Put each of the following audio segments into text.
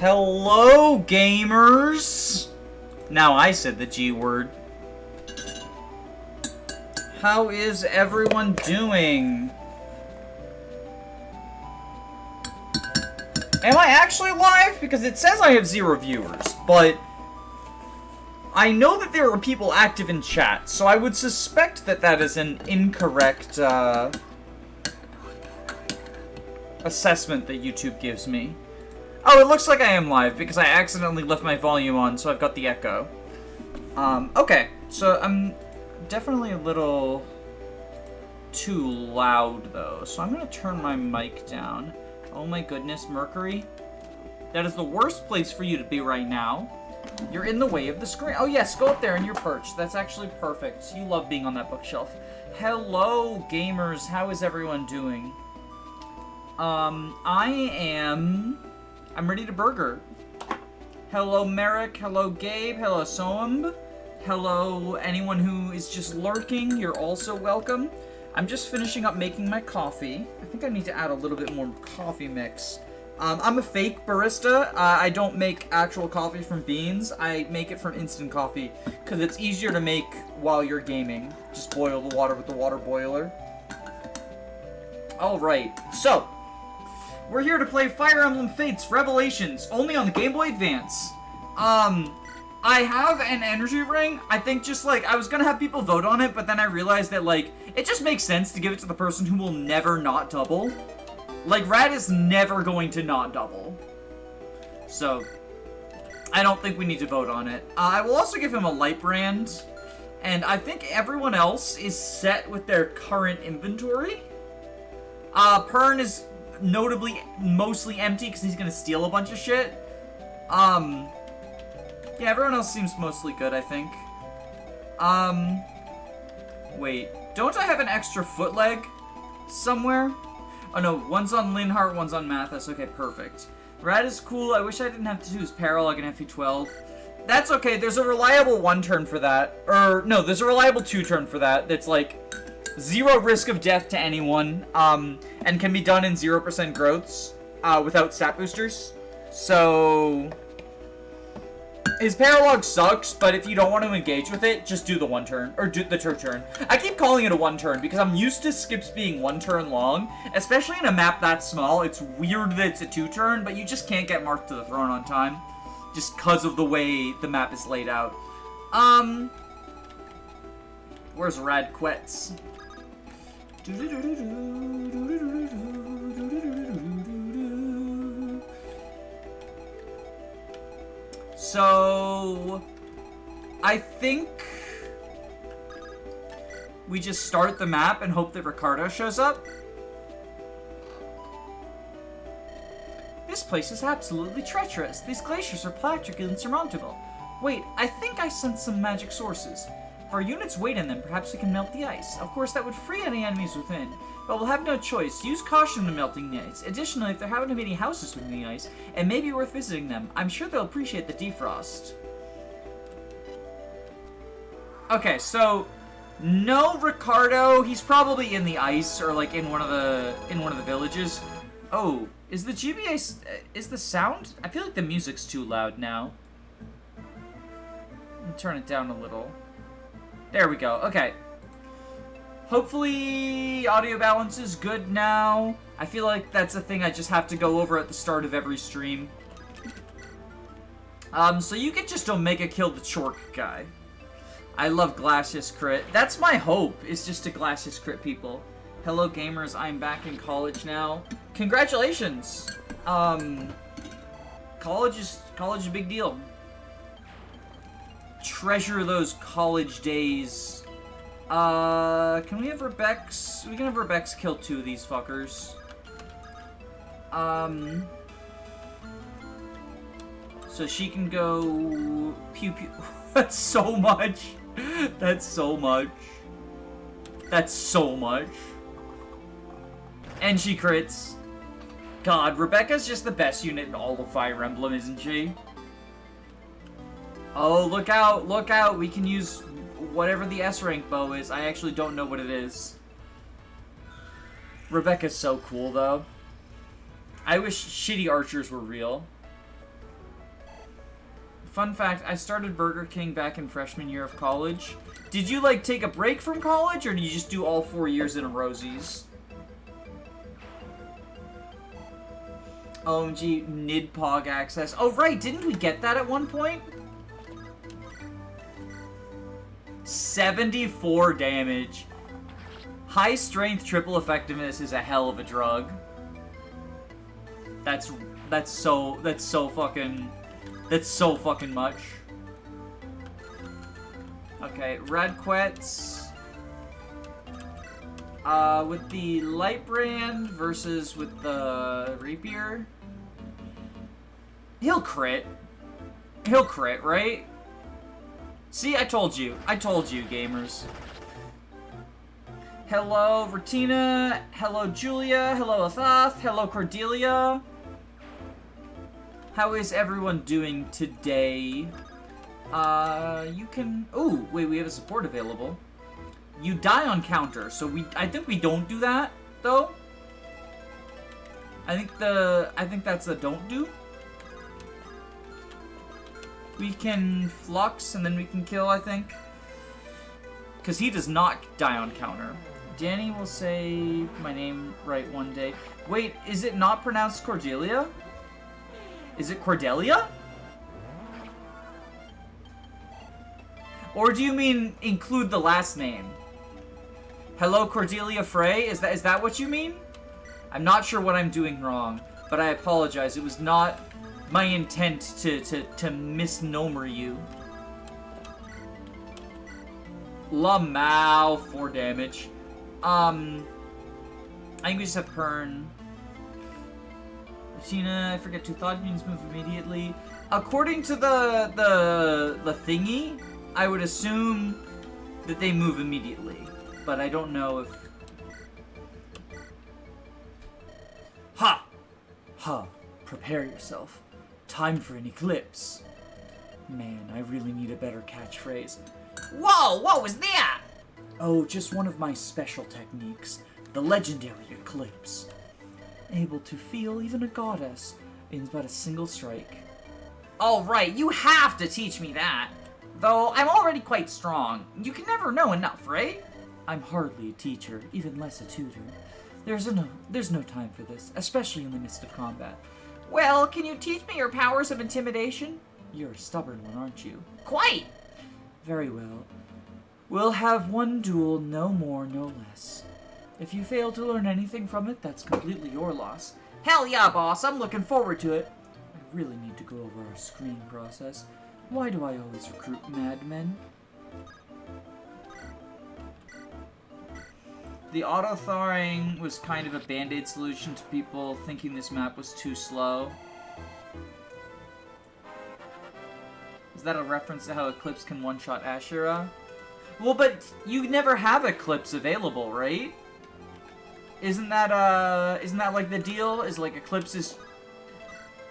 Hello, gamers! Now I said the G word. How is everyone doing? Am I actually live? Because it says I have 0 viewers, but I know that there are people active in chat, so I would suspect that that is an incorrect assessment that YouTube gives me. Oh, it looks like I am live because I accidentally left my volume on, so I've got the echo. Okay, so I'm definitely a little too loud, though, so I'm gonna turn my mic down. Oh my goodness, Mercury. That is the worst place for you to be right now. You're in the way of the screen. Oh yes, go up there in your perch. That's actually perfect. You love being on that bookshelf. Hello, gamers. How is everyone doing? I'm ready to burger. Hello, Merrick. Hello, Gabe. Hello, Soamb. Hello, anyone who is just lurking. You're also welcome. I'm just finishing up making my coffee. I think I need to add a little bit more coffee mix. I'm a fake barista. I don't make actual coffee from beans. I make it from instant coffee because it's easier to make while you're gaming. Just boil the water with the water boiler. Alright, so we're here to play Fire Emblem Fates Revelations, only on the Game Boy Advance. I have an energy ring. I think just, like, I was gonna have people vote on it, but then I realized that, like, it just makes sense to give it to the person who will never not double. Like, Rad is never going to not double. So, I don't think we need to vote on it. I will also give him a light brand, and I think everyone else is set with their current inventory. Pern is notably mostly empty because he's gonna steal a bunch of shit. Yeah, everyone else seems mostly good, I think. Wait, don't I have an extra foot leg somewhere? Oh no, one's on Linhart, one's on Mathis. Okay, perfect. Rad is cool. I wish I didn't have to use Paralog and FE12. That's okay, there's a reliable 1-turn for that. Or, no, there's a reliable 2-turn for that. That's like 0 risk of death to anyone, and can be done in 0% growths, without stat boosters. So his Paralog sucks, but if you don't want to engage with it, just do the 1-turn, or do the 2-turn. I keep calling it a 1-turn because I'm used to skips being 1-turn long, especially in a map that small. It's weird that it's a 2-turn, but you just can't get Mark to the Throne on time, just because of the way the map is laid out. Where's Rad Quets? So I think we just start the map and hope that Ricardo shows up. This place is absolutely treacherous. These glaciers are practically insurmountable. Wait, I think I sense some magic sources. If our units wait in them, perhaps we can melt the ice. Of course, that would free any enemies within, but we'll have no choice. Use caution when melting the ice. Additionally, if there happen to be any houses within the ice, it may be worth visiting them. I'm sure they'll appreciate the defrost. Okay, so no Ricardo. He's probably in the ice or like in one of the villages. Oh, is the GBA is the sound? I feel like the music's too loud now. Let me turn it down a little. There we go. Okay. Hopefully audio balance is good now. I feel like that's a thing I just have to go over at the start of every stream. So you can just Omega kill the Chork guy. I love Glacius crit. That's my hope, is just to Glacius crit people. Hello gamers, I'm back in college now. Congratulations! College is a big deal. Treasure those college days. Can we have Rebex? We can have Rebex kill 2 of these fuckers. So she can go pew pew. That's so much. That's so much. That's so much. And she crits. God, Rebecca's just the best unit in all of Fire Emblem, isn't she? Oh, look out, look out. We can use whatever the S-rank bow is. I actually don't know what it is. Rebecca's so cool, though. I wish shitty archers were real. Fun fact, I started Burger King back in freshman year of college. Did you, like, take a break from college, or did you just do all 4 years in a Rosie's? OMG, Nidpog access. Oh, right, didn't we get that at one point? 74 damage. High strength triple effectiveness is a hell of a drug. That's so fucking much. Okay, Radquets. With the Light Brand versus with the Rapier. He'll crit. He'll crit, right? See, I told you. I told you, gamers. Hello, Retina. Hello, Julia. Hello, Athath. Hello, Cordelia. How is everyone doing today? You can... Ooh, wait, we have a support available. You die on counter, so I think we don't do that, though. I think that's a don't do. We can flux, and then we can kill, I think. Because he does not die on counter. Danny will say my name right one day. Wait, is it not pronounced Cordelia? Is it Cordelia? Or do you mean include the last name? Hello, Cordelia Frey? Is that what you mean? I'm not sure what I'm doing wrong, but I apologize. It was not my intent to misnomer you. Lamau, 4 damage. I think we just have Pern. Retina, I forget 2 thought beings move immediately. According to the thingy, I would assume that they move immediately, but I don't know if... Ha! Ha! Prepare yourself. Time for an eclipse. Man, I really need a better catchphrase. Whoa! What was that? Oh, just one of my special techniques. The legendary eclipse. Able to feel even a goddess in but a single strike. All right, you have to teach me that. Though I'm already quite strong. You can never know enough, right? I'm hardly a teacher, even less a tutor. There's no time for this, especially in the midst of combat. Well, can you teach me your powers of intimidation? You're a stubborn one, aren't you? Quite! Very well. We'll have one duel, no more, no less. If you fail to learn anything from it, that's completely your loss. Hell yeah, boss, I'm looking forward to it. I really need to go over our screening process. Why do I always recruit madmen? The auto-thawing was kind of a band-aid solution to people thinking this map was too slow. Is that a reference to how Eclipse can one-shot Ashura? Well, but you never have Eclipse available, right? Isn't that like the deal? Is like Eclipse is...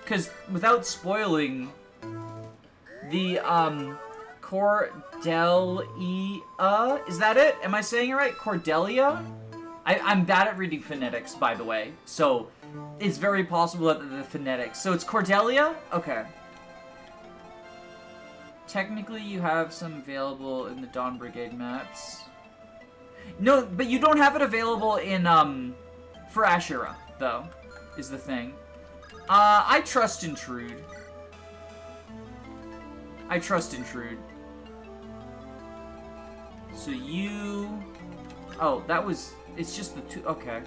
Because without spoiling, the, Cordelia? Is that it? Am I saying it right? Cordelia? I'm bad at reading phonetics, by the way. So, it's very possible that the phonetics. So it's Cordelia? Okay. Technically, you have some available in the Dawn Brigade maps. No, but you don't have it available in, for Ashura, though, is the thing. I trust Intrude. I trust Intrude. So you... Oh, that was... It's just the 2... Okay.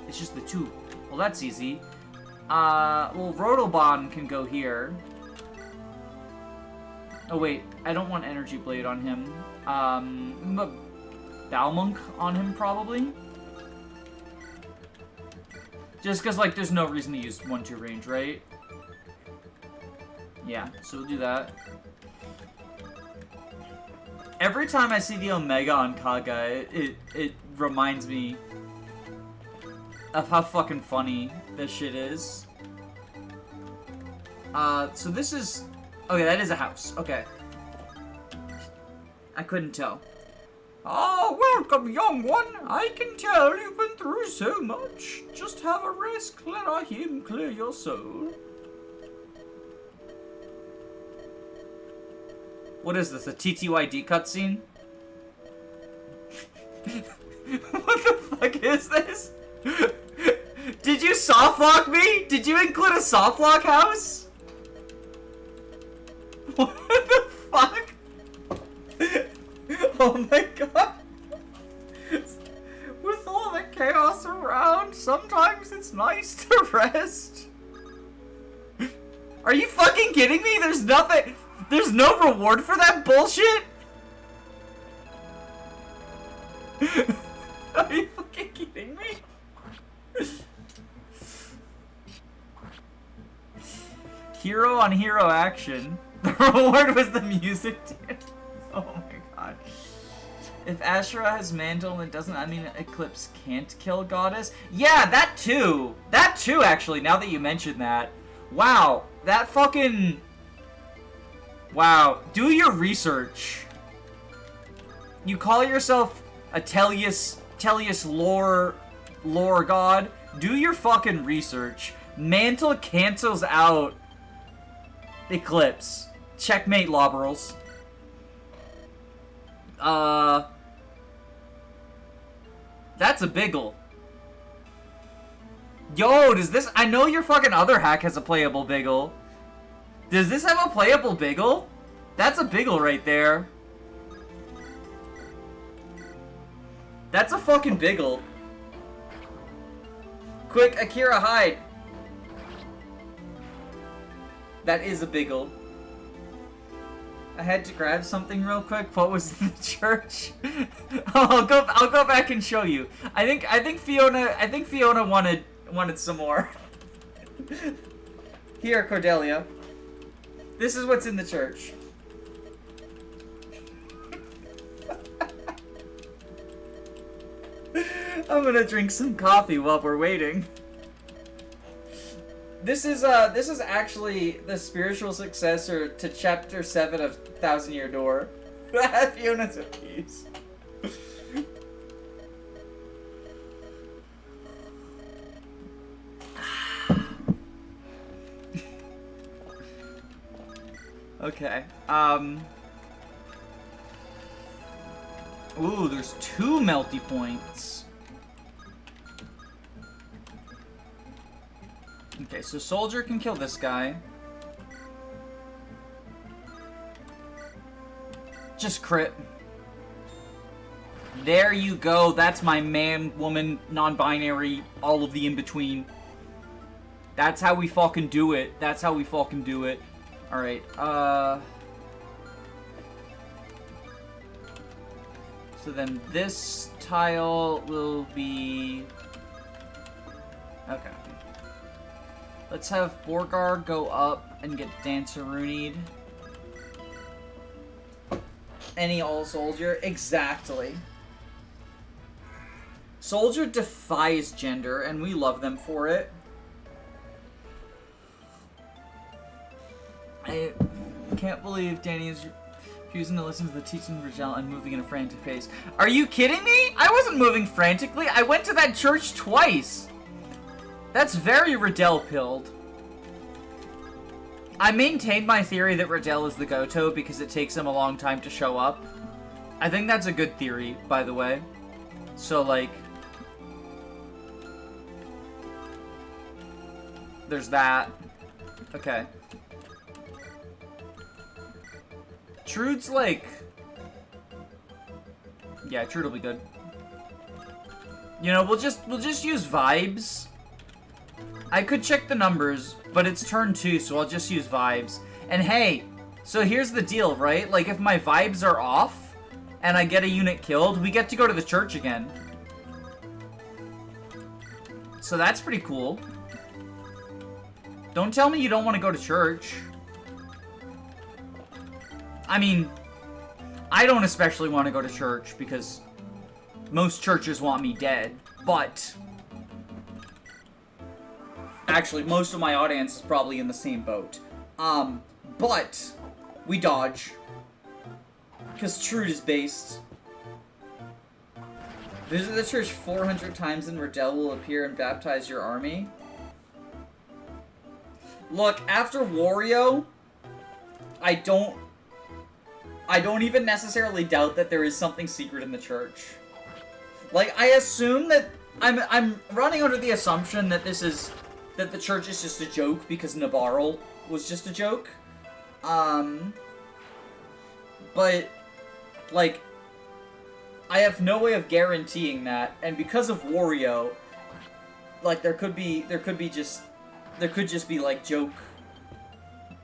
It's just the 2. Well, that's easy. Well, Rotobahn can go here. Oh, wait. I don't want Energy Blade on him. Balmonk on him, probably. Just because, like, there's no reason to use 1-2 range, right? Yeah, so we'll do that. Every time I see the Omega on Kaga, it reminds me of how fucking funny this shit is. So this is... Okay, that is a house. Okay. I couldn't tell. Ah, welcome, young one. I can tell you've been through so much. Just have a rest. Let our hymn clear your soul. What is this, a TTYD cutscene? What the fuck is this? Did you softlock me? Did you include a softlock house? What the fuck? Oh my god. With all the chaos around, sometimes it's nice to rest. Are you fucking kidding me? There's nothing. There's no reward for that bullshit? Are you fucking kidding me? Hero on hero action. The reward was the music. Oh my god. If Asherah has mantle, it doesn't, I mean, Eclipse can't kill Goddess? Yeah, that too! That too, actually, now that you mention that. Wow, that fucking... Wow, do your research. You call yourself a Tellius lore god? Do your fucking research. Mantle cancels out Eclipse. Checkmate, Lobberals. That's a biggle. Yo, does this... I know your fucking other hack has a playable biggle. Does this have a playable biggle? That's a biggle right there. That's a fucking biggle. Quick, Akira, hide. That is a biggle. I had to grab something real quick. What was in the church? Oh, I'll go back and show you. I think Fiona wanted some more. Here, Cordelia. This is what's in the church. I'm gonna drink some coffee while we're waiting. This is actually the spiritual successor to Chapter 7 of Thousand Year Door. Fiona's a piece. Okay. Ooh, there's 2 melty points. Okay, so Soldier can kill this guy. Just crit. There you go. That's my man, woman, non-binary, all of the in-between. That's how we fucking do it. That's how we fucking do it. Alright, so then this tile will be... Okay. Let's have Borgar go up and get Danceroonied. Any all-soldier? Exactly. Soldier defies gender, and we love them for it. I can't believe Danny is refusing to listen to the teaching of Rigel and moving in a frantic pace. Are you kidding me? I wasn't moving frantically. I went to that church twice. That's very Riddell-pilled. I maintained my theory that Riddell is the Goto because it takes him a long time to show up. I think that's a good theory, by the way. So, like... There's that. Okay. Trude's like... Yeah, Trude will be good. You know, we'll just use vibes. I could check the numbers, but it's turn 2, so I'll just use vibes. And hey, so here's the deal, right? Like, if my vibes are off, and I get a unit killed, we get to go to the church again. So that's pretty cool. Don't tell me you don't want to go to church. I mean, I don't especially want to go to church, because most churches want me dead, but... Actually, most of my audience is probably in the same boat. But we dodge. Because Trude is based. Visit the church 400 times and Riddell will appear and baptize your army. Look, after Wario, I don't I don't even necessarily doubt that there is something secret in the church. Like, I assume that... I'm running under the assumption that that the church is just a joke because Nabarl was just a joke. But, like, I have no way of guaranteeing that, and because of Wario, like, there could just be, like,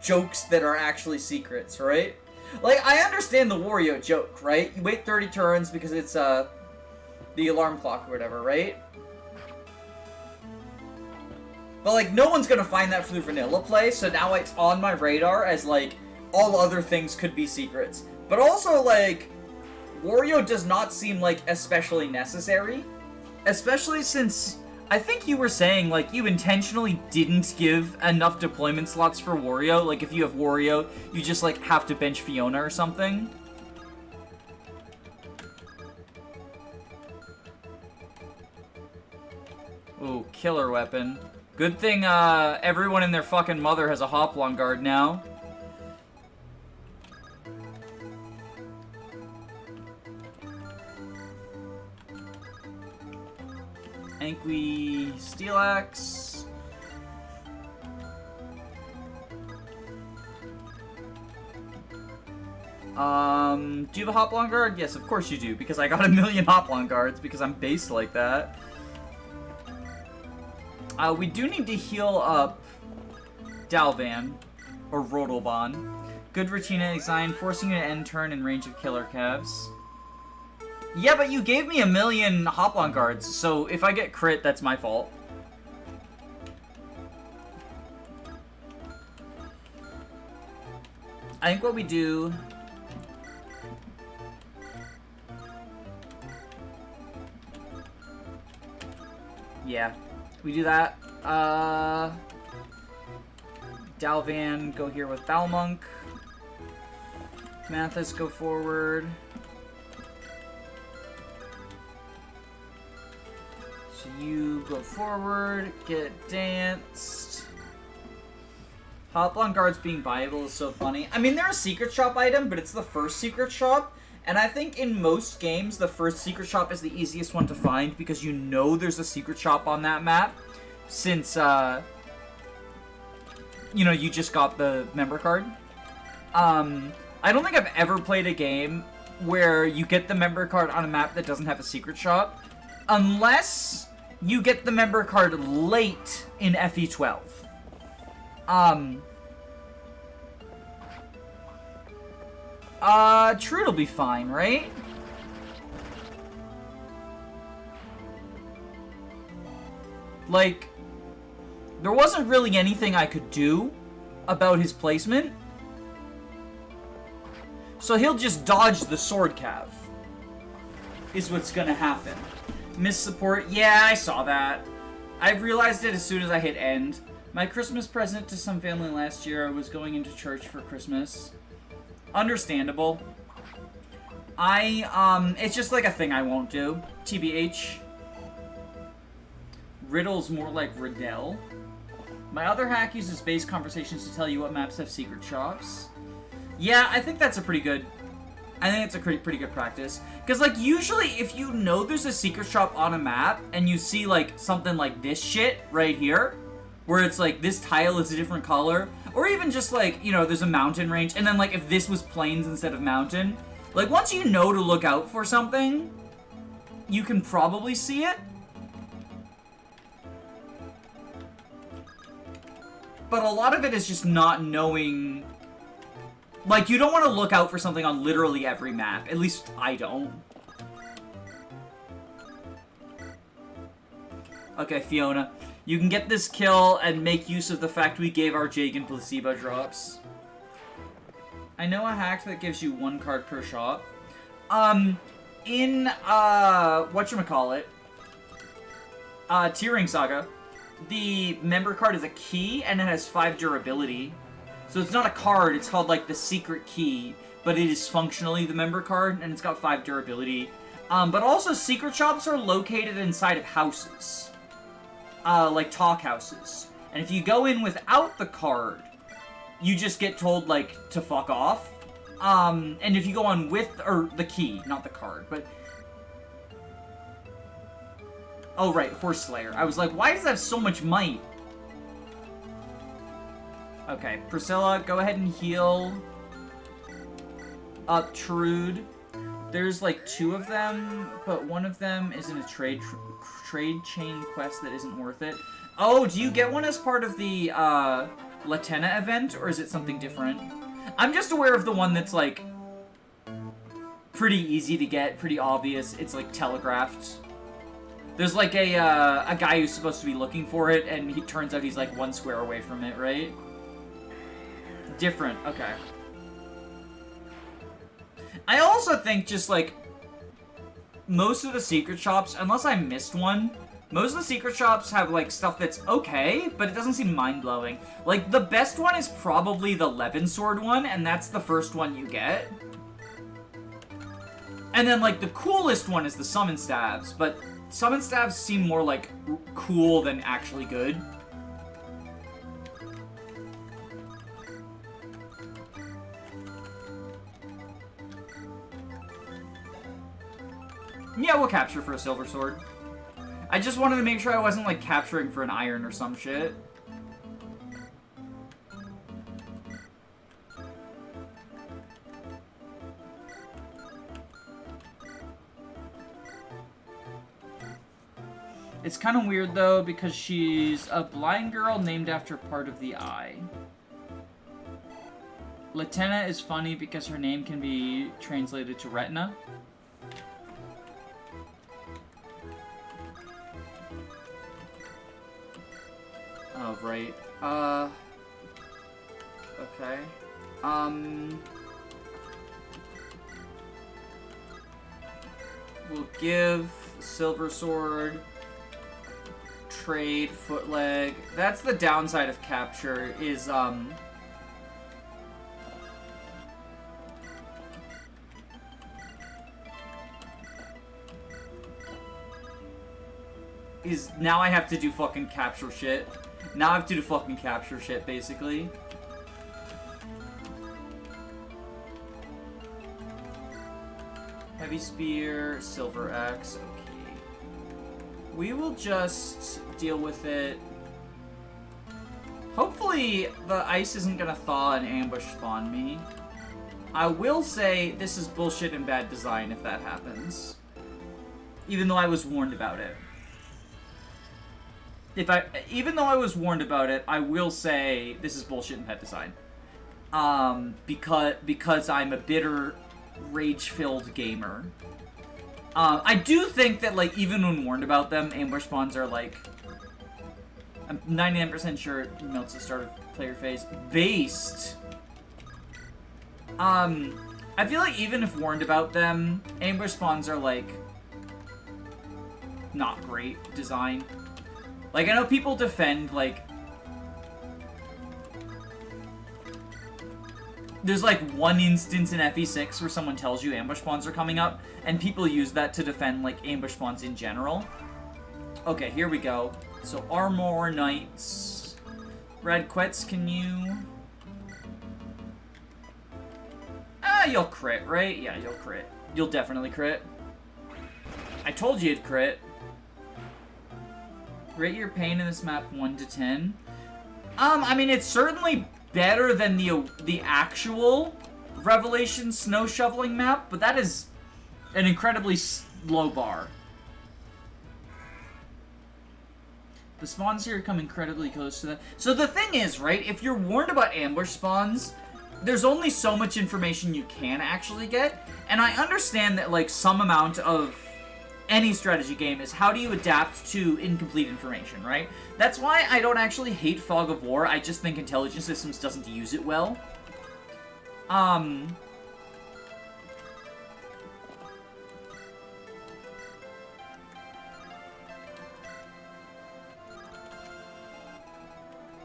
jokes that are actually secrets, right? Like, I understand the Wario joke, right? You wait 30 turns because it's, the alarm clock or whatever, right? But, like, no one's gonna find that through vanilla play, so now it's on my radar as, like, all other things could be secrets. But also, like, Wario does not seem, like, especially necessary. Especially since, I think you were saying, like, you intentionally didn't give enough deployment slots for Wario. Like, if you have Wario, you just, like, have to bench Fiona or something. Ooh, killer weapon. Good thing, everyone and their fucking mother has a Hoplon guard now. Anqui Steel Axe. Do you have a Hoplon guard? Yes, of course you do, because I got 1,000,000 Hoplon guards, because I'm based like that. We do need to heal up Dalvan, or Rodolbon. Good Retina design, forcing you to end turn in range of killer calves. Yeah, but you gave me 1,000,000 Hoplon guards, so if I get crit, that's my fault. I think what we do... Yeah. We do that. Dalvan, go here with Balmonk. Mathis, go forward. So you go forward, get danced. Hoplon guards being viable is so funny. I mean, they're a secret shop item, but it's the first secret shop. And I think in most games, the first secret shop is the easiest one to find because you know there's a secret shop on that map. Since, you know, you just got the member card. I don't think I've ever played a game where you get the member card on a map that doesn't have a secret shop. Unless you get the member card late in FE12. True, it'll be fine, right? Like, there wasn't really anything I could do about his placement. So he'll just dodge the sword cav. Is what's gonna happen. Miss support, yeah, I saw that. I realized it as soon as I hit end. My Christmas present to some family last year, I was going into church for Christmas. Understandable. It's just like a thing I won't do. TBH. Riddle's more like Riddell. My other hack uses base conversations to tell you what maps have secret shops. Yeah, I think that's a pretty good... I think it's a pretty good practice. Because, like, usually if you know there's a secret shop on a map, and you see, like, something like this shit right here, where it's like, this tile is a different color, or even just, like, you know, there's a mountain range, and then, like, if this was plains instead of mountain, like, once you know to look out for something, you can probably see it. But a lot of it is just not knowing... Like, you don't want to look out for something on literally every map. At least, I don't. Okay, Fiona. You can get this kill and make use of the fact we gave our Jagan placebo drops. I know a hack that gives you 1 card per shop. In, whatchamacallit, Tearing Saga, the member card is a key, and it has 5 durability. So it's not a card, it's called, like, the secret key, but it is functionally the member card, and it's got 5 durability. But also, secret shops are located inside of houses. Like talk houses. And if you go in without the card, you just get told, like, to fuck off. And if you go on with, or the key, not the card, but... Oh, right, Horse Slayer. I was like, why does that have so much might? Okay, Priscilla, go ahead and heal up Trude. There's like 2 of them, but one of them is in a trade chain quest that isn't worth it. Oh, do you get one as part of the Retina event, or is it something different? I'm just aware of the one that's like pretty easy to get, pretty obvious. It's like telegraphed. There's like a guy who's supposed to be looking for it, and he turns out he's like 1 square away from it, right? Different, okay. I also think just, like, most of the secret shops, unless I missed one, most of the secret shops have, like, stuff that's okay, but it doesn't seem mind-blowing. Like, the best one is probably the Levin Sword one, and that's the first one you get. And then, like, the coolest one is the Summon Staves, but Summon Staves seem more, like, cool than actually good. Yeah, we'll capture for a silver sword. I just wanted to make sure I wasn't, like, capturing for an iron or some shit. It's kind of weird, though, because she's a blind girl named after part of the eye. Retina is funny because her name can be translated to Retina. Oh, right. Okay. We'll give Silver Sword, trade, footleg. That's the downside of capture, is, now I have to do fucking capture shit. Now I have to do fucking capture shit, basically. Heavy Spear, Silver Axe, okay. We will just deal with it. Hopefully the ice isn't gonna thaw and ambush spawn me. I will say this is bullshit and bad design if that happens. Even though I was warned about it. Even though I was warned about it, I will say this is bullshit and bad design. Because I'm a bitter, rage-filled gamer. I do think that, like, even when warned about them, ambush spawns are, like, I'm 99% sure it melts the start of player phase. Based. I feel like even if warned about them, ambush spawns are, like, not great design. Like, I know people defend, like... There's, like, one instance in FE6 where someone tells you ambush spawns are coming up, and people use that to defend, like, ambush spawns in general. Okay, here we go. So, Armor Knights. Red Quets, can you... Ah, you'll crit, right? Yeah, you'll crit. You'll definitely crit. I told you you'd crit. Rate your pain in this map 1 to 10. I mean, it's certainly better than the actual Revelation snow shoveling map, but that is an incredibly low bar. The spawns here come incredibly close to that. So the thing is, right, if you're warned about ambush spawns, there's only so much information you can actually get, and I understand that, like, some amount of any strategy game is how do you adapt to incomplete information, right? That's why I don't actually hate Fog of War, I just think Intelligence Systems doesn't use it well.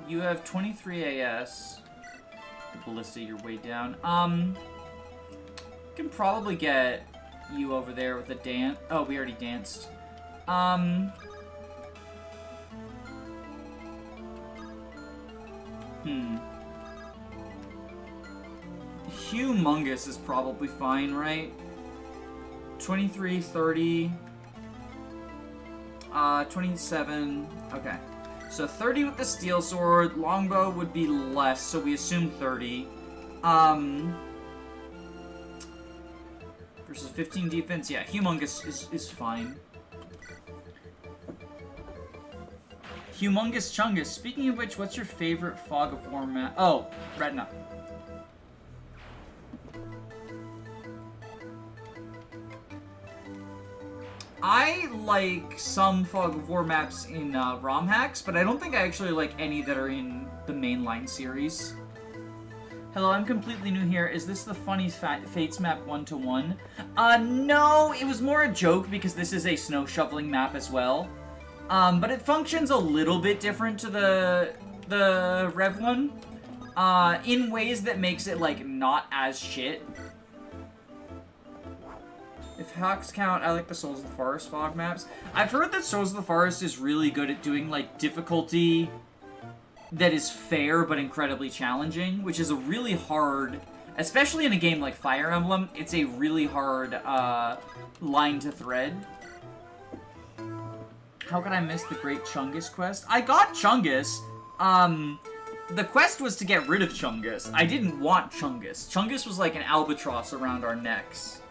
You have 23 AS. Ballista, you're way down. Can probably get you over there with a dance. Oh, we already danced. Humongous is probably fine, right? 23, 30... 27... Okay. So 30 with the steel sword, longbow would be less, so we assume 30. Versus 15 defense, yeah, humongous is fine. Humongous Chungus. Speaking of which, what's your favorite Fog of War map? Oh, Retina. I like some Fog of War maps in romhacks, but I don't think I actually like any that are in the mainline series. Hello, I'm completely new here. Is this the funny Fates map 1-to-1? No, it was more a joke because this is a snow shoveling map as well. But it functions a little bit different to the Rev one, in ways that makes it, like, not as shit. If hacks count, I like the Souls of the Forest fog maps. I've heard that Souls of the Forest is really good at doing, like, difficulty that is fair but incredibly challenging, which is a really hard, especially in a game like Fire Emblem, it's a really hard line to thread. How could I miss the Great Chungus quest? I got Chungus. The quest was to get rid of Chungus. I didn't want Chungus. Chungus was like an albatross around our necks.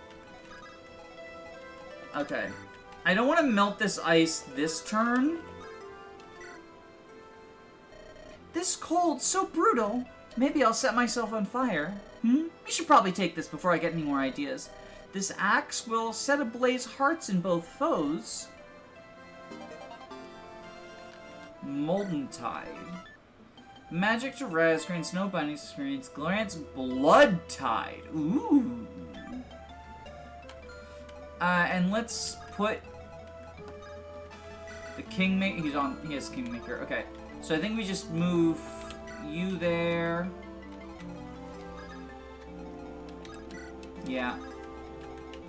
Okay. I don't want to melt this ice this turn. This cold's so brutal. Maybe I'll set myself on fire. We should probably take this before I get any more ideas. This axe will set ablaze hearts in both foes. Molten Tide. Magic to res, grants no binding experience, grants Blood Tide. Ooh. And let's put the Kingmaker. He has Kingmaker. Okay. So I think we just move you there. Yeah.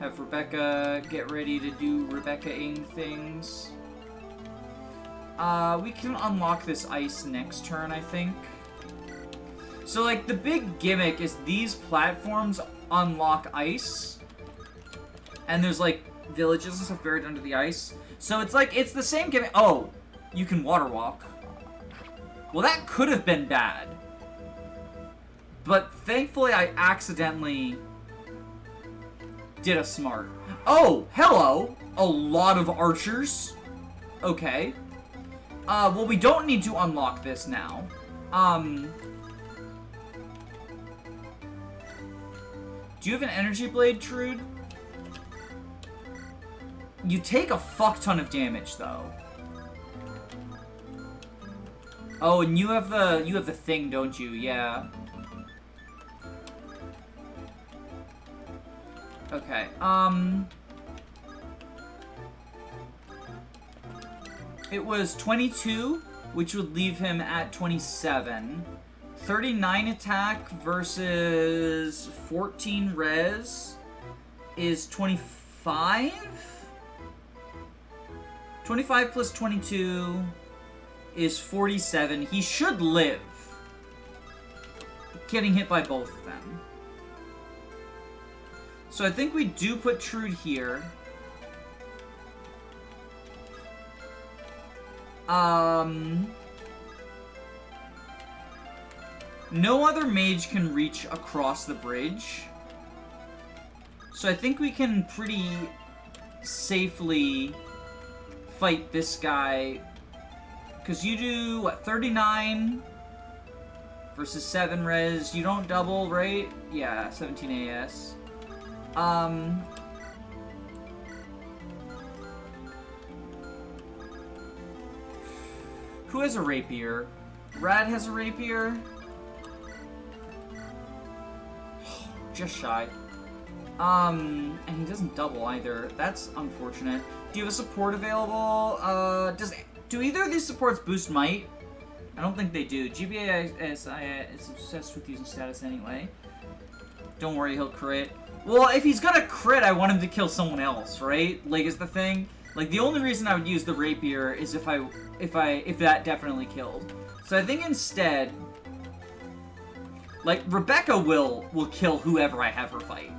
Have Rebecca get ready to do Rebecca-ing things. We can unlock this ice next turn, I think. So, like, the big gimmick is these platforms unlock ice. And there's, like, villages and stuff buried under the ice. So it's like, it's the same gimmick. Oh, you can water walk. Well, that could have been bad. But thankfully, I accidentally did a smart. Oh, hello! A lot of archers. Okay. Well, we don't need to unlock this now. Do you have an energy blade, Trude? You take a fuck ton of damage, though. Oh, and you have the thing, don't you? Yeah. Okay. It was 22, which would leave him at 27. 39 attack versus 14 res is 25? 25 plus 22 is 47. He should live. Getting hit by both of them. So I think we do put Trude here. No other mage can reach across the bridge. So I think we can pretty safely fight this guy. Because you do, what, 39 versus 7 res. You don't double, right? Yeah, 17 AS. Who has a rapier? Rad has a rapier. Just shy. And he doesn't double either. That's unfortunate. Do you have a support available? Do either of these supports boost might? I don't think they do. GBA is obsessed with using status anyway. Don't worry, he'll crit. Well, if he's gonna crit, I want him to kill someone else, right? Like, is the thing. Like, the only reason I would use the rapier is if that definitely killed. So I think instead, Like, Rebecca will kill whoever I have her fight.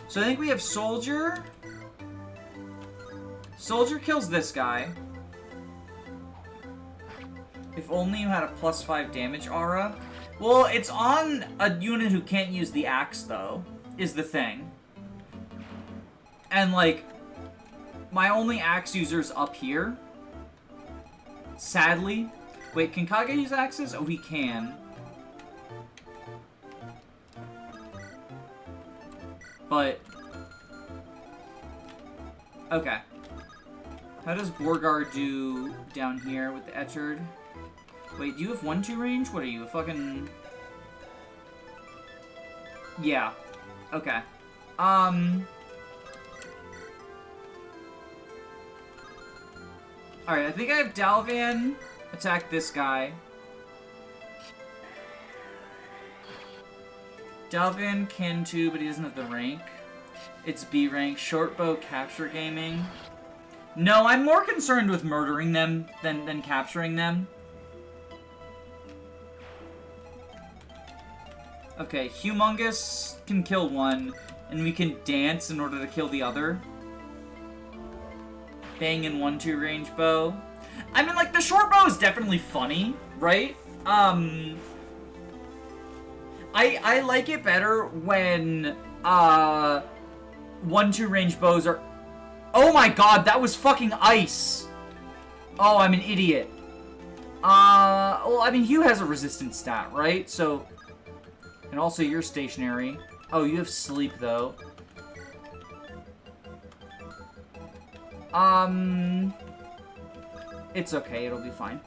So I think we have Soldier. Soldier kills this guy. If only you had a +5 damage aura. Well, it's on a unit who can't use the axe, though, is the thing. And, like, my only axe user's up here. Sadly. Wait, can Kaga use axes? Oh, he can. But... okay. How does Borgar do down here with the Etchard? Wait, do you have 1-2 range? What are you, a fucking... yeah. Okay. Alright, I think I have Dalvan attack this guy. Dalvan can too, but he doesn't have the rank. It's B rank. Shortbow capture gaming. No, I'm more concerned with murdering them than capturing them. Okay, Humongous can kill one, and we can dance in order to kill the other. Bang in 1-2 range bow. I mean, like, the short bow is definitely funny, right? I like it better when 1-2 range bows are... oh my god, that was fucking ice! Oh, I'm an idiot. Well, I mean, Hugh has a resistance stat, right? So... and also, you're stationary. Oh, you have sleep, though. It's okay, it'll be fine.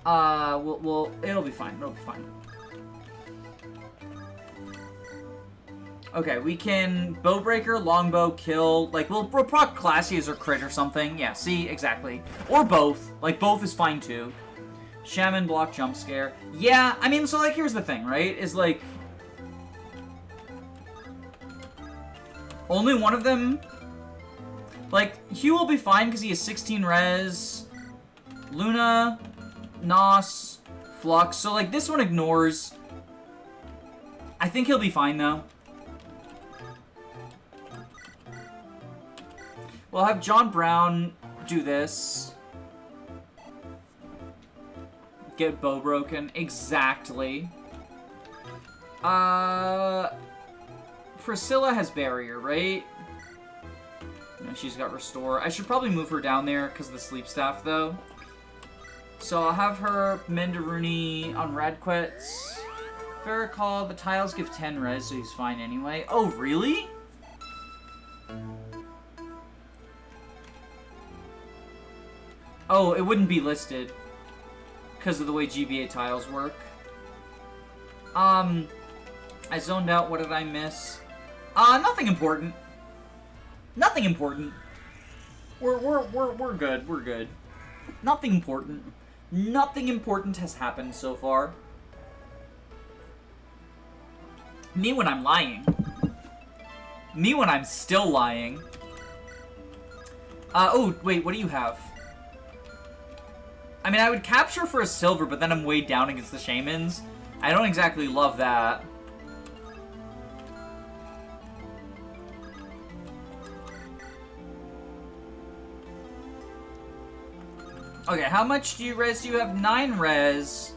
It'll be fine, it'll be fine. Okay, we can Bowbreaker, Longbow, kill, like, we'll proc Classy as our crit or something. Yeah, see, exactly. Or both. Like, both is fine, too. Shaman, block, jump scare. Yeah, I mean, so, like, here's the thing, right? Is, like... only one of them... like, Hugh will be fine because he has 16 res. Luna, Nos, Flux. So, like, this one ignores. I think he'll be fine, though. We'll have John Brown do this. Get bow broken. Exactly. Priscilla has barrier, right? No, she's got restore. I should probably move her down there because of the sleep staff, though. So I'll have her Mendaruni on Radquets. Farrakal, the tiles give 10 res, so he's fine anyway. Oh, really? Oh, it wouldn't be listed because of the way GBA tiles work. I zoned out. What did I miss? Nothing important. Nothing important. We're good. We're good. Nothing important. Nothing important has happened so far. Me when I'm lying. Me when I'm still lying. Oh, wait, what do you have? I mean, I would capture for a silver, but then I'm weighed down against the shamans. I don't exactly love that. Okay, how much do you res? Do you have 9 res?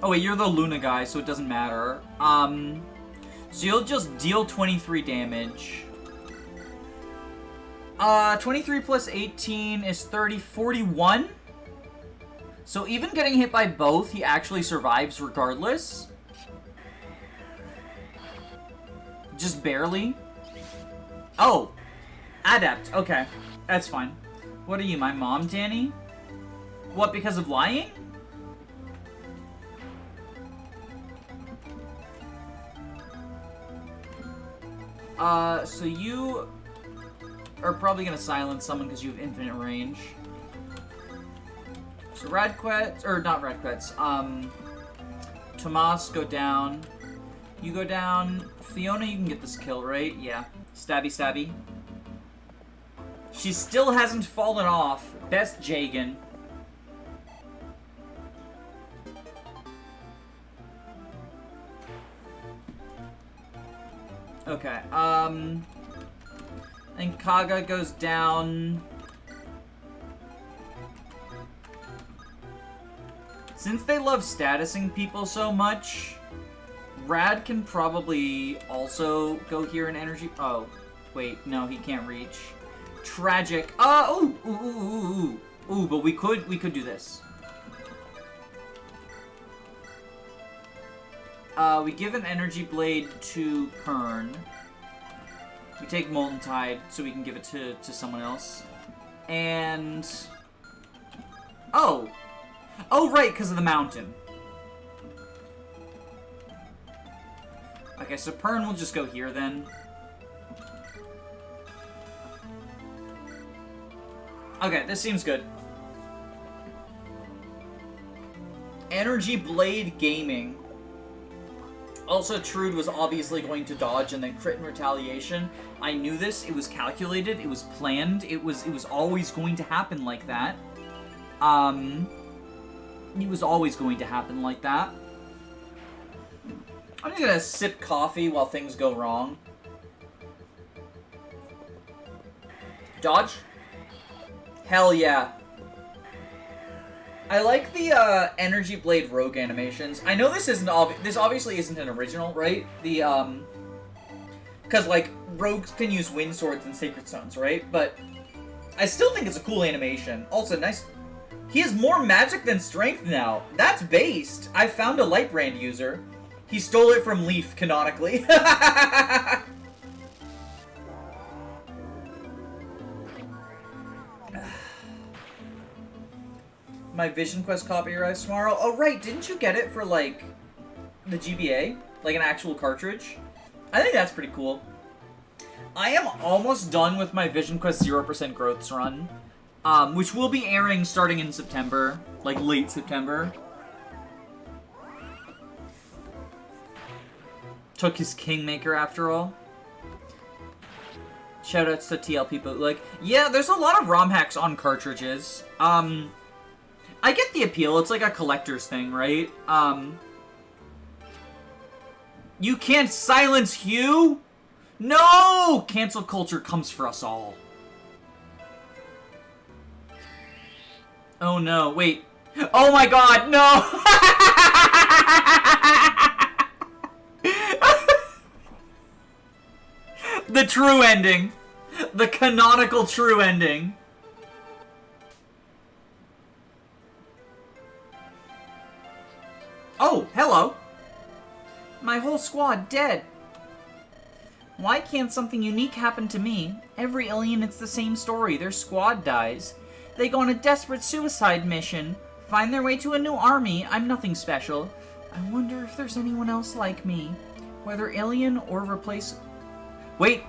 Oh wait, you're the Luna guy, so it doesn't matter. So you'll just deal 23 damage. 23 plus 18 is 30, 41? So even getting hit by both, he actually survives regardless. Just barely. Oh, adept. Okay, that's fine. What are you, my mom, Danny? What, because of lying? So you are probably gonna silence someone because you have infinite range. So Radquets, or not Radquets, Tomas, go down. You go down. Fiona, you can get this kill, right? Yeah. Stabby, stabby. She still hasn't fallen off. Best Jagan. Okay, and Kaga goes down. Since they love statusing people so much, Rad can probably also go here in energy. Oh, wait, no, he can't reach. Tragic. Ooh, but we could do this. We give an energy blade to Pern. We take Molten Tide so we can give it to someone else. And... Oh, right, because of the mountain. Okay, so Pern will just go here then. Okay, this seems good. Energy Blade Gaming. Also, Trude was obviously going to dodge and then crit in retaliation. I knew this. It was calculated. It was planned. It was always going to happen like that. It was always going to happen like that. I'm just gonna sip coffee while things go wrong. Dodge? Hell yeah. I like the Energy Blade Rogue animations. I know this isn't this obviously isn't an original, right? The because like rogues can use wind swords and sacred stones, right? But I still think it's a cool animation. Also, nice. He has more magic than strength now. That's based. I found a Lightbrand user. He stole it from Leaf, canonically. My Vision Quest copy arrives tomorrow. Oh, right. Didn't you get it for, like, the GBA? Like, an actual cartridge? I think that's pretty cool. I am almost done with my Vision Quest 0% Growths run, which will be airing starting in September. Like, late September. Took his Kingmaker after all. Shoutouts to TLP Bootleg. Yeah, there's a lot of ROM hacks on cartridges. I get the appeal. It's like a collector's thing, right? You can't silence Hugh? No! Cancel culture comes for us all. Oh no, wait. Oh my god, no! The true ending. The canonical true ending. Oh, hello. My whole squad dead. Why can't something unique happen to me? Every alien, it's the same story. Their squad dies. They go on a desperate suicide mission. Find their way to a new army. I'm nothing special. I wonder if there's anyone else like me. Whether alien or replace... Wait,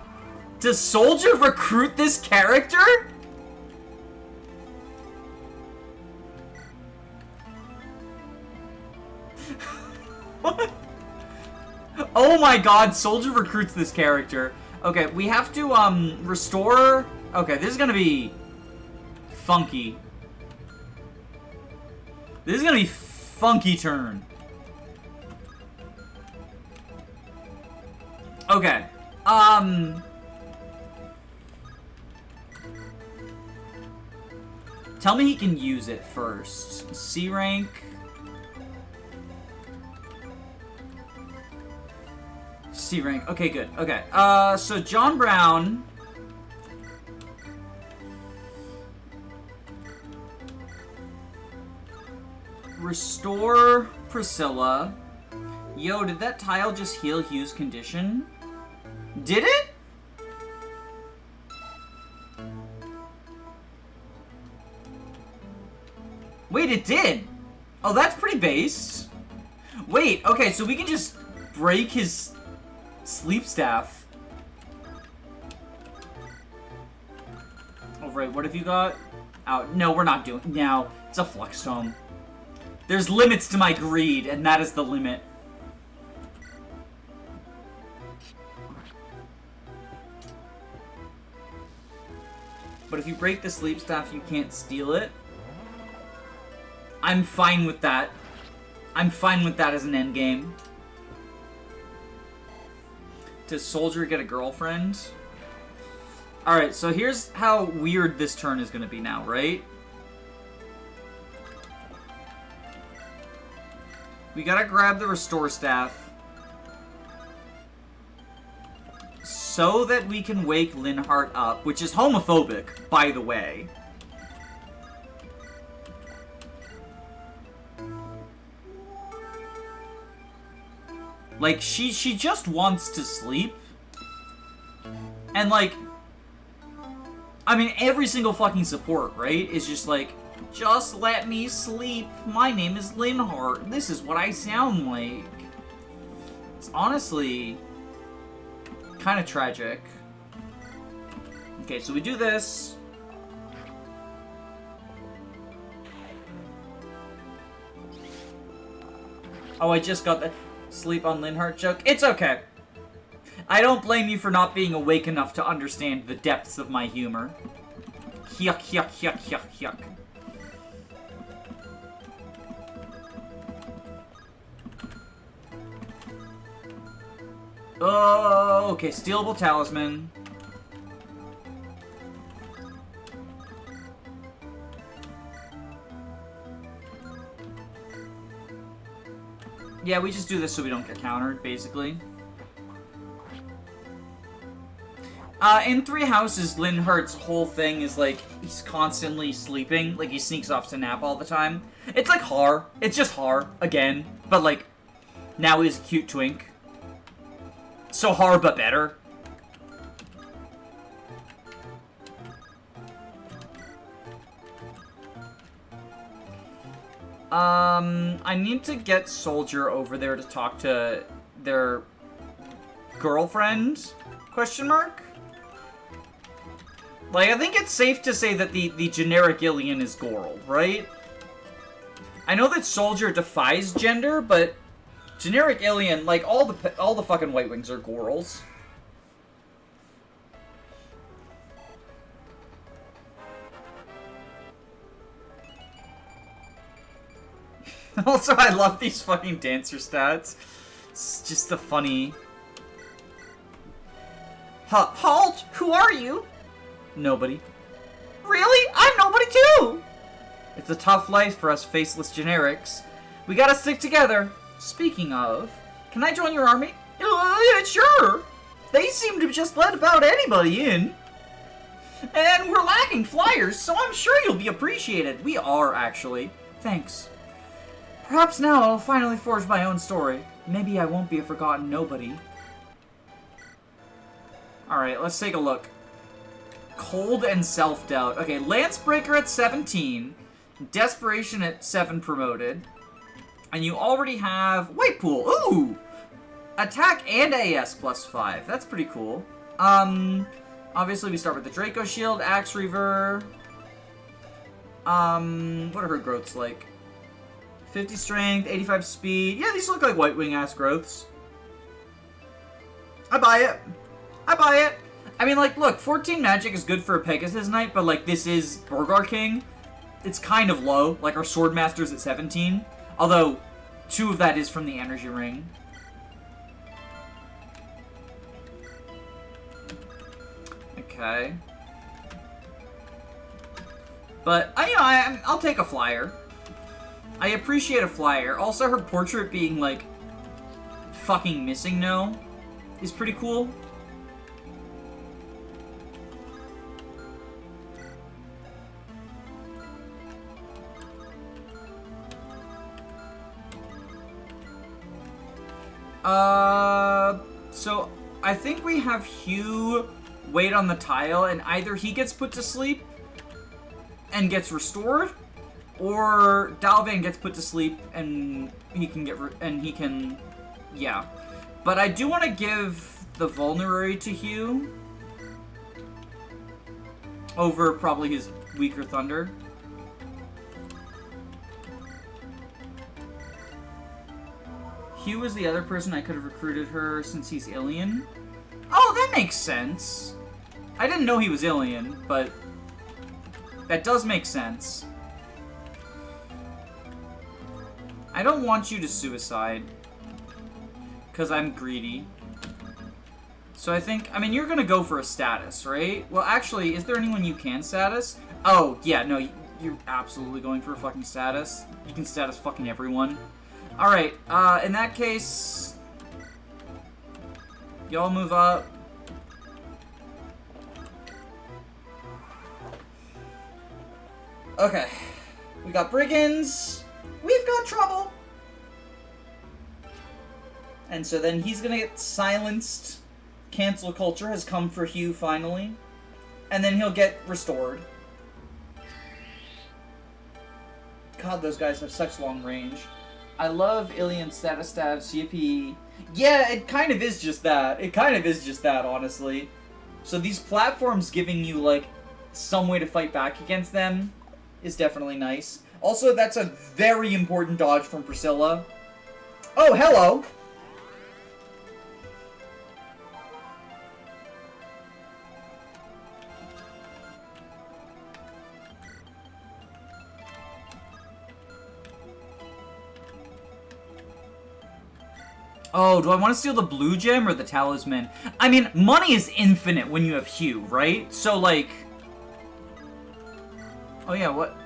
does Soldier recruit this character? What? Oh my god, Soldier recruits this character. Okay, we have to, restore... Okay, this is gonna be... funky. This is gonna be funky turn. Okay. Tell me he can use it first. C rank. C rank. Okay, good. Okay. So John Brown. Restore Priscilla. Yo, did that tile just heal Hugh's condition? Did it? Wait, it did! Oh, that's pretty based. Wait, okay, so we can just break his sleep staff. Oh, right, what have you got? Oh, no, we're not doing... Now, it's a Flux Tome. There's limits to my greed, and that is the limit. But if you break the sleep staff, you can't steal it. I'm fine with that. I'm fine with that as an endgame. Does Soldier get a girlfriend? Alright, so here's how weird this turn is going to be now, right? We gotta grab the Restore Staff so that we can wake Linhardt up, which is homophobic, by the way. Like, she just wants to sleep. And, like, I mean, every single fucking support, right, is just like, just let me sleep. My name is Linhardt. This is what I sound like. It's honestly kind of tragic. Okay, so we do this. Oh, I just got the sleep on Linhardt joke. It's okay. I don't blame you for not being awake enough to understand the depths of my humor. Yuck, yuck, yuck, yuck, yuck. Oh, okay, stealable talisman. Yeah, we just do this so we don't get countered, basically. In Three Houses, Linhardt's whole thing is, like, he's constantly sleeping. Like, he sneaks off to nap all the time. It's like Har. It's just Har, again. But, like, now he's a cute twink. So Har, but better. I need to get Soldier over there to talk to their girlfriend? Question mark? Like, I think it's safe to say that the generic alien is Goral, right? I know that Soldier defies gender, but generic alien, like, all the fucking White Wings are Gorals. Also, I love these fucking dancer stats. It's just a funny... Halt! Who are you? Nobody. Really? I'm nobody too! It's a tough life for us faceless generics. We gotta stick together. Speaking of, can I join your army? Yeah, sure! They seem to just let about anybody in. And we're lacking flyers, so I'm sure you'll be appreciated. We are, actually. Thanks. Perhaps now I'll finally forge my own story. Maybe I won't be a forgotten nobody. Alright, let's take a look. Cold and self-doubt. Okay, Lancebreaker at 17. Desperation at 7 promoted. And you already have White Pool. Ooh! Attack and AS plus 5. That's pretty cool. Obviously we start with the Draco Shield, Axe Reaver. What are her growths like? 50 strength, 85 speed. Yeah, these look like White Wing-ass growths. I buy it. I buy it. I mean, like, look, 14 magic is good for a Pegasus Knight, but, like, this is Burgar King. It's kind of low. Like, our Swordmaster's at 17. Although, 2 of that is from the Energy Ring. Okay. But, I'll take a flyer. I appreciate a flyer. Also, her portrait being, like, fucking missing now is pretty cool. So, I think we have Hugh wait on the tile, and either he gets put to sleep and gets restored, or Dalvan gets put to sleep and he can yeah. But I do want to give the Vulnerary to Hugh over probably his weaker Thunder. Hugh was the other person I could have recruited her since he's Ilian. Oh, that makes sense. I didn't know he was Ilian, but that does make sense. I don't want you to suicide, because I'm greedy. So I think, I mean, you're gonna go for a status, right? Well, actually, is there anyone you can status? Oh, yeah, no, you're absolutely going for a fucking status. You can status fucking everyone. Alright, in that case, y'all move up. Okay, we got brigands. We've got trouble. And so then he's gonna get silenced. Cancel culture has come for Hugh finally. And then he'll get restored. God, those guys have such long range. I love Ilian status stab, CP. Yeah, it kind of is just that. It kind of is just that, honestly. So these platforms giving you, like, some way to fight back against them is definitely nice. Also, that's a very important dodge from Priscilla. Oh, hello! Oh, do I want to steal the blue gem or the talisman? I mean, money is infinite when you have Hugh, right? So, like... Oh, yeah, what?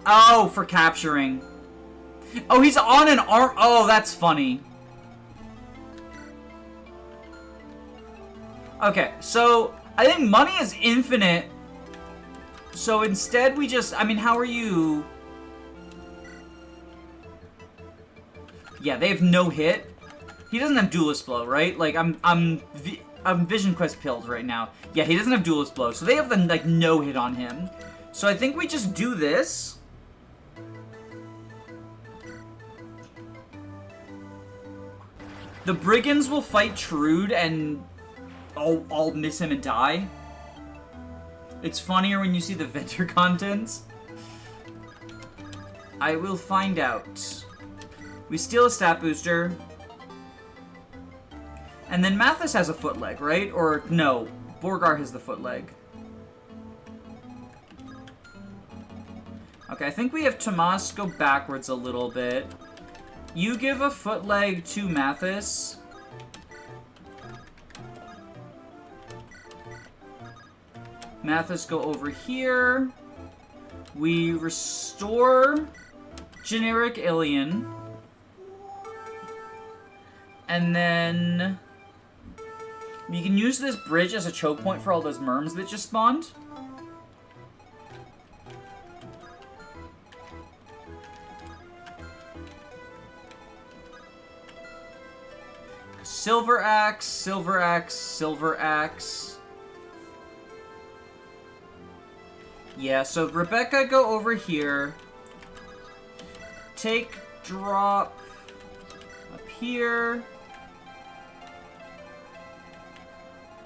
Oh, for capturing. Oh, he's on an arm... Oh, that's funny. Okay, so I think money is infinite. So instead we just... I mean, how are you... Yeah, they have no hit. He doesn't have Duelist Blow, right? Like, I'm Vision Quest pilled right now. Yeah, he doesn't have Duelist Blow, so they have, like, no hit on him. So I think we just do this. The Brigands will fight Trude, and I'll miss him and die. It's funnier when you see the vendor contents. I will find out. We steal a stat booster. And then Mathis has a foot leg, right? Or, no, Borgar has the foot leg. Okay, I think we have Tomas go backwards a little bit. You give a foot leg to Mathis. Mathis go over here. We restore generic Ilian. And then you can use this bridge as a choke point for all those merms that just spawned. Silver axe, silver axe, silver axe. Yeah, so Rebecca, go over here. Take drop up here.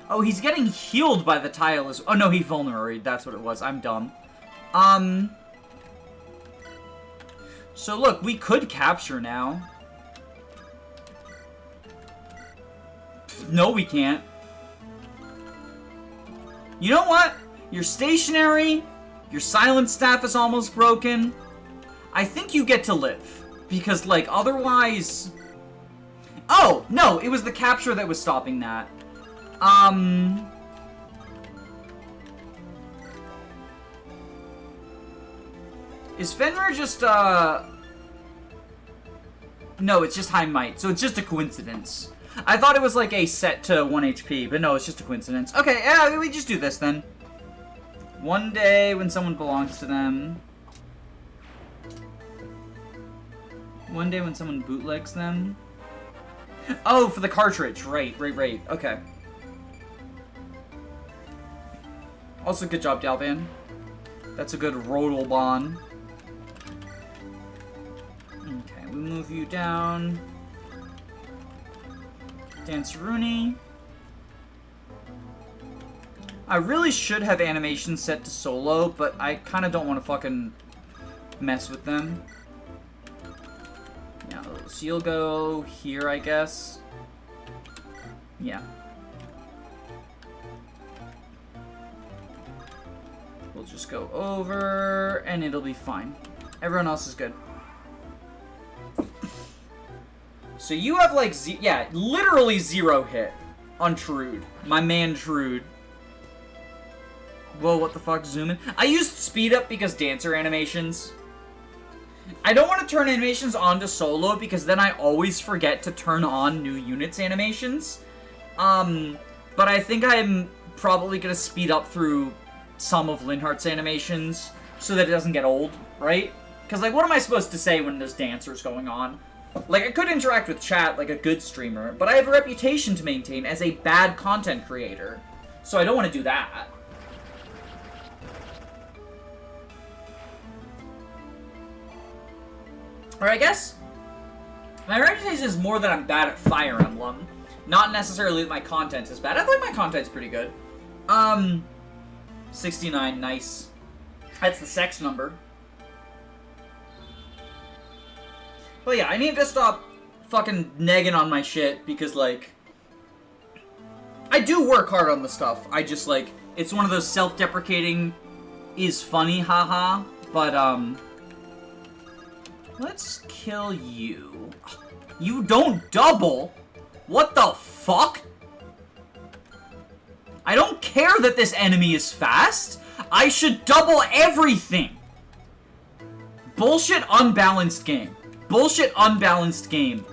Oh, he's getting healed by the tile as... Oh, no, he vulneraried. That's what it was. I'm dumb. So, look, we could capture now. No, we can't. You know what? You're stationary. Your silent staff is almost broken. I think you get to live. Because, like, otherwise... Oh, no, it was the capture that was stopping that. Is Fenrir just, No, it's just high might, so it's just a coincidence. I thought it was like a set to 1 HP, but no, it's just a coincidence. Okay, yeah, we just do this then. One day when someone belongs to them. One day when someone bootlegs them. Oh, for the cartridge. Right. Okay. Also, good job, Dalvan. That's a good Rodalbon. Okay, we move you down. Danceruni. I really should have animations set to solo, but I kind of don't want to fucking mess with them. Yeah, so you'll go here, I guess. Yeah. We'll just go over, and it'll be fine. Everyone else is good. So you have like, yeah, literally 0 hit on Trude. My man Trude. Whoa, what the fuck, zoom in? I used speed up because dancer animations. I don't want to turn animations on to solo because then I always forget to turn on new units animations. But I think I'm probably going to speed up through some of Linhardt's animations so that it doesn't get old, right? Because, like, what am I supposed to say when there's dancers going on? Like, I could interact with chat like a good streamer, but I have a reputation to maintain as a bad content creator. So I don't want to do that. Or I guess my reputation is more that I'm bad at Fire Emblem. Not necessarily that my content is bad. I think my content's pretty good. 69, nice. That's the sex number. But yeah, I need to stop fucking negging on my shit because, like, I do work hard on the stuff. I just, like, it's one of those self-deprecating is funny, haha. But, let's kill you. You don't double? What the fuck? I don't care that this enemy is fast. I should double everything. Bullshit unbalanced game. Bullshit unbalanced game.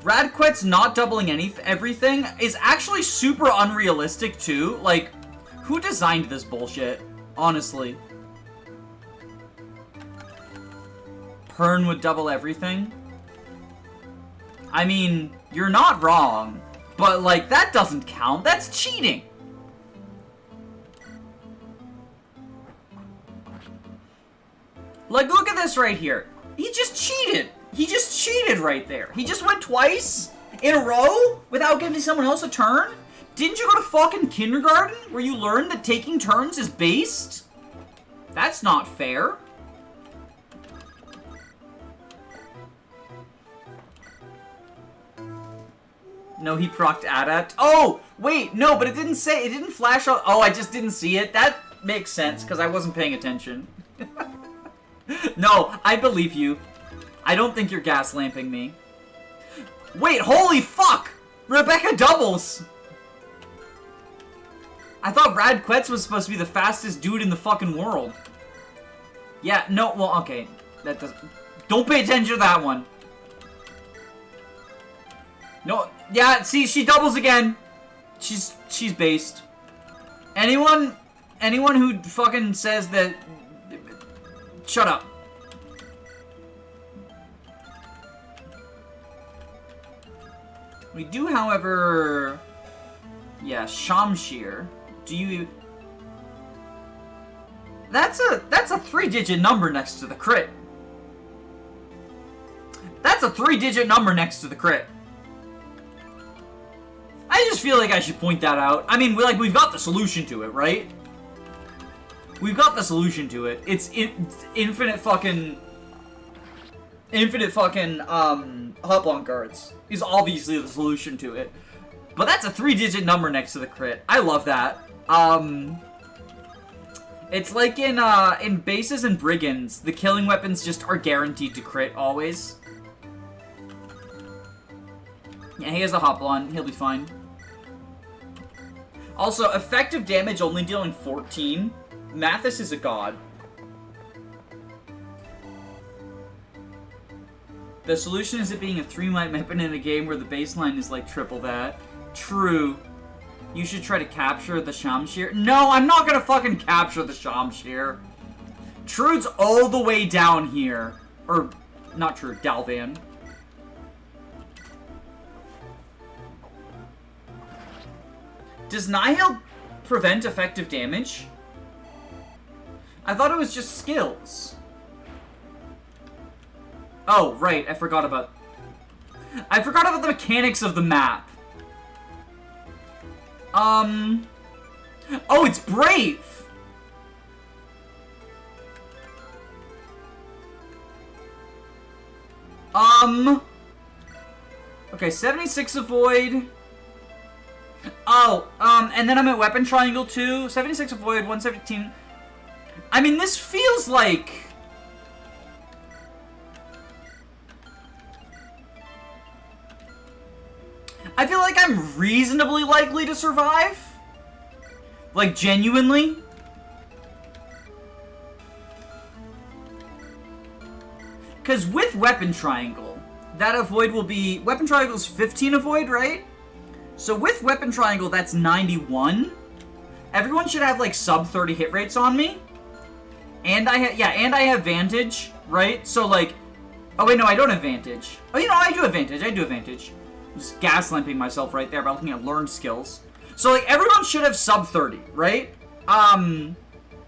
Radquet's not doubling everything is actually super unrealistic too. Like, who designed this bullshit? Honestly. Pern would double everything? I mean, you're not wrong. But, like, that doesn't count. That's cheating. Like, look at this right here. He just cheated. He just cheated right there. He just went twice in a row without giving someone else a turn? Didn't you go to fucking kindergarten where you learned that taking turns is based? That's not fair. No, he procced Adept. Oh, wait, no, but it didn't say, it didn't flash out. Oh, I just didn't see it. That makes sense, because I wasn't paying attention. No, I believe you. I don't think you're gaslamping me. Wait, holy fuck! Rebecca doubles! I thought Radquetz was supposed to be the fastest dude in the fucking world. Yeah, no, well, okay. That doesn't... Don't pay attention to that one. No, yeah, see, she doubles again. She's based. Anyone who fucking says that... Shut up. We do, however... Yeah, Shamshir. Do you... That's a 3-digit number next to the crit. That's a 3-digit number next to the crit. I just feel like I should point that out. I mean, we've got the solution to it, right? We've got the solution to it. It's infinite fucking Hoplon cards is obviously the solution to it. But that's a 3-digit number next to the crit. I love that. It's like in bases and brigands, the killing weapons just are guaranteed to crit always. Yeah, he has a Hoplon. He'll be fine. Also, effective damage only dealing 14. Mathis is a god. The solution is it being a 3-might weapon in a game where the baseline is like triple that. True. You should try to capture the Shamshir. No, I'm not gonna fucking capture the Shamshir. Trude's all the way down here. Or, not Trude, Dalvan. Does Nihil prevent effective damage? I thought it was just skills. Oh, right, I forgot about the mechanics of the map. Oh, it's Brave! Okay, 76 avoid. Oh, and then I'm at Weapon Triangle 2. 76 avoid, 117. I mean, this feels like... I feel like I'm reasonably likely to survive. Like, genuinely. Because with Weapon Triangle, that avoid will be... Weapon Triangle's 15 avoid, right? So with Weapon Triangle, that's 91. Everyone should have, like, sub 30 hit rates on me. And I have Vantage, right? So, like... Oh, wait, no, I don't have Vantage. Oh, you know, I do have Vantage. I'm just gaslamping myself right there by looking at learned skills. So, like, everyone should have sub 30, right?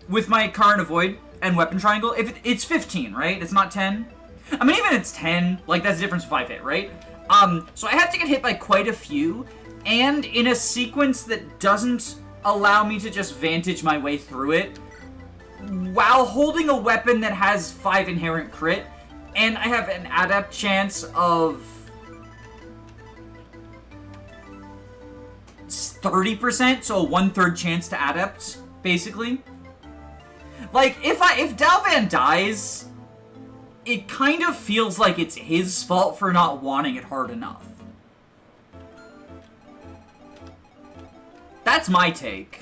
With my current avoid and Weapon Triangle. If it's 15, right? It's not 10. I mean, even if it's 10, like, that's the difference if I hit, right? So I have to get hit by quite a few, and in a sequence that doesn't allow me to just Vantage my way through it, while holding a weapon that has 5 inherent crit, and I have an adept chance of 30%, so a 1/3 chance to adept, basically. Like, if Dalvan dies, it kind of feels like it's his fault for not wanting it hard enough. That's my take.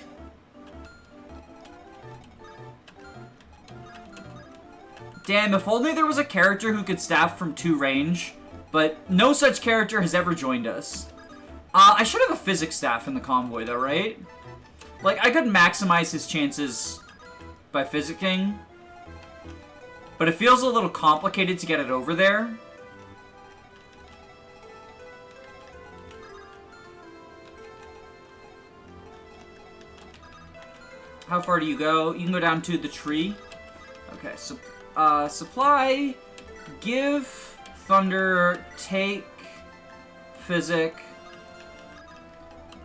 Damn, if only there was a character who could staff from 2 range, but no such character has ever joined us. I should have a physics staff in the convoy though, right? Like, I could maximize his chances by physicking, but it feels a little complicated to get it over there. How far do you go? You can go down to the tree. Okay, so, supply, give, thunder, take, physic.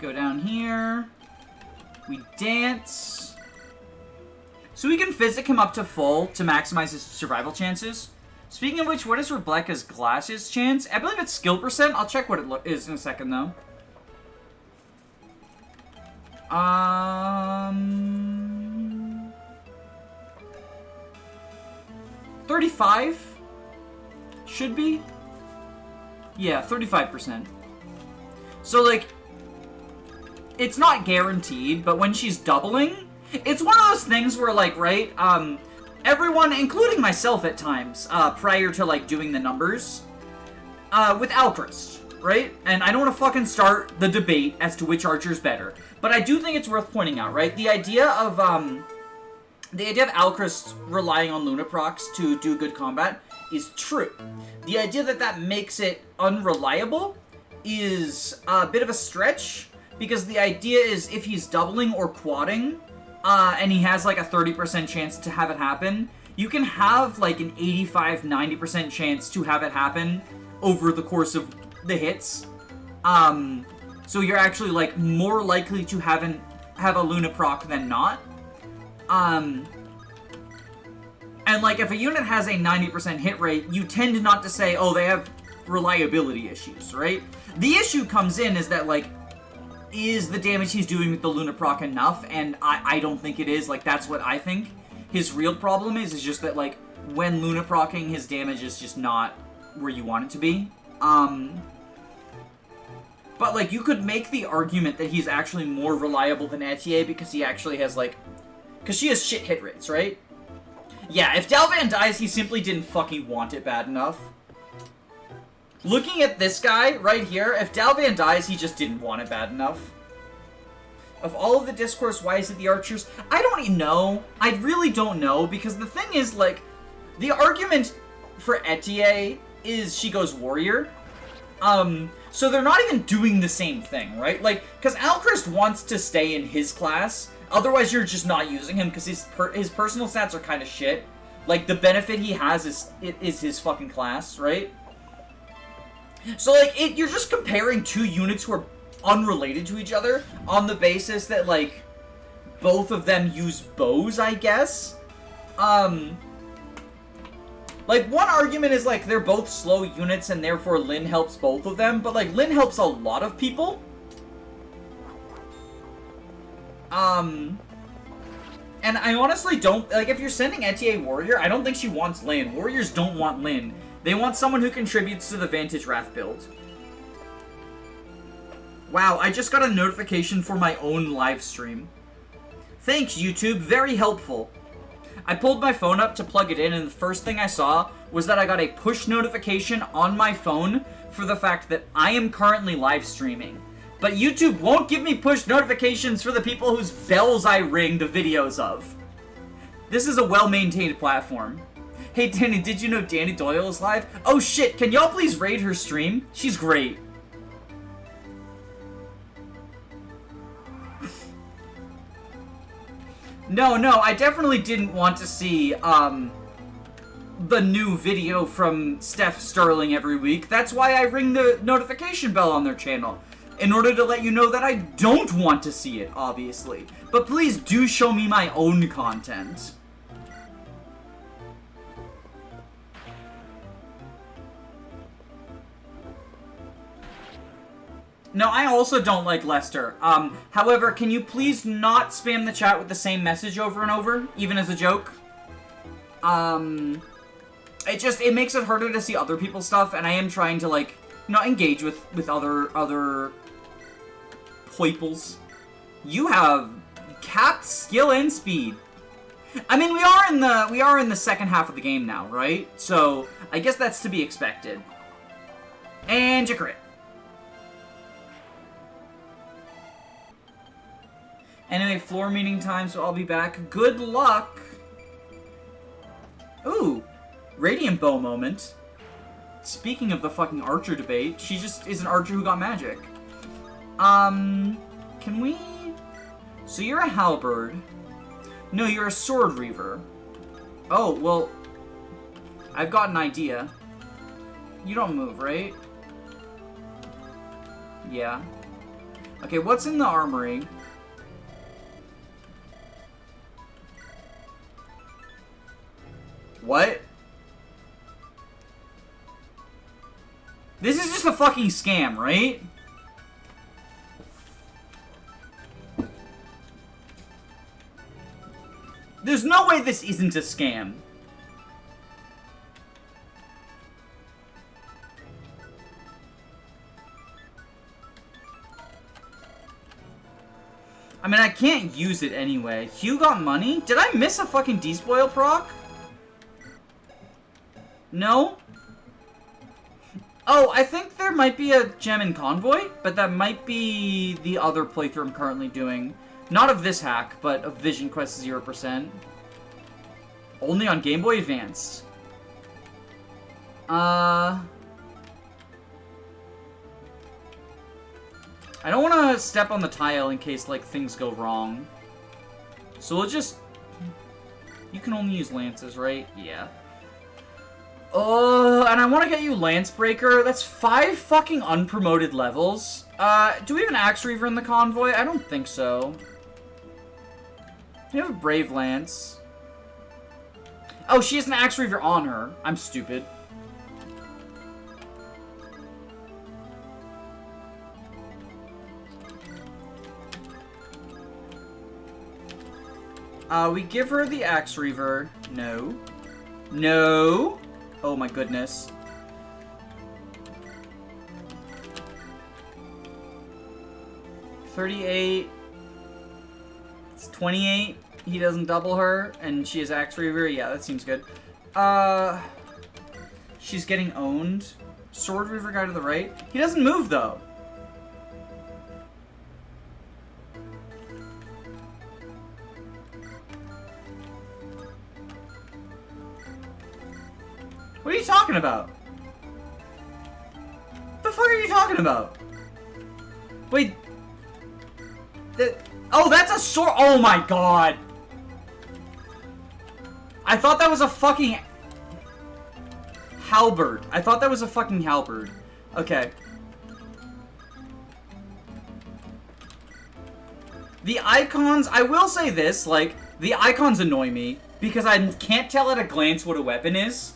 Go down here. We dance. So we can physic him up to full to maximize his survival chances. Speaking of which, what is Rebecca's glasses chance? I believe it's skill percent. I'll check what it is in a second, though. 35? Should be? Yeah, 35%. So, like, it's not guaranteed, but when she's doubling, it's one of those things where, like, right, everyone, including myself at times, prior to, like, doing the numbers, with Alchrist, right? And I don't want to fucking start the debate as to which archer's better, but I do think it's worth pointing out, right? The idea of Alchrist relying on Lunaprox to do good combat is true. The idea that that makes it unreliable is a bit of a stretch, because the idea is if he's doubling or quadding, and he has like a 30% chance to have it happen, you can have like an 85-90% chance to have it happen over the course of the hits. So you're actually like more likely to have a Luna proc than not. And like if a unit has a 90% hit rate, you tend not to say, oh, they have reliability issues, right? The issue comes in is that like, is the damage he's doing with the Luna proc enough? And I don't think it is. Like, that's what I think his real problem is just that, like, when Luna procking, his damage is just not where you want it to be. But, like, you could make the argument that he's actually more reliable than Etier because he actually has, like... Because she has shit hit rates, right? Yeah, if Dalvan dies, he simply didn't fucking want it bad enough. Looking at this guy right here, if Dalvan dies, he just didn't want it bad enough. Of all of the discourse, why is it the archers? I don't even know. I really don't know, because the thing is, like, the argument for Etier is she goes warrior. So they're not even doing the same thing, right? Like, because Alchrist wants to stay in his class, otherwise you're just not using him, because his personal stats are kind of shit. Like, the benefit he has is his fucking class, right? So, like, you're just comparing two units who are unrelated to each other on the basis that, like, both of them use bows, I guess. Like, one argument is, like, they're both slow units and therefore Lyn helps both of them, but, like, Lyn helps a lot of people. And I honestly don't, like, if you're sending Etier Warrior, I don't think she wants Lyn. Warriors don't want Lyn. They want someone who contributes to the Vantage Wrath build. Wow, I just got a notification for my own live stream. Thanks, YouTube. Very helpful. I pulled my phone up to plug it in, and the first thing I saw was that I got a push notification on my phone for the fact that I am currently live streaming. But YouTube won't give me push notifications for the people whose bells I ring the videos of. This is a well-maintained platform. Hey Danny, did you know Danny Doyle is live? Oh shit, can y'all please raid her stream? She's great. No, I definitely didn't want to see, the new video from Steph Sterling every week. That's why I ring the notification bell on their channel. In order to let you know that I don't want to see it, obviously. But please do show me my own content. No, I also don't like Lester. However, can you please not spam the chat with the same message over and over, even as a joke? It makes it harder to see other people's stuff, and I am trying to, like, you know, engage with other hoiples. You have capped skill and speed. I mean, we are in the second half of the game now, right? So, I guess that's to be expected. And you crit. Anyway, floor meeting time, so I'll be back. Good luck! Ooh, Radiant Bow moment. Speaking of the fucking archer debate, she just is an archer who got magic. Can we... So you're a halberd. No, you're a sword reaver. Oh, well... I've got an idea. You don't move, right? Yeah. Okay, what's in the armory? What? This is just a fucking scam, right? There's no way this isn't a scam. I mean, I can't use it anyway. Hugh got money? Did I miss a fucking despoil proc? No? Oh, I think there might be a gem in Convoy, but that might be the other playthrough I'm currently doing. Not of this hack, but of Vision Quest 0%. Only on Game Boy Advanced. I don't want to step on the tile in case, like, things go wrong. So we'll just... You can only use lances, right? Yeah. And I want to get you Lancebreaker. That's 5 fucking unpromoted levels. Do we have an Axe Reaver in the convoy? I don't think so. We have a Brave Lance. Oh, she has an Axe Reaver on her. I'm stupid. We give her the Axe Reaver. No. No! Oh my goodness. $38. It's 28. He doesn't double her, and she has Axe Reaver. Yeah, that seems good. She's getting owned. Sword Reaver guy to the right. He doesn't move, though. What are you talking about? What the fuck are you talking about? Wait. Oh, that's a sword. Oh my god. I thought that was a fucking halberd. I thought that was a fucking halberd. Okay. The icons, I will say this, like, the icons annoy me because I can't tell at a glance what a weapon is.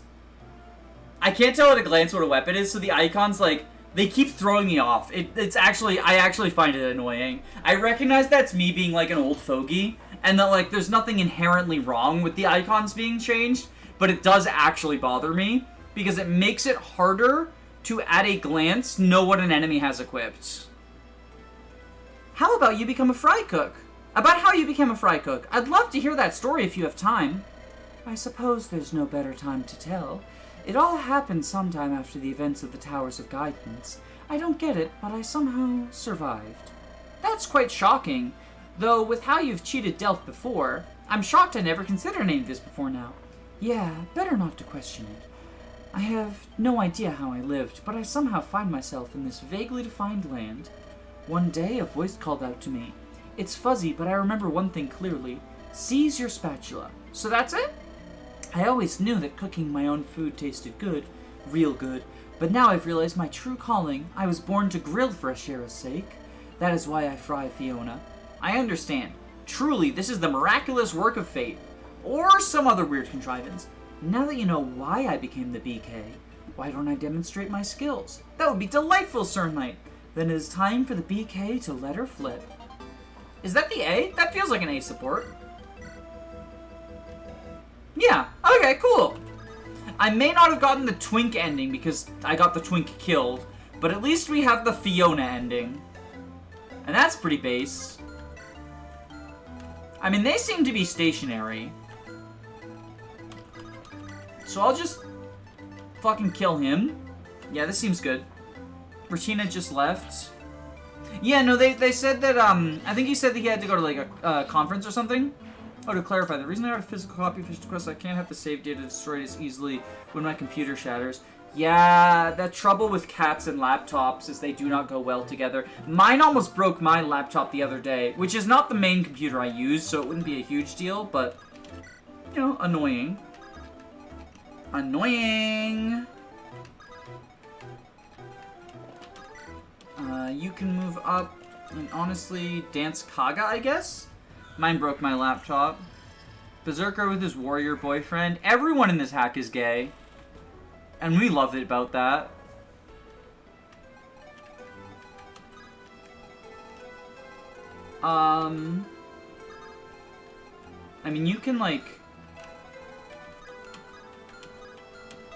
I can't tell at a glance what a weapon is, so the icons, like, they keep throwing me off. It's actually, I actually find it annoying. I recognize that's me being, like, an old fogey, and that, like, there's nothing inherently wrong with the icons being changed, but it does actually bother me, because it makes it harder to, at a glance, know what an enemy has equipped. How about you become a fry cook? About how you became a fry cook. I'd love to hear that story if you have time. I suppose there's no better time to tell. It all happened sometime after the events of the Towers of Guidance. I don't get it, but I somehow survived. That's quite shocking. Though, with how you've cheated Delph before, I'm shocked I never considered any of this before now. Yeah, better not to question it. I have no idea how I lived, but I somehow find myself in this vaguely defined land. One day, a voice called out to me. It's fuzzy, but I remember one thing clearly. Seize your spatula. So that's it? I always knew that cooking my own food tasted good, real good, but now I've realized my true calling. I was born to grill for Ashera's sake. That is why I fry Fiona. I understand. Truly, this is the miraculous work of fate. Or some other weird contrivance. Now that you know why I became the BK, why don't I demonstrate my skills? That would be delightful, Sir Knight. Then it is time for the BK to let her flip. Is that the A? That feels like an A support. Yeah, okay, cool. I may not have gotten the Twink ending because I got the Twink killed, but at least we have the Fiona ending. And that's pretty base. I mean, they seem to be stationary. So I'll just fucking kill him. Yeah, this seems good. Retina just left. Yeah, no, they said that, I think he said that he had to go to, like, a conference or something. Oh, to clarify, the reason I got a physical copy of Fish Quest is I can't have the save data destroyed as easily when my computer shatters. Yeah, the trouble with cats and laptops is they do not go well together. Mine almost broke my laptop the other day, which is not the main computer I use, so it wouldn't be a huge deal, but, you know, annoying. Annoying! You can move up and honestly dance Kaga, I guess? Mine broke my laptop. Berserker with his warrior boyfriend. Everyone in this hack is gay. And we love it about that. I mean, you can, like...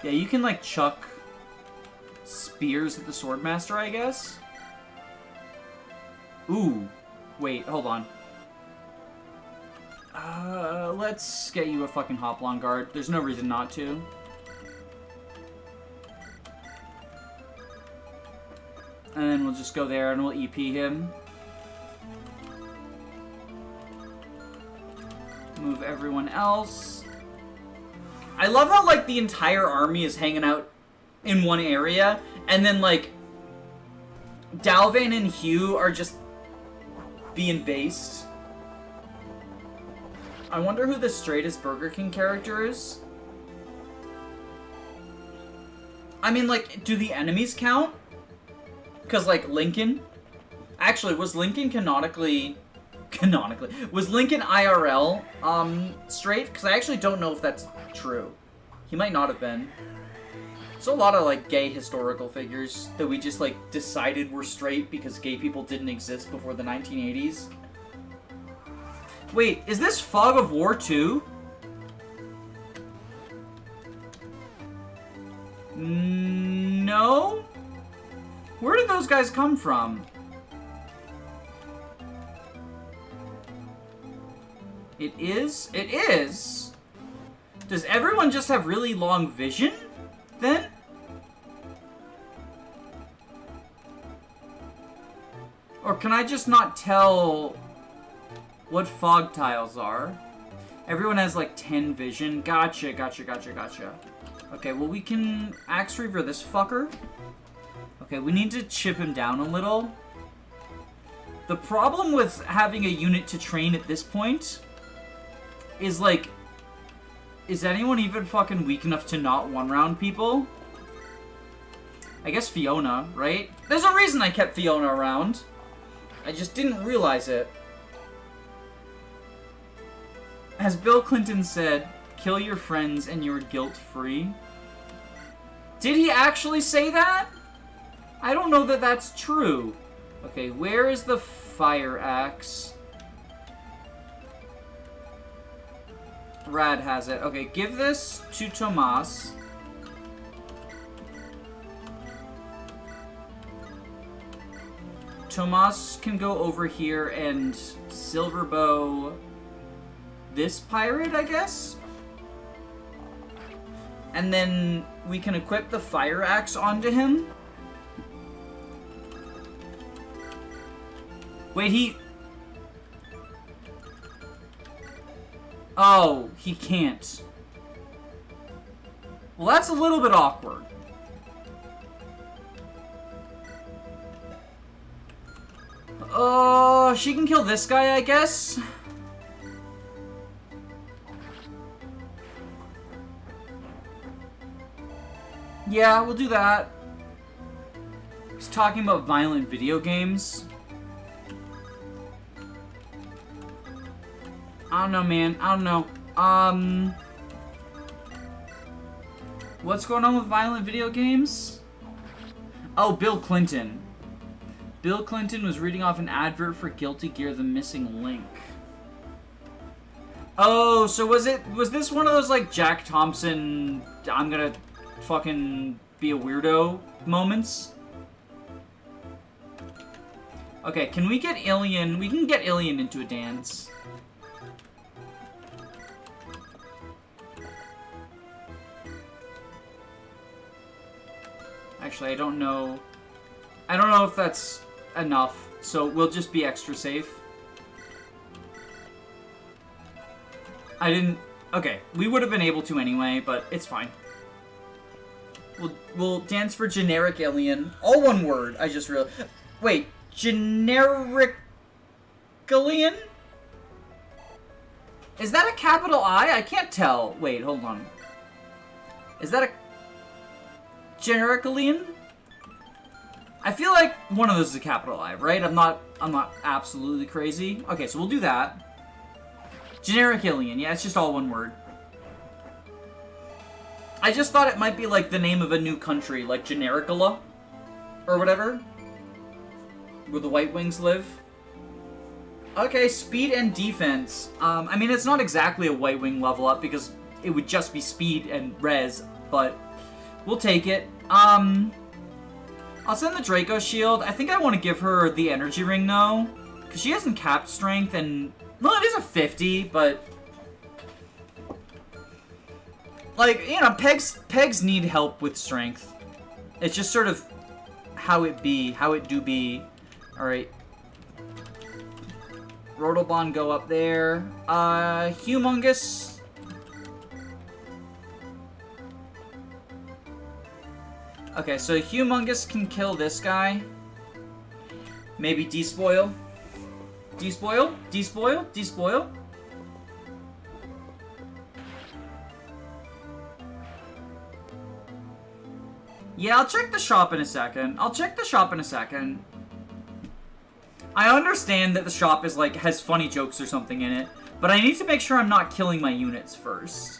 Yeah, you can, like, chuck spears at the Swordmaster, I guess? Ooh. Wait, hold on. Let's get you a fucking Hoplon guard. There's no reason not to. And then we'll just go there and we'll EP him. Move everyone else. I love how, like, the entire army is hanging out in one area, and then, like, Dalvin and Hugh are just being based. I wonder who the straightest Burger King character is. I mean, like, do the enemies count? Because, like, Lincoln... Actually, was Lincoln canonically... Was Lincoln IRL, straight? Because I actually don't know if that's true. He might not have been. There's a lot of, like, gay historical figures that we just, like, decided were straight because gay people didn't exist before the 1980s. Wait, is this Fog of War 2? No? Where did those guys come from? It is? It is? Does everyone just have really long vision, then? Or can I just not tell what fog tiles are? Everyone has like 10 vision. Gotcha, gotcha, gotcha, gotcha. Okay, well we can Axe Reaver this fucker. Okay, we need to chip him down a little. The problem with having a unit to train at this point is like, is anyone even fucking weak enough to not one-round people? I guess Fiona, right? There's a reason I kept Fiona around. I just didn't realize it. As Bill Clinton said, kill your friends and you're guilt-free. Did he actually say that? I don't know that that's true. Okay, where is the fire axe? Rad has it. Okay, give this to Tomas. Tomas can go over here and Silverbow this pirate, I guess? And then we can equip the fire axe onto him. Wait, he... Oh, he can't. Well, that's a little bit awkward. She can kill this guy, I guess? Yeah, we'll do that. He's talking about violent video games. I don't know, man. I don't know. What's going on with violent video games? Oh, Bill Clinton. Bill Clinton was reading off an advert for Guilty Gear: The Missing Link. Oh, so was this one of those, like, Jack Thompson, I'm gonna fucking be a weirdo moments? Okay, can we get Ilian? We can get Ilian into a dance. Actually, I don't know. I don't know if that's enough, so we'll just be extra safe. I didn't... Okay, we would have been able to anyway, but it's fine. We'll dance for generic alien. All one word, I just realized. Wait, generic alien? Is that a capital I? I can't tell. Wait, hold on. Is that a generic alien? I feel like one of those is a capital I, right? I'm not absolutely crazy. Okay, so we'll do that. Generic alien. Yeah, it's just all one word. I just thought it might be like the name of a new country, like Genericula or whatever, where the White Wings live. Okay, speed and defense. I mean, it's not exactly a White Wing level up because it would just be speed and res, but we'll take it. I'll send the Draco Shield. I think I want to give her the Energy Ring, though, because she hasn't capped strength, and, well, it is a 50, but, like, you know, pegs need help with strength. It's just sort of how it do be. Alright. Rotobon go up there. Humongous. Okay, so Humongous can kill this guy. Maybe despoil. Despoil? Despoil? Despoil? Yeah, I'll check the shop in a second. I understand that the shop is like, has funny jokes or something in it, but I need to make sure I'm not killing my units first.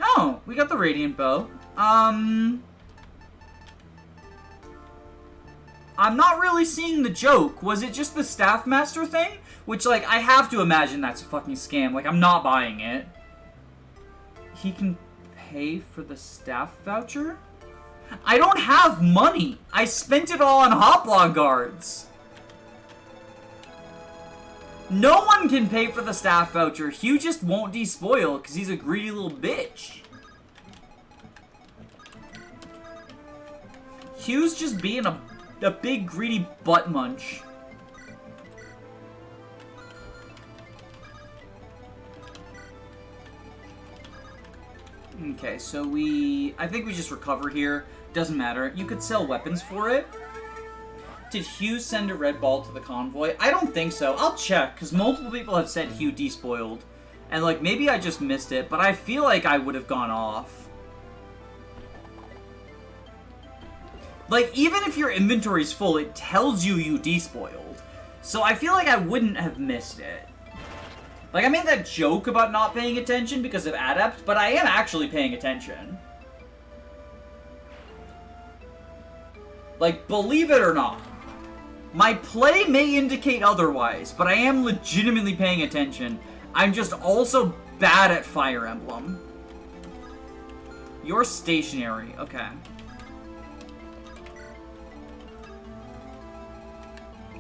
Oh, we got the Radiant Bow. I'm not really seeing the joke. Was it just the Staff Master thing? Which, like, I have to imagine that's a fucking scam. Like, I'm not buying it. He can pay for the staff voucher? I don't have money. I spent it all on Hoplon guards. No one can pay for the staff voucher. Hugh just won't despoil because he's a greedy little bitch. Hugh's just being a big greedy butt munch. Okay, so I think we just recover here. Doesn't matter. You could sell weapons for it. Did Hugh send a red ball to the convoy? I don't think so. I'll check, because multiple people have said Hugh despoiled. And, like, maybe I just missed it, but I feel like I would have gone off. Like, even if your inventory's full, it tells you you despoiled. So I feel like I wouldn't have missed it. Like, I made that joke about not paying attention because of Adept, but I am actually paying attention. Like, believe it or not. My play may indicate otherwise, but I am legitimately paying attention. I'm just also bad at Fire Emblem. You're stationary. Okay.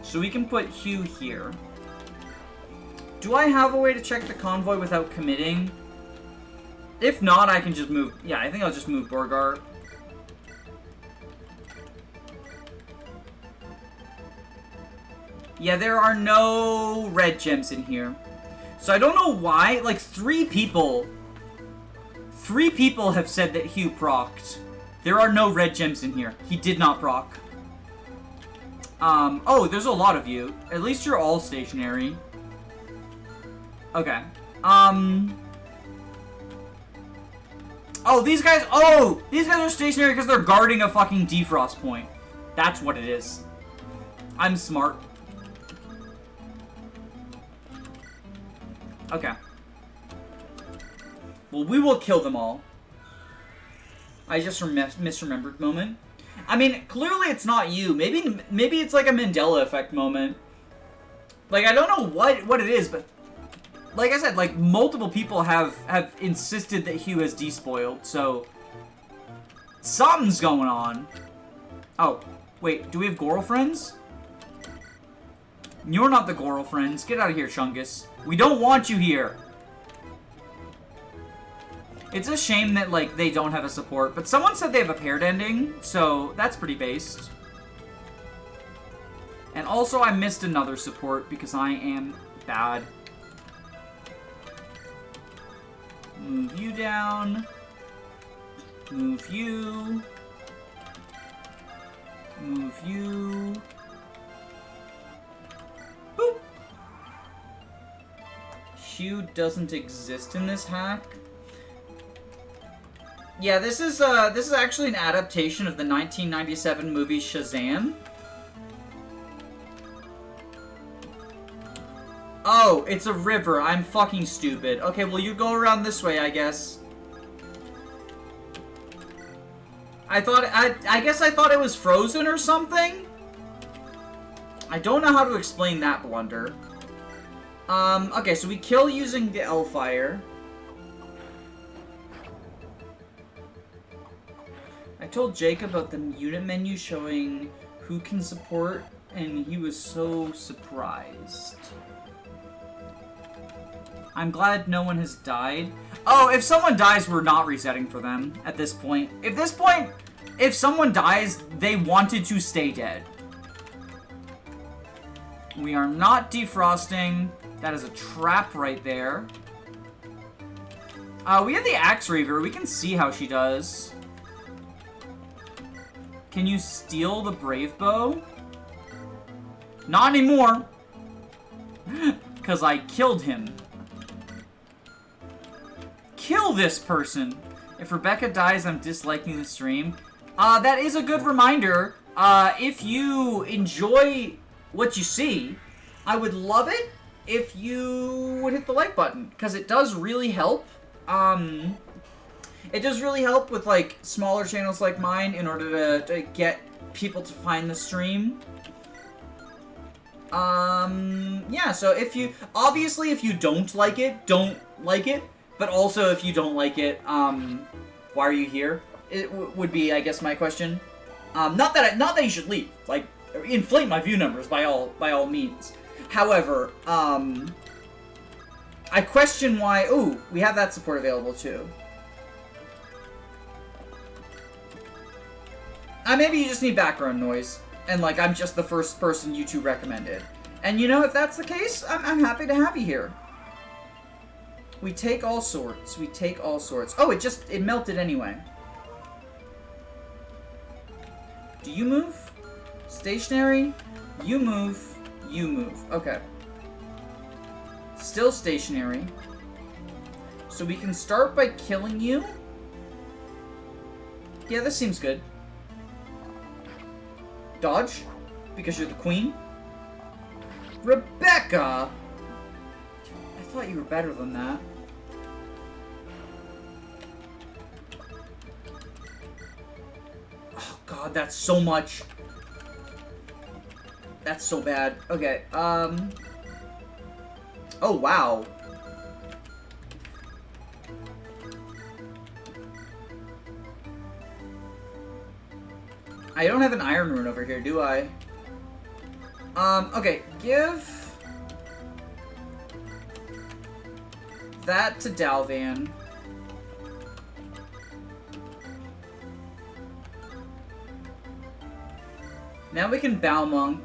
So we can put Hugh here. Do I have a way to check the convoy without committing? If not, I can just move... Yeah, I think I'll just move Borgar. Yeah, there are no red gems in here. So I don't know why. Like, 3 people have said that Hugh procced. There are no red gems in here. He did not proc. Oh, there's a lot of you. At least you're all stationary. Okay. Oh, these guys are stationary because they're guarding a fucking defrost point. That's what it is. I'm smart. Okay. Well, we will kill them all. I just misremembered moment. I mean, clearly it's not you. Maybe it's like a Mandela effect moment. Like, I don't know what it is, but like I said, like, multiple people have insisted that Hugh has despoiled, so something's going on. Oh, wait, do we have Goral friends? You're not the Goral friends. Get out of here, Chungus. We don't want you here. It's a shame that, like, they don't have a support, but someone said they have a paired ending, so that's pretty based. And also, I missed another support because I am bad. Move you down. Move you. Move you. Boop. Hugh doesn't exist in this hack. Yeah, this is actually an adaptation of the 1997 movie Shazam. Oh, it's a river. I'm fucking stupid. Okay, well, you go around this way, I guess. I guess I thought it was frozen or something? I don't know how to explain that blunder. Okay, so we kill using the L-Fire. I told Jake about the unit menu showing who can support, and he was so surprised. I'm glad no one has died. Oh, if someone dies, we're not resetting for them at this point. If someone dies, they wanted to stay dead. We are not defrosting. That is a trap right there. We have the Axe Reaver. We can see how she does. Can you steal the Brave Bow? Not anymore. Because I killed him. Kill this person. If Rebecca dies, I'm disliking the stream. That is a good reminder. If you enjoy what you see, I would love it if you would hit the like button, because it does really help. It does really help with, like, smaller channels like mine in order to get people to find the stream. Yeah, so obviously if you don't like it, don't like it. But also, if you don't like it, why are you here? It would be, I guess, my question. Not that you should leave. Like, inflate my view numbers by all means. However, I question why. Ooh, we have that support available too. Maybe you just need background noise, and like I'm just the first person YouTube recommended. And you know, if that's the case, I'm happy to have you here. We take all sorts. We take all sorts. Oh, it melted anyway. Do you move? Stationary? You move. You move. Okay. Still stationary. So we can start by killing you. Yeah, this seems good. Dodge, because you're the queen. Rebecca! I thought you were better than that. Oh god, that's so much. That's so bad. Okay, oh wow. I don't have an Iron Rune over here, do I? Okay, give that to Dalvan. Now we can Bow Monk.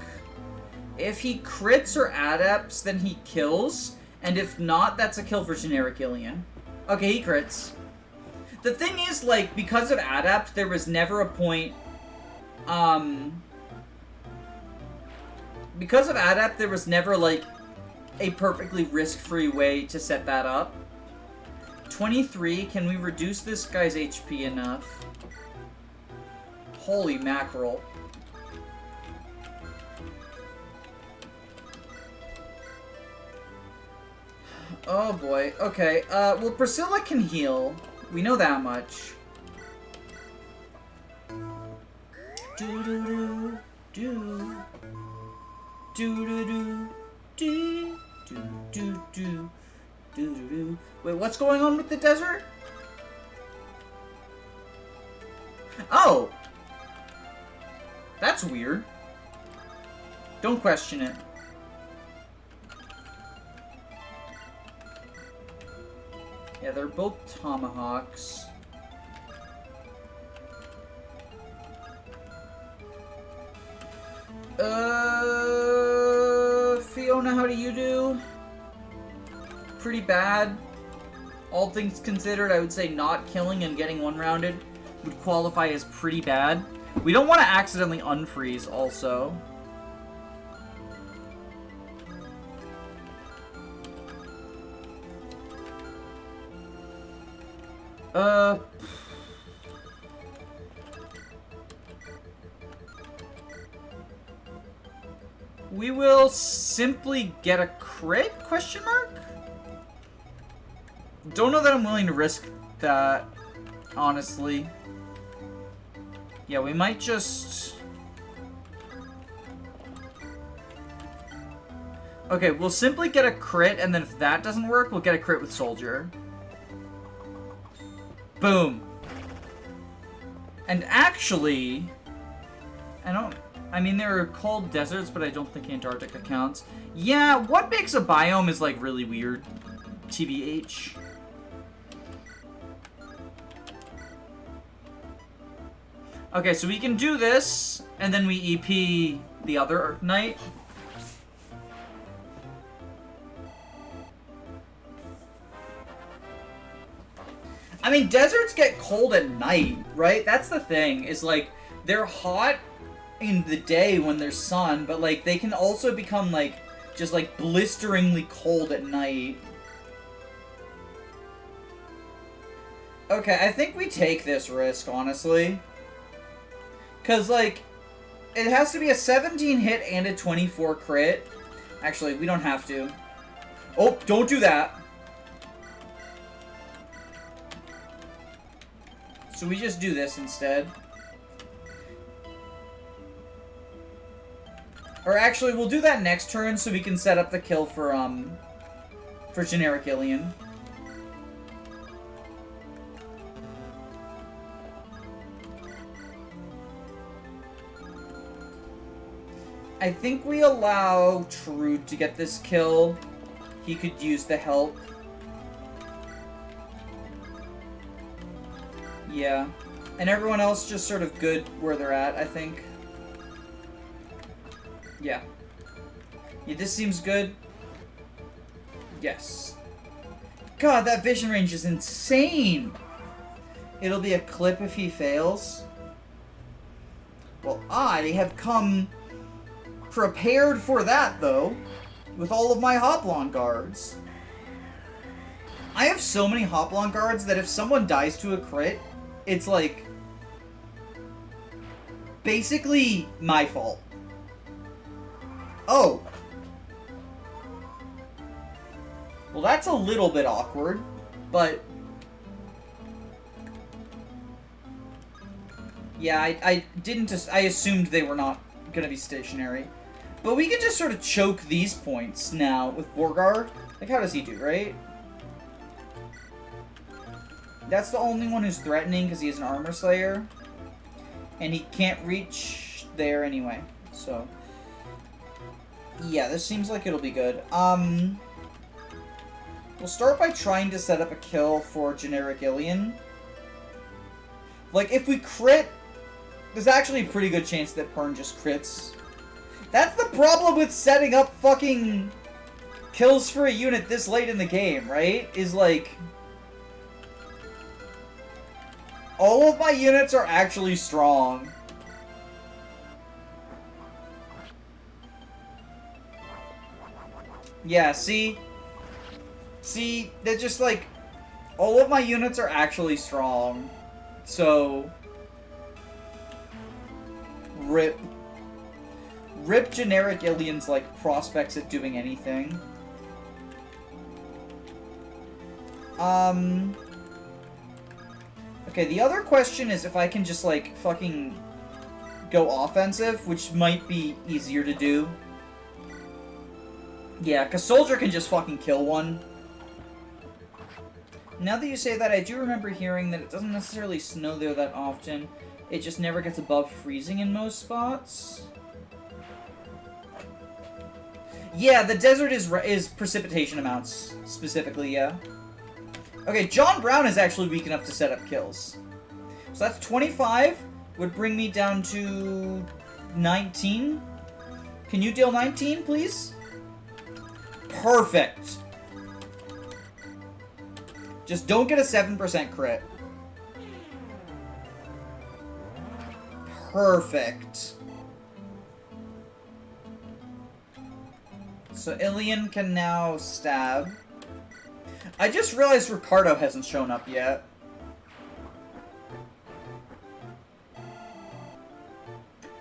If he crits or adepts, then he kills. And if not, that's a kill for generic Ilian. Okay, he crits. The thing is, like, because of adept, there was never a point... Because of adept, there was never, like, a perfectly risk-free way to set that up. 23, can we reduce this guy's HP enough? Holy mackerel. Oh boy, okay. Well, Priscilla can heal. We know that much. Do-do-do, do. Do-do-do, do. Do-do-do, do-do-do. Wait, what's going on with the desert? Oh! That's weird. Don't question it. Yeah, they're both tomahawks. Fiona, how do you do? Pretty bad. All things considered, I would say not killing and getting one-rounded would qualify as pretty bad. We don't want to accidentally unfreeze, also. We will simply get a crit? Question mark? Don't know that I'm willing to risk that, honestly. Yeah, we might just... Okay, we'll simply get a crit, and then if that doesn't work, we'll get a crit with Soldier. Boom. And actually... I mean, there are cold deserts, but I don't think Antarctica counts. Yeah, what makes a biome is, like, really weird. TBH. Okay, so we can do this, and then we EP the other night. I mean, deserts get cold at night, right? That's the thing, is, like, they're hot in the day when there's sun, but, like, they can also become, like, just, like, blisteringly cold at night. Okay, I think we take this risk, honestly. Because, like, it has to be a 17 hit and a 24 crit. Actually, we don't have to. Oh, don't do that. So we just do this instead. Or actually, we'll do that next turn so we can set up the kill for generic Ilian. I think we allow True to get this kill. He could use the help. Yeah. And everyone else just sort of good where they're at, I think. Yeah. Yeah, this seems good. Yes. God, that vision range is insane! It'll be a clip if he fails. Well, I have come prepared for that, though, with all of my Hoplon guards. I have so many Hoplon guards that if someone dies to a crit, it's like basically my fault. Oh. Well, that's a little bit awkward, but yeah, I assumed they were not gonna be stationary. But we can just sort of choke these points now with Borgar. Like, how does he do, right? That's the only one who's threatening because he is an Armor Slayer. And he can't reach there anyway, so... Yeah, this seems like it'll be good. We'll start by trying to set up a kill for generic Ilian. Like, if we crit, there's actually a pretty good chance that Pern just crits. That's the problem with setting up fucking kills for a unit this late in the game, right? Is like, all of my units are actually strong. Yeah, see? See, they're just like, all of my units are actually strong. So, rip. Rip generic Ilian's, like, prospects at doing anything. Okay, the other question is if I can just, like, fucking go offensive, which might be easier to do. Yeah, because Soldier can just fucking kill one. Now that you say that, I do remember hearing that it doesn't necessarily snow there that often. It just never gets above freezing in most spots. Yeah, the desert is precipitation amounts, specifically, yeah. Okay, John Brown is actually weak enough to set up kills. So that's 25, would bring me down to 19. Can you deal 19, please? Perfect. Just don't get a 7% crit. Perfect. So Ilian can now stab. I just realized Ricardo hasn't shown up yet.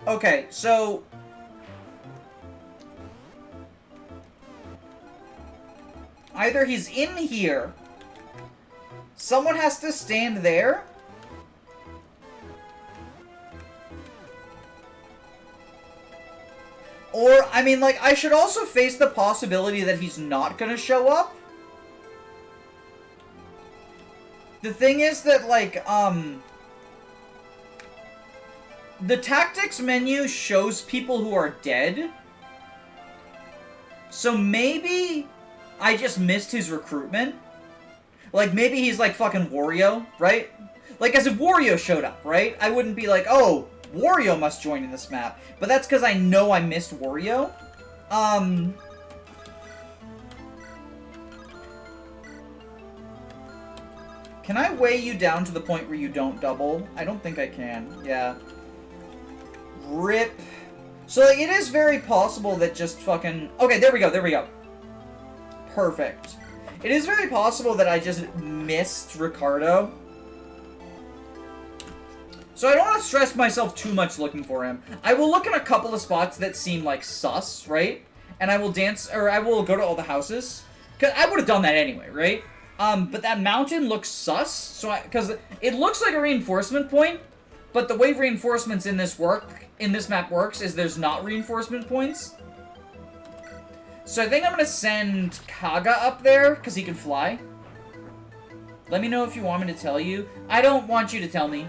Okay, so either he's in here, someone has to stand there, or, I mean, like, I should also face the possibility that he's not gonna show up. The thing is that, like, the tactics menu shows people who are dead. So maybe I just missed his recruitment. Like, maybe he's like fucking Wario, right? Like, as if Wario showed up, right? I wouldn't be like, oh, Wario must join in this map. But that's because I know I missed Wario. Can I weigh you down to the point where you don't double? I don't think I can. Yeah. Rip. So, like, it is very possible that just fucking... Okay, there we go, there we go. Perfect. It is very possible that I just missed Ricardo. So I don't want to stress myself too much looking for him. I will look in a couple of spots that seem like sus, right? And I will dance, or I will go to all the houses. Because I would have done that anyway, right? But that mountain looks sus, so because it looks like a reinforcement point, but the way reinforcements in this map works is there's not reinforcement points. So I think I'm gonna send Kaga up there, because he can fly. Let me know if you want me to tell you. I don't want you to tell me.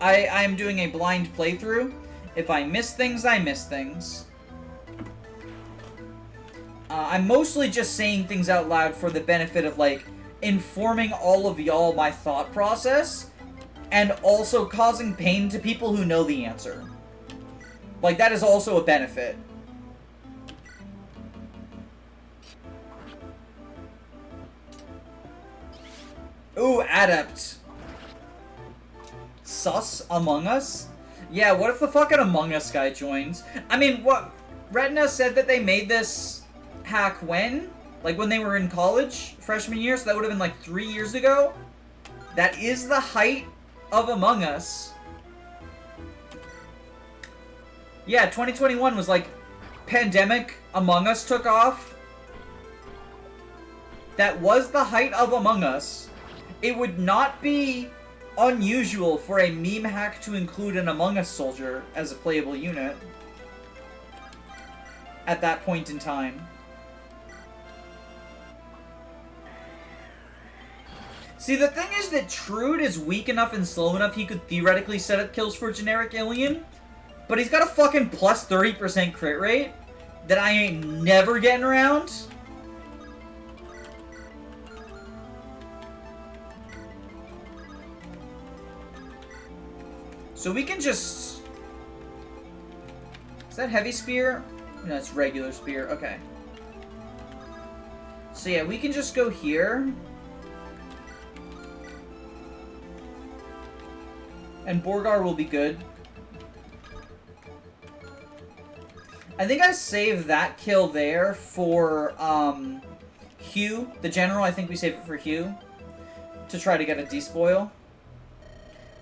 I'm doing a blind playthrough. If I miss things, I miss things. I'm mostly just saying things out loud for the benefit of, like, informing all of y'all my thought process, and also causing pain to people who know the answer. Like, that is also a benefit. Ooh, Adept. Sus Among Us? Yeah, what if the fucking Among Us guy joins? I mean, what? Retina said that they made this hack when? Like, when they were in college? Freshman year? So that would have been, like, 3 years ago? That is the height of Among Us. Yeah, 2021 was, like, pandemic. Among Us took off. That was the height of Among Us. It would not be unusual for a meme hack to include an Among Us soldier as a playable unit at that point in time. See, the thing is that Trude is weak enough and slow enough he could theoretically set up kills for generic Ilian, but he's got a fucking plus 30% crit rate, that I ain't never getting around. So we can just... Is that heavy spear? No, it's regular spear. Okay. So yeah, we can just go here. And Borgar will be good. I think I saved that kill there for, Hugh. The general, I think we saved it for Hugh. To try to get a despoil.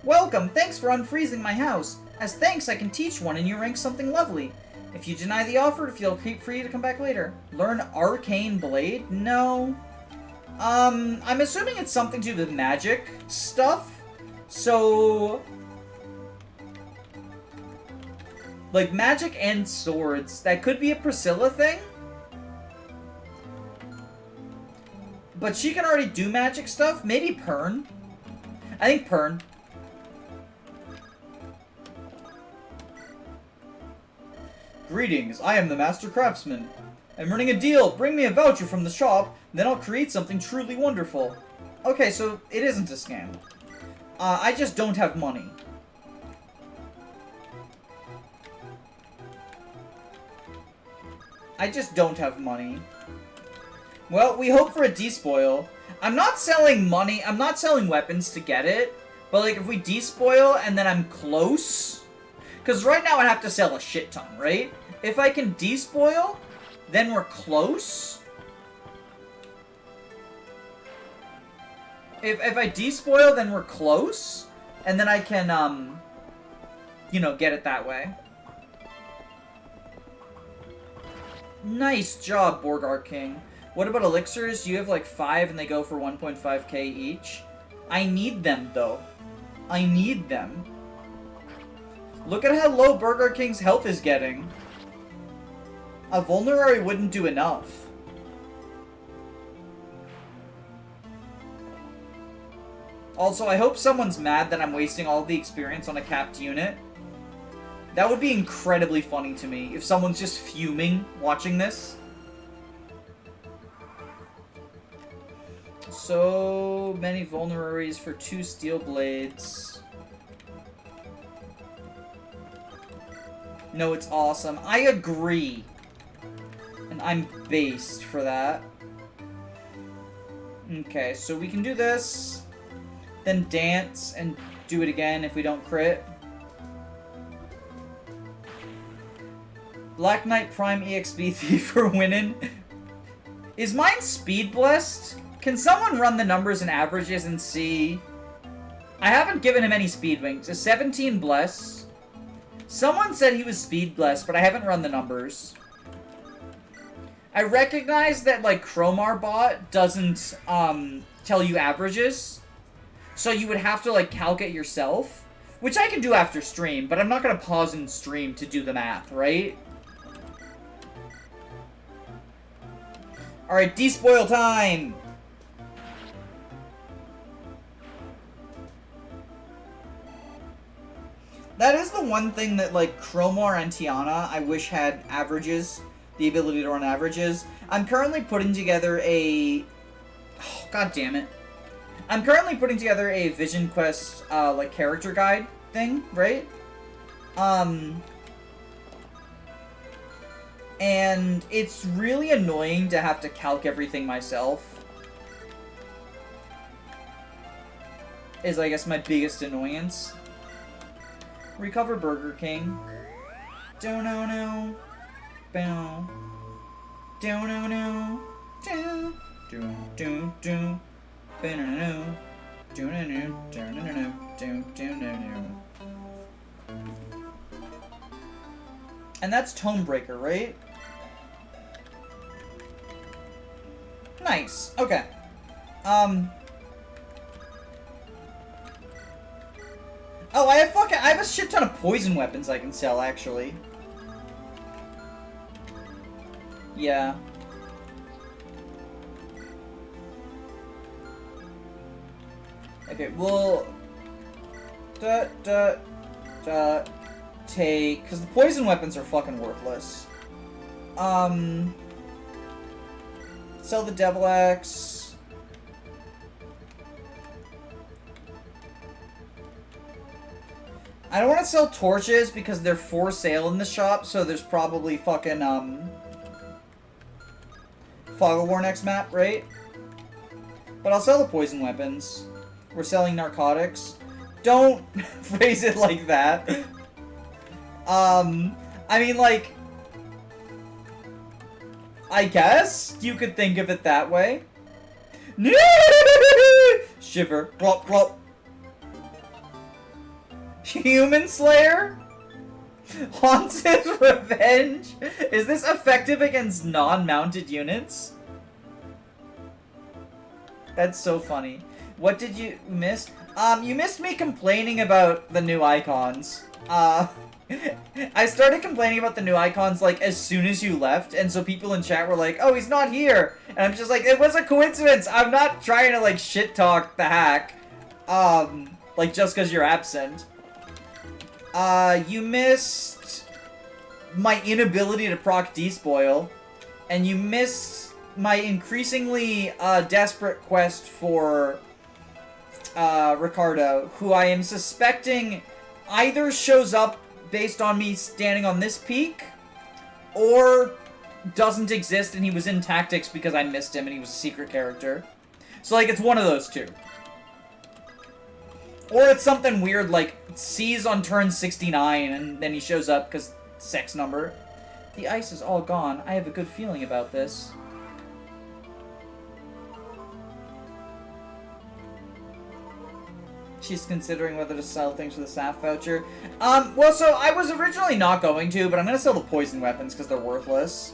Welcome! Thanks for unfreezing my house. As thanks, I can teach one in your rank something lovely. If you deny the offer, feel free to come back later. Learn Arcane Blade? No. I'm assuming it's something to do with magic stuff. So... like, magic and swords. That could be a Priscilla thing. But she can already do magic stuff. Maybe Pern. I think Pern. Greetings, I am the Master Craftsman. I'm running a deal. Bring me a voucher from the shop, then I'll create something truly wonderful. Okay, so it isn't a scam. I just don't have money. I just don't have money. Well, we hope for a despoil. I'm not selling money. I'm not selling weapons to get it. But, like, if we despoil and then I'm close... Because right now I have to sell a shit ton, right? If I can despoil, then we're close. If I despoil, then we're close. And then I can, you know, get it that way. Nice job, Borgar King. What about elixirs? You have like 5 and they go for 1.5k each. I need them, though. I need them. Look at how low Burger King's health is getting. A vulnerary wouldn't do enough. Also, I hope someone's mad that I'm wasting all the experience on a capped unit. That would be incredibly funny to me if someone's just fuming watching this. So many vulneraries for 2 steel blades. No, it's awesome. I agree. And I'm based for that. Okay, so we can do this. Then dance and do it again if we don't crit. Black Knight Prime EXP Thief for winning. Is mine speed blessed? Can someone run the numbers and averages and see? I haven't given him any speed wings. Is 17 blessed? Someone said he was speed blessed, but I haven't run the numbers. I recognize that, like, Chromar bot doesn't, tell you averages. So you would have to, like, calc it yourself. Which I can do after stream, but I'm not gonna pause in stream to do the math, right? Alright, despoil time! That is the one thing that, like, Chromar and Tiana, I wish had averages. The ability to run averages. I'm currently putting together a... Oh, God damn it. I'm currently putting together a Vision Quest, like, character guide thing, right? And it's really annoying to have to calc everything myself. Is, I guess, my biggest annoyance. Recover Burger King. Do-no-no. Bow. Do-no-no. Do. Do-do-do. Ba-no-no. Do-no-no. Do-no-no. Do-do-no-no. And that's Tonebreaker, right? Nice. Okay. Oh, I have a shit ton of poison weapons I can sell, actually. Yeah. Okay, we'll... take... Because the poison weapons are fucking worthless. Sell the Devil Axe. I don't want to sell torches because they're for sale in the shop, so there's probably fucking, Fog of War next map, right? But I'll sell the poison weapons. We're selling narcotics. Don't phrase it like that. I mean, like, I guess you could think of it that way. Shiver. Glop, glop. Human Slayer? Haunted Revenge? Is this effective against non-mounted units? That's so funny. What did you miss? You missed me complaining about the new icons. I started complaining about the new icons, like, as soon as you left, and so people in chat were like, oh, he's not here! And I'm just like, it was a coincidence! I'm not trying to, like, shit-talk the hack, like, just because you're absent. You missed my inability to proc despoil, and you missed my increasingly, desperate quest for, Ricardo, who I am suspecting either shows up based on me standing on this peak, or doesn't exist and he was in tactics because I missed him and he was a secret character. So, like, it's one of those two. Or it's something weird like sees on turn 69 and then he shows up because sex number. The ice is all gone. I have a good feeling about this. She's considering whether to sell things for the SAF voucher. Well, so I was originally not going to, but I'm gonna sell the poison weapons because they're worthless.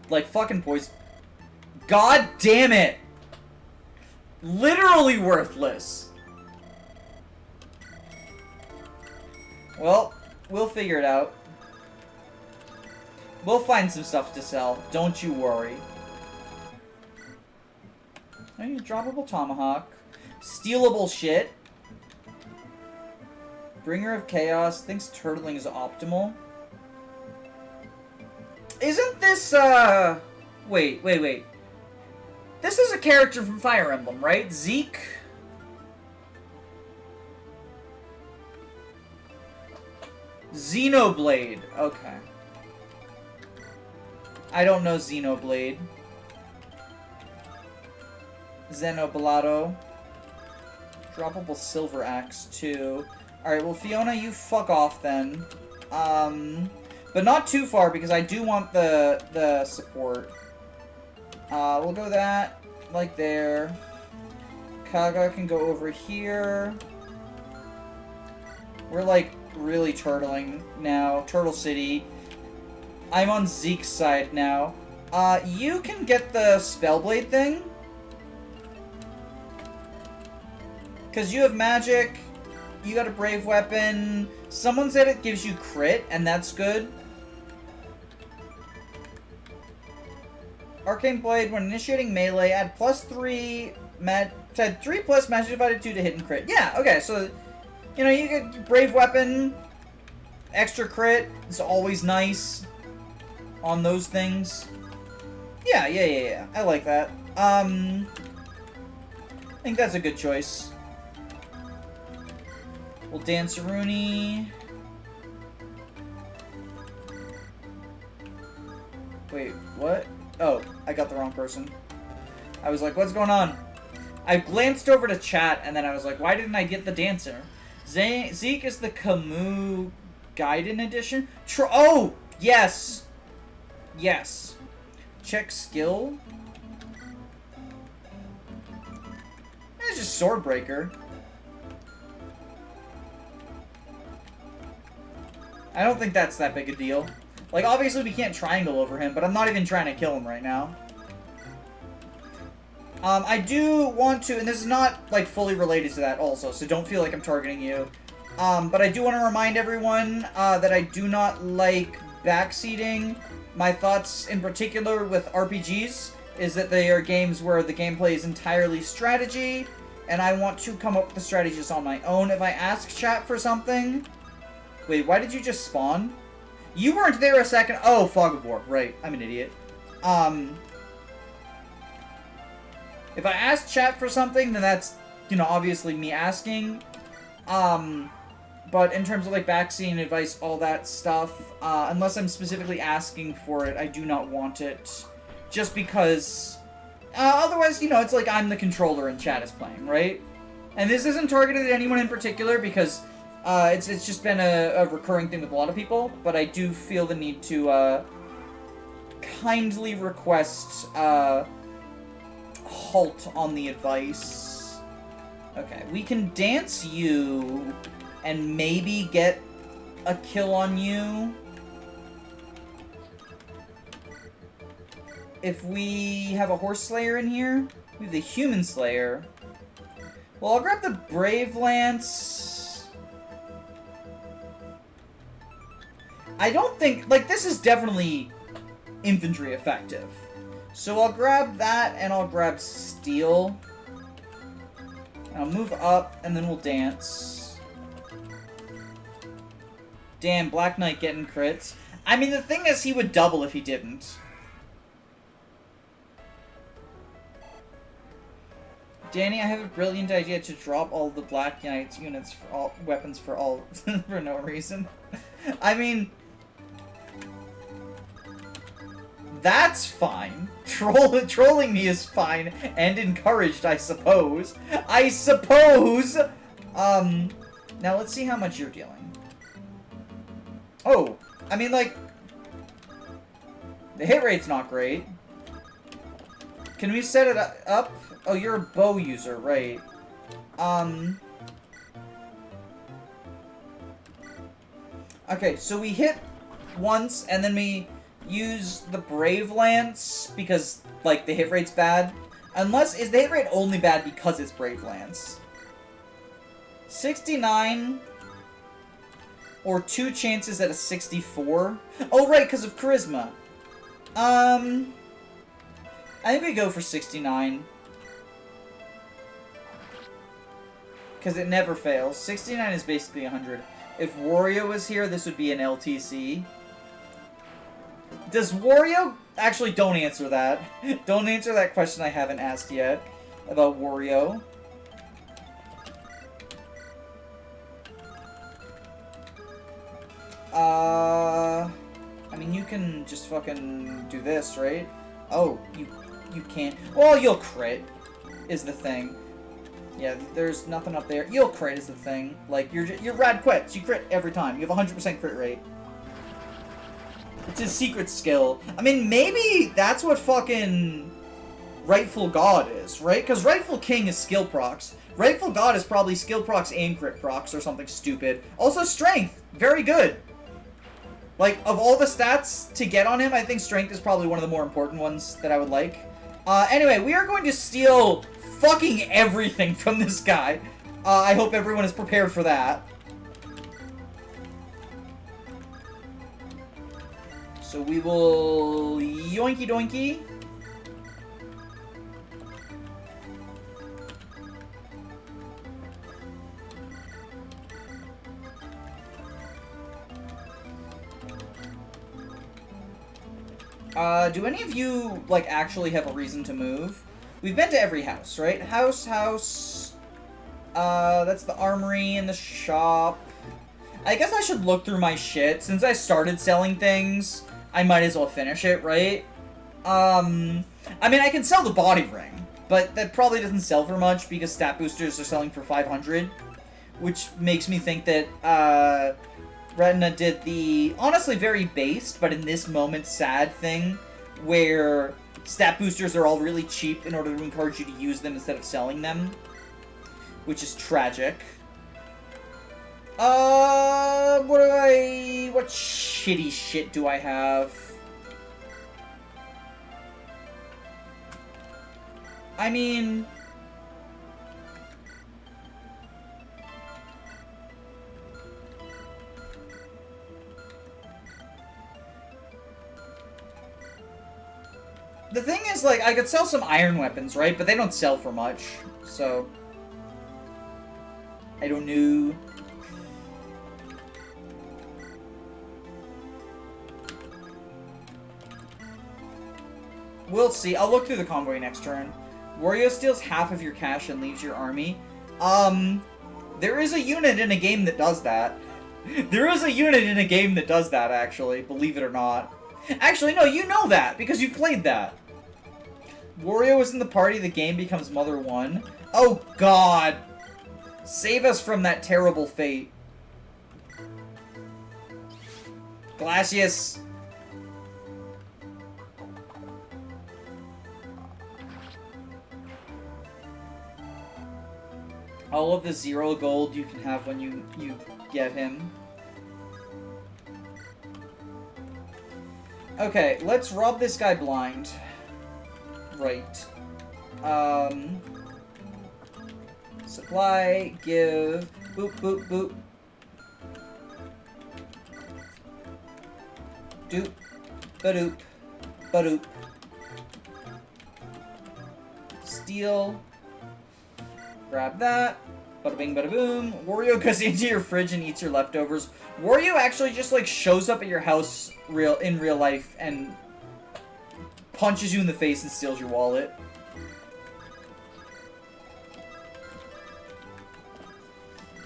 Like, fucking poison. God damn it! Literally worthless. Well, we'll figure it out. We'll find some stuff to sell. Don't you worry. I need a droppable tomahawk. Stealable shit. Bringer of Chaos. Thinks turtling is optimal. Isn't this, Wait. This is a character from Fire Emblem, right? Zeke? Xenoblade. Okay. I don't know Xenoblade. Xenoblado. Droppable Silver Axe, too. Alright, well, Fiona, you fuck off, then. But not too far, because I do want the support. We'll go that, like there. Kaga can go over here. We're, like, really turtling now. Turtle City. I'm on Zeke's side now. You can get the Spellblade thing. Because you have magic, you got a brave weapon. Someone said it gives you crit, and that's good. Arcane Blade, when initiating melee, add +3 add 3 plus magic divided 2 to hit and crit. Yeah, okay, so, you know, you get brave weapon, extra crit, it's always nice on those things. Yeah, I like that. I think that's a good choice. We'll dance Rooney. Wait, what? Oh, I got the wrong person. I was like, what's going on? I glanced over to chat, and then I was like, why didn't I get the dancer? Zeke is the Camus Gaiden edition? Oh! Yes! Yes. Check skill. It's just Swordbreaker. I don't think that's that big a deal. Like, obviously we can't triangle over him, but I'm not even trying to kill him right now. I do want to, and this is not, like, fully related to that also, so don't feel like I'm targeting you. But I do want to remind everyone that I do not like backseating. My thoughts, in particular, with RPGs, is that they are games where the gameplay is entirely strategy, and I want to come up with the strategies on my own. If I ask chat for something... Wait, why did you just spawn? You weren't there a second. Oh, Fog of War. Right. I'm an idiot. If I ask chat for something, then that's, you know, obviously me asking. But in terms of, like, backseat advice, all that stuff, unless I'm specifically asking for it, I do not want it. Just because... otherwise, you know, it's like I'm the controller and chat is playing, right? And this isn't targeted at anyone in particular, because it's just been a recurring thing with a lot of people, but I do feel the need to kindly request halt on the advice. Okay, we can dance you and maybe get a kill on you if we have a Horse Slayer in here. We have the Human Slayer. Well, I'll grab the Brave Lance. I don't think... Like, this is definitely infantry effective. So I'll grab that, and I'll grab Steel. And I'll move up, and then we'll dance. Damn, Black Knight getting crits. I mean, the thing is, he would double if he didn't. Danny, I have a brilliant idea to drop all the Black Knight's units for all weapons for all for no reason. I mean, that's fine. Trolling me is fine and encouraged, I suppose. Now let's see how much you're dealing. Oh, I mean, like, the hit rate's not great. Can we set it up? Oh, you're a bow user, right. Okay, so we hit once, and then we use the Brave Lance, because, like, the hit rate's bad. Unless, is the hit rate only bad because it's Brave Lance? 69, or 2 chances at a 64? Oh, right, because of Charisma. I think we go for 69. Because it never fails. 69 is basically 100. If Wario was here, this would be an LTC. Does Wario... Actually, don't answer that. Don't answer that question I haven't asked yet about Wario. I mean, you can just fucking do this, right? Oh, you can't. Well, you'll crit, is the thing. Yeah, there's nothing up there. You'll crit is the thing. Like, you're rad quits. You crit every time. You have a 100% crit rate. It's his secret skill. I mean, maybe that's what fucking Rightful God is, right? Because Rightful King is skill procs. Rightful God is probably skill procs and crit procs or something stupid. Also, Strength. Very good. Like, of all the stats to get on him, I think Strength is probably one of the more important ones that I would like. Anyway, we are going to steal fucking everything from this guy. I hope everyone is prepared for that. So we will yoinky doinky. Do any of you, like, actually have a reason to move? We've been to every house, right? House. That's the armory and the shop. I guess I should look through my shit. Since I started selling things, I might as well finish it, right? I mean, I can sell the body ring, but that probably doesn't sell for much because stat boosters are selling for 500, which makes me think that, Retina did the, honestly, very based, but in this moment, sad thing, where stat boosters are all really cheap in order to encourage you to use them instead of selling them, which is tragic. What shitty shit do I have? I mean... The thing is, like, I could sell some iron weapons, right? But they don't sell for much, so... I don't know. We'll see. I'll look through the convoy next turn. Wario steals half of your cash and leaves your army. There is a unit in a game that does that. There is a unit in a game that does that, actually. Believe it or not. Actually, no, you know that, because you've played that. Wario is in the party, the game becomes Mother 1. Oh, God. Save us from that terrible fate. Glacius. All of the 0 gold you can have when you get him. Okay, let's rob this guy blind. Right. Supply, give, boop, boop, boop. Doop, ba-doop, ba-doop. Steal. Grab that. Bada bing, bada boom. Wario goes into your fridge and eats your leftovers. Wario actually just, like, shows up at your house in real life and punches you in the face and steals your wallet.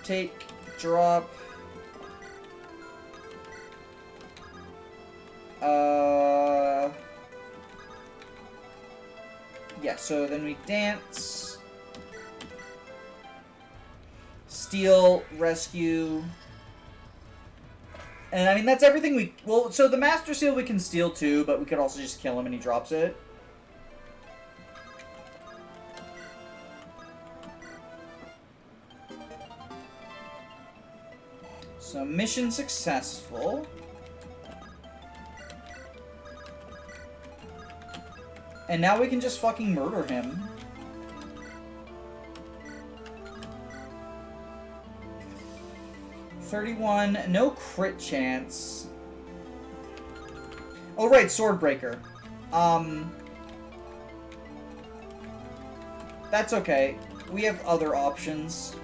Take, drop. Yeah, so then we dance. Steal, rescue. And I mean, that's everything we... Well, so the Master Seal we can steal too, but we could also just kill him and he drops it. So, mission successful. And now we can just fucking murder him. $31, no crit chance. Oh right, Swordbreaker. That's okay. We have other options.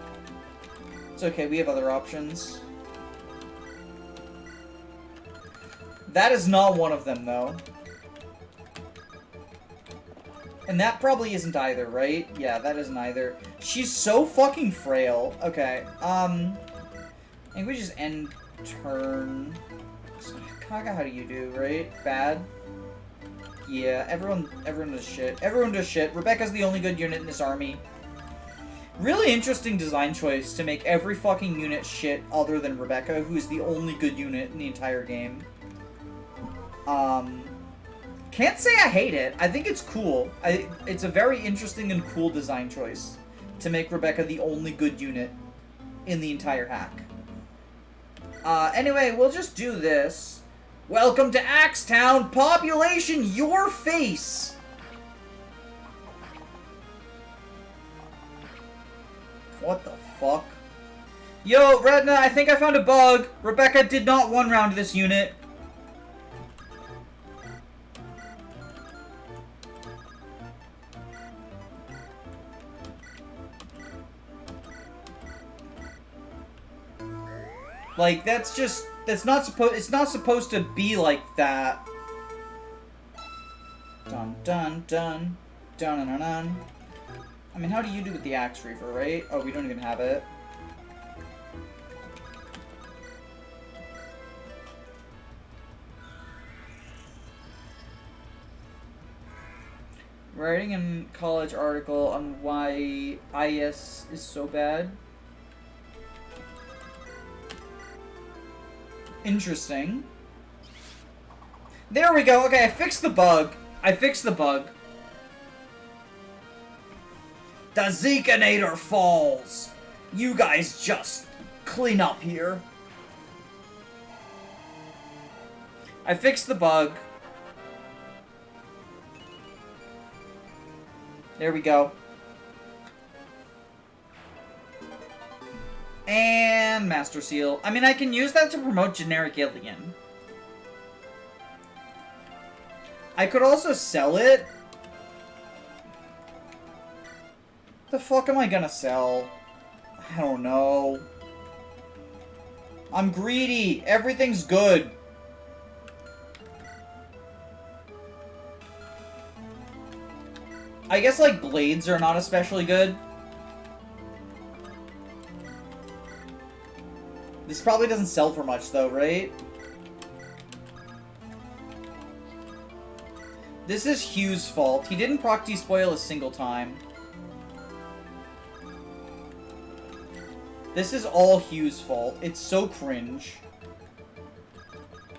It's okay, we have other options. That is not one of them, though. And that probably isn't either, right? Yeah, that isn't either. She's so fucking frail. Okay, I think we just end turn. Kaga, how do you do, right? Bad? Yeah, everyone does shit. Everyone does shit. Rebecca's the only good unit in this army. Really interesting design choice to make every fucking unit shit other than Rebecca, who is the only good unit in the entire game. Can't say I hate it. I think it's cool. It's a very interesting and cool design choice to make Rebecca the only good unit in the entire hack. Anyway, we'll just do this. Welcome to Axetown, population your face! What the fuck? Yo, Retina, I think I found a bug. Rebecca did not one-round this unit. Like, it's not supposed to be like that. Dun dun dun. Dun dun dun dun. I mean, how do you do with the Axe Reaver, right? Oh, we don't even have it. Writing a college article on why IS is so bad. Interesting. There we go. Okay, I fixed the bug. The Zekanator falls. You guys just clean up here. I fixed the bug. There we go. And Master Seal. I mean, I can use that to promote generic alien. I could also sell it. The fuck am I gonna sell? I don't know. I'm greedy. Everything's good. I guess, like, blades are not especially good. This probably doesn't sell for much, though, right? This is Hugh's fault. He didn't proc despoil a single time. This is all Hugh's fault. It's so cringe.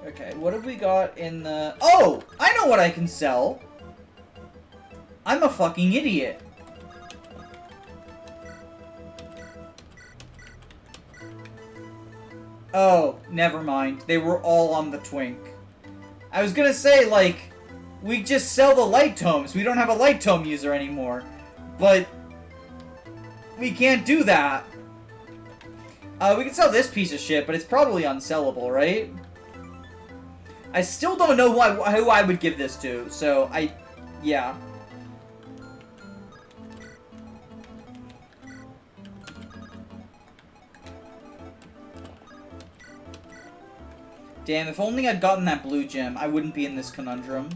Okay, what have we got in the... Oh! I know what I can sell! I'm a fucking idiot. Oh, never mind. They were all on the Twink. I was gonna say, like, we just sell the light tomes. We don't have a light tome user anymore. But we can't do that. We can sell this piece of shit, but it's probably unsellable, right? I still don't know who I would give this to, so yeah. Damn, if only I'd gotten that blue gem, I wouldn't be in this conundrum.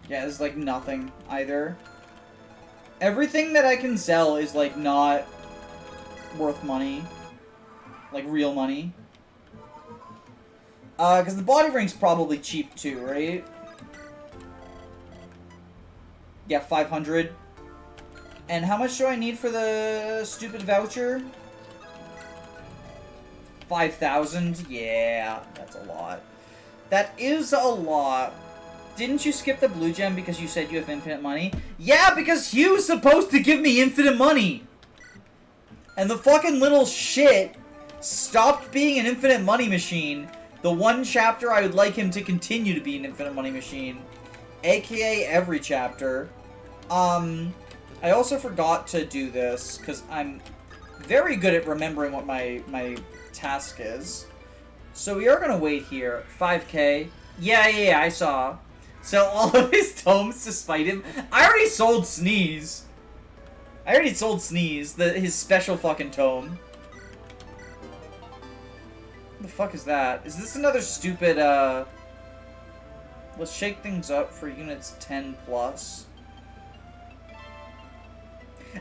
Yeah, there's, like, nothing, either. Everything that I can sell is, like, not worth money. Like, real money. Because the body ring's probably cheap, too, right? Yeah, 500. And how much do I need for the stupid voucher? 5,000? Yeah, that's a lot. That is a lot. Didn't you skip the blue gem because you said you have infinite money? Yeah, because Hugh's supposed to give me infinite money! And the fucking little shit stopped being an infinite money machine the one chapter I would like him to continue to be an infinite money machine. AKA every chapter. I also forgot to do this, because I'm very good at remembering what my task is. So we are going to wait here. 5k. Yeah, I saw. Sell all of his tomes to spite him. I already sold Sneeze. His special fucking tome. What the fuck is that? Is this another stupid, let's shake things up for units 10 plus.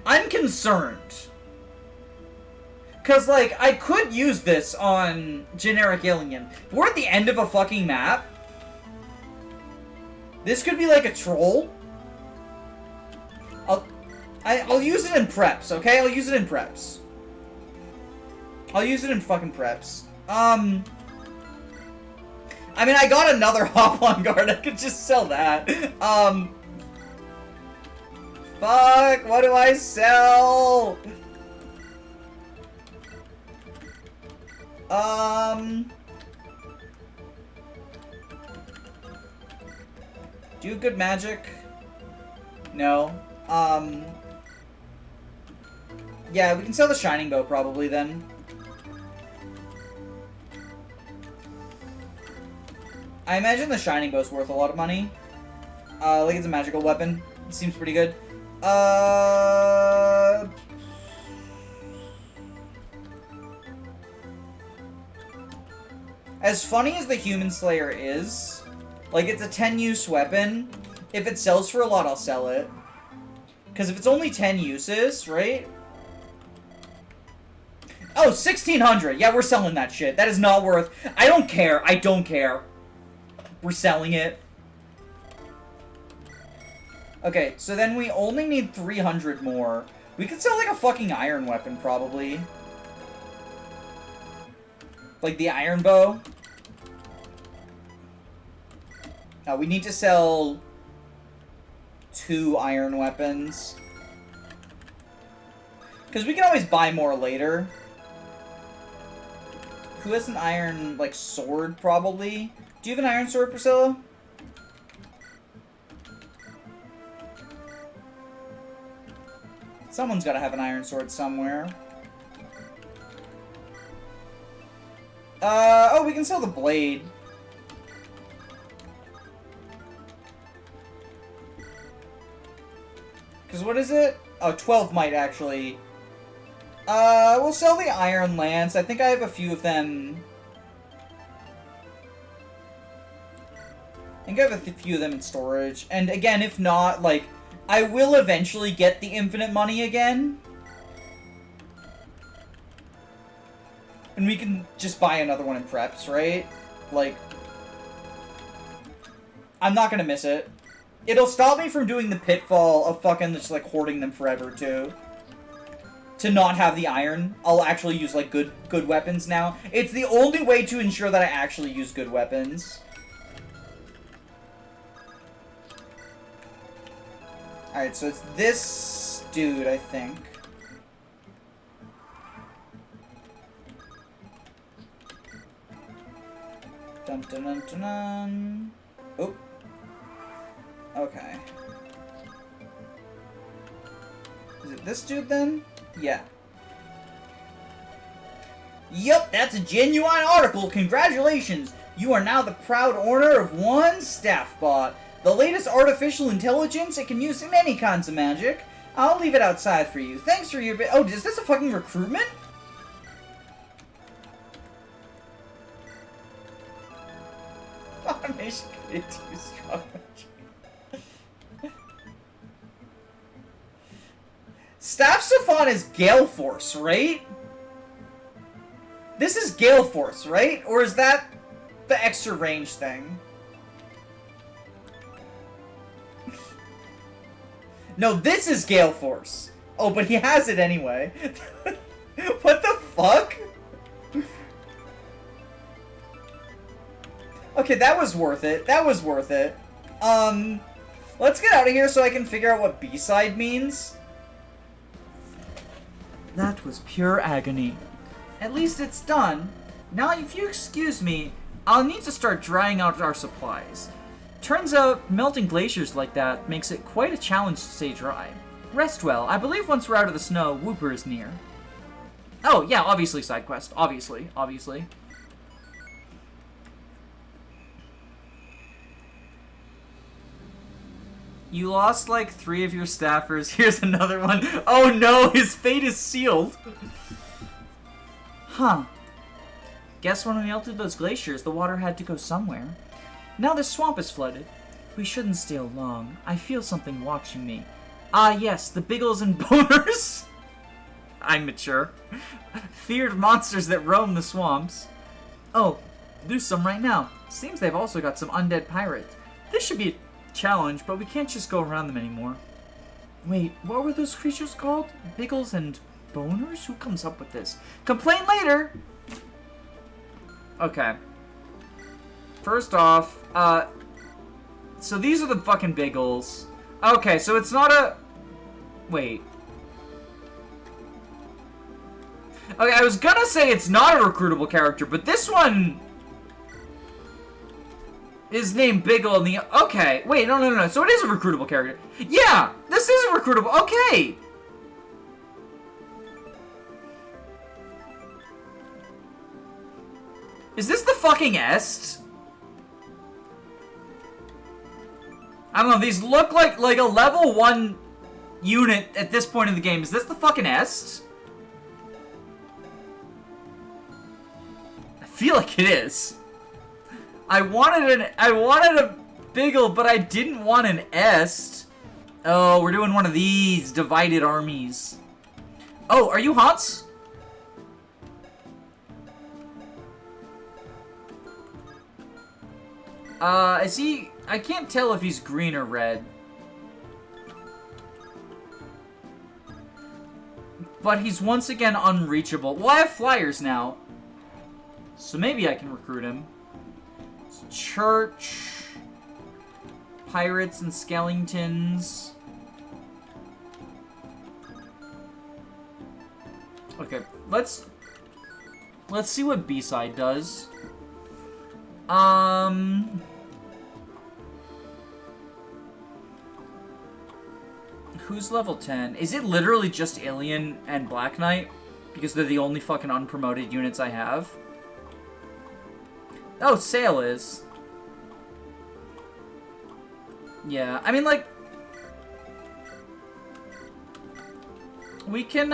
I'm concerned. Cause, like, I could use this on generic alien. But we're at the end of a fucking map. This could be like a troll. I'll use it in preps, okay? I'll use it in preps. I'll use it in fucking preps. I mean, I got another hop on guard. I could just sell that. Fuck, what do I sell? Do you have good magic? No. Yeah, we can sell the Shining Bow probably then. I imagine the Shining Bow's worth a lot of money. Like it's a magical weapon. It seems pretty good. As funny as the Human Slayer is, like it's a 10-use weapon. If it sells for a lot, I'll sell it. Because if it's only 10 uses, right? Oh, 1,600. Yeah, we're selling that shit. That is not worth... I don't care. I don't care. We're selling it. Okay, so then we only need 300 more. We could sell, like, a fucking iron weapon, probably. Like the iron bow. We need to sell 2 iron weapons. Because we can always buy more later. Who has an iron, like, sword, probably? Do you have an iron sword, Priscilla? Someone's gotta have an iron sword somewhere. Oh, we can sell the blade. Because what is it? Oh, 12 might, actually. We'll sell the Iron Lance. I think I have a few of them. I think I have a few of them in storage. And again, if not, like, I will eventually get the infinite money again. And we can just buy another one in preps, right? Like, I'm not gonna miss it. It'll stop me from doing the pitfall of fucking just, like, hoarding them forever, too. To not have the iron, I'll actually use, like, good weapons now. It's the only way to ensure that I actually use good weapons. Alright, so it's this dude, I think. Dun dun dun dun dun. Oh. Okay. Is it this dude then? Yeah. Yup, that's a genuine article. Congratulations. You are now the proud owner of one staff bot. The latest artificial intelligence it can use in any kinds of magic. I'll leave it outside for you. Thanks for your oh, is this a fucking recruitment? Automation could too strong. Staff Siphon is Gale Force, right? This is Gale Force, right? Or is that the extra range thing? No, this is Gale Force. Oh, but he has it anyway. What the fuck? Okay, that was worth it. That was worth it. Let's get out of here so I can figure out what B-side means. That was pure agony. At least it's done. Now, if you excuse me, I'll need to start drying out our supplies. Turns out, melting glaciers like that makes it quite a challenge to stay dry. Rest well. I believe once we're out of the snow, Wooper is near. Oh, yeah, obviously side quest. Obviously. You lost like 3 of your staffers. Here's another one. Oh no, his fate is sealed. Huh. Guess when we melted those glaciers, the water had to go somewhere. Now the swamp is flooded. We shouldn't stay long. I feel something watching me. Ah yes, the biggles and boners. I'm mature. Feared monsters that roam the swamps. Oh, there's some right now. Seems they've also got some undead pirates. This should be a challenge, but we can't just go around them anymore. Wait, what were those creatures called? Biggles and boners? Who comes up with this? Complain later! Okay. First off, so these are the fucking biggles. Okay, so it's not a... Wait. Okay, I was gonna say it's not a recruitable character, but this one is named Biggle and the... Okay, wait, no. So it is a recruitable character. Yeah, this is a recruitable... Okay! Is this the fucking Est? I don't know, these look like a level 1 unit at this point in the game. Is this the fucking Est? I feel like it is. I wanted a Biggle, but I didn't want an Est. Oh, we're doing one of these divided armies. Oh, are you Hans? Is he... I can't tell if he's green or red. But he's once again unreachable. Well, I have flyers now. So maybe I can recruit him. Church. Pirates and skeletons. Okay, let's see what B-side does. Who's level 10? Is it literally just Alien and Black Knight? Because they're the only fucking unpromoted units I have? Oh, Sail is. Yeah, I mean, like... We can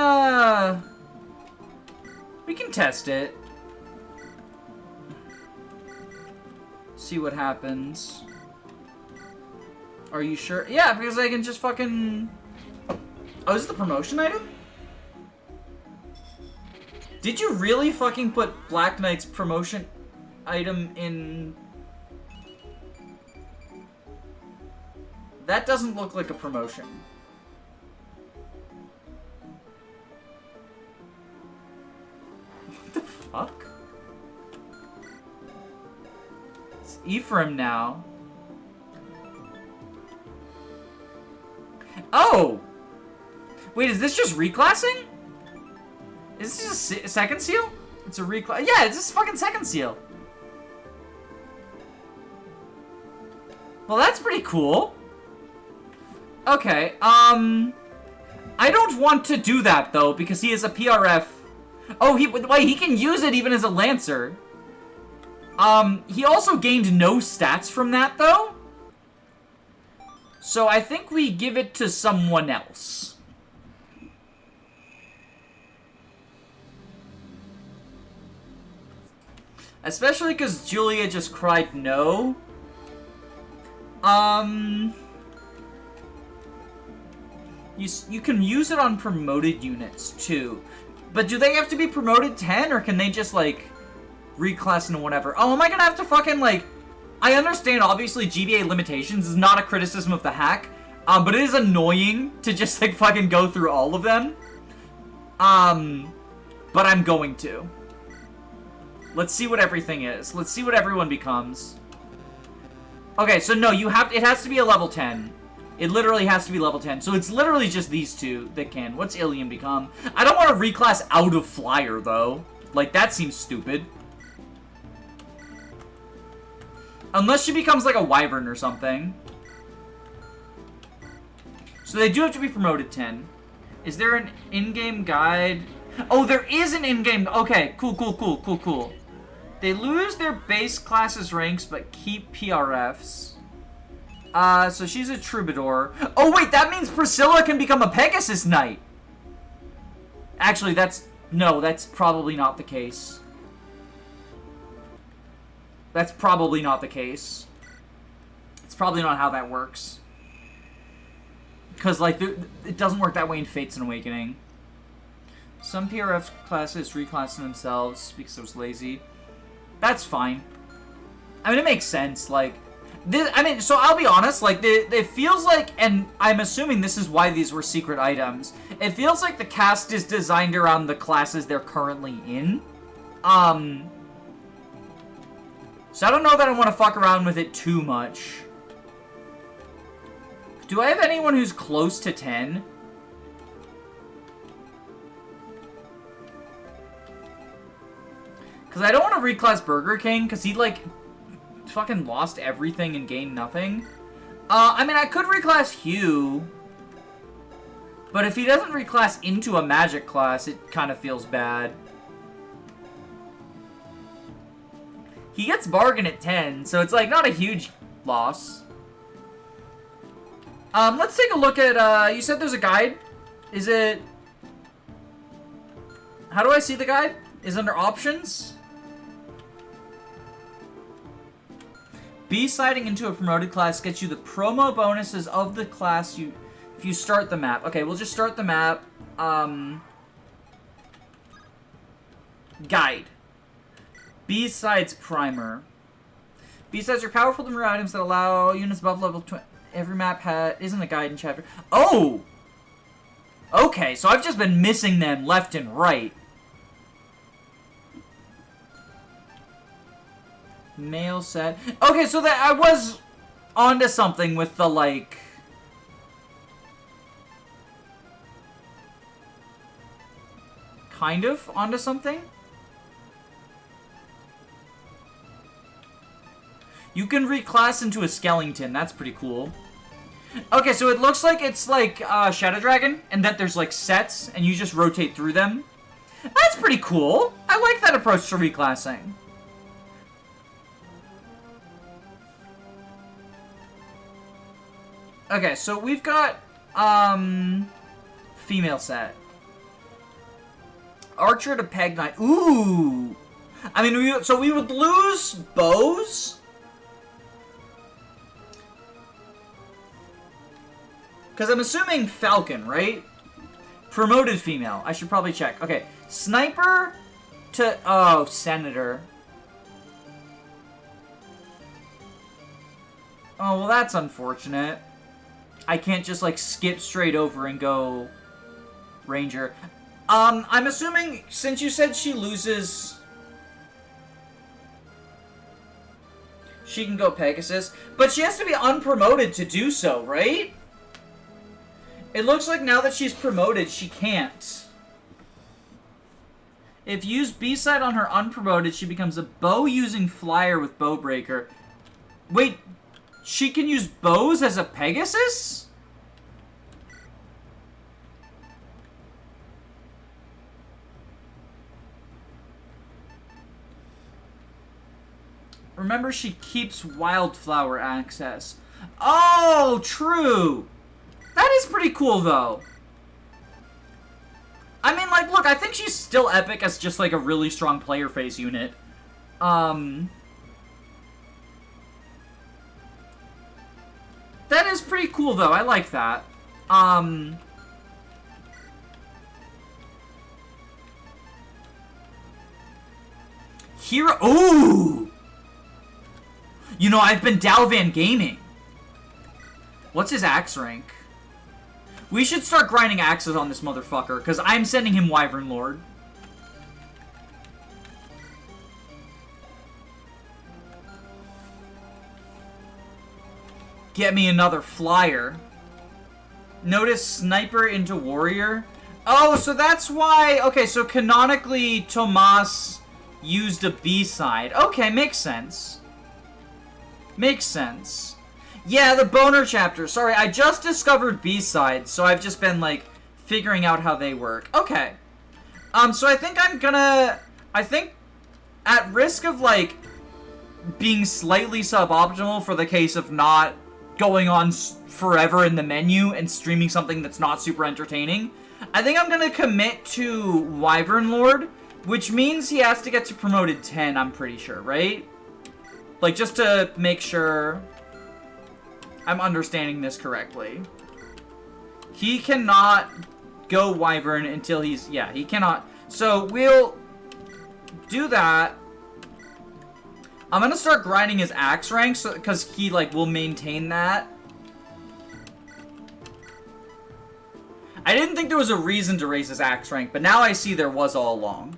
test it. See what happens. Are you sure? Yeah, because I can just fucking... Oh, is this the promotion item? Did you really fucking put Black Knight's promotion item in... That doesn't look like a promotion. What the fuck? It's Ephraim now. Oh! Wait, is this just reclassing? Is this just a second seal? It's a reclass. Yeah, it's just fucking second seal. Well, that's pretty cool. Okay, I don't want to do that, though, because he is a PRF. Oh, wait, he can use it even as a Lancer. He also gained no stats from that, though. So I think we give it to someone else. Especially because Julia just cried no. You can use it on promoted units, too. But do they have to be promoted 10, or can they just, like, reclass into whatever? Oh, am I gonna have to fucking, like... I understand, obviously, GBA limitations is not a criticism of the hack, but it is annoying to just, like, fucking go through all of them. But I'm going to. Let's see what everything is. Let's see what everyone becomes. Okay, so no, it has to be a level 10. It literally has to be level 10. So it's literally just these two that can. What's Ilium become? I don't want to reclass out of Flyer, though. Like, that seems stupid. Unless she becomes like a Wyvern or something. So they do have to be promoted 10. Is there an in-game guide? Oh, there is an in-game... Okay, cool. They lose their base classes ranks, but keep PRFs. So she's a Troubadour. Oh, wait, that means Priscilla can become a Pegasus Knight. Actually, no, that's probably not the case. That's probably not the case. It's probably not how that works. Because, like, it doesn't work that way in Fates and Awakening. Some PRF classes reclass themselves because it was lazy. That's fine. I mean, it makes sense, like... so I'll be honest, like, it feels like, and I'm assuming this is why these were secret items, it feels like the cast is designed around the classes they're currently in. So I don't know that I want to fuck around with it too much. Do I have anyone who's close to 10? Because I don't want to reclass Burger King, because he, like... fucking lost everything and gained nothing. I mean, I could reclass Hugh. But if he doesn't reclass into a magic class, it kind of feels bad. He gets bargain at 10, so it's like not a huge loss. Let's take a look at, you said there's a guide? Is it... How do I see the guide? Is it under options? B-siding into a promoted class gets you the promo bonuses of the class if you start the map. Okay, we'll just start the map. Guide. B-sides primer. B-sides are powerful to mirror items that allow units above level 20. Every map isn't a guide in chapter. Oh! Okay, so I've just been missing them left and right. Mail set. Okay, so that I was onto something with the, like... Kind of onto something? You can reclass into a skeleton. That's pretty cool. Okay, so it looks like it's like Shadow Dragon, and that there's, like, sets, and you just rotate through them. That's pretty cool. I like that approach to reclassing. Okay, so we've got, female set. Archer to Peg Knight. Ooh! I mean, so we would lose bows? Because I'm assuming Falcon, right? Promoted female. I should probably check. Okay. Sniper to... Oh, Senator. Oh, well, that's unfortunate. I can't just, like, skip straight over and go Ranger. I'm assuming, since you said she loses... She can go Pegasus. But she has to be unpromoted to do so, right? It looks like now that she's promoted, she can't. If you use B-side on her unpromoted, she becomes a bow-using flyer with Bowbreaker. Wait, she can use bows as a Pegasus? Remember, she keeps Wildflower access. Oh, true! That is pretty cool, though. I mean, like, look, I think she's still epic as just, like, a really strong player face unit. That is pretty cool, though. I like that. Hero... Ooh! You know, I've been Dalvan gaming. What's his axe rank? We should start grinding axes on this motherfucker, because I'm sending him Wyvern Lord. Get me another flyer. Notice Sniper into Warrior. Oh, so that's why... Okay, so canonically, Tomas used a B-side. Okay, makes sense. Makes sense. Yeah, the boner chapter. Sorry, I just discovered B-sides, so I've just been, like, figuring out how they work. Okay. So I think I'm gonna... I think, at risk of, like, being slightly suboptimal for the case of not going on forever in the menu and streaming something that's not super entertaining, I think I'm gonna commit to Wyvern Lord, which means he has to get to promoted 10, I'm pretty sure, right? Like, just to make sure I'm understanding this correctly. He cannot go Wyvern until he's... Yeah, he cannot. So, we'll do that. I'm gonna start grinding his axe rank, so, because he, like, will maintain that. I didn't think there was a reason to raise his axe rank, but now I see there was all along.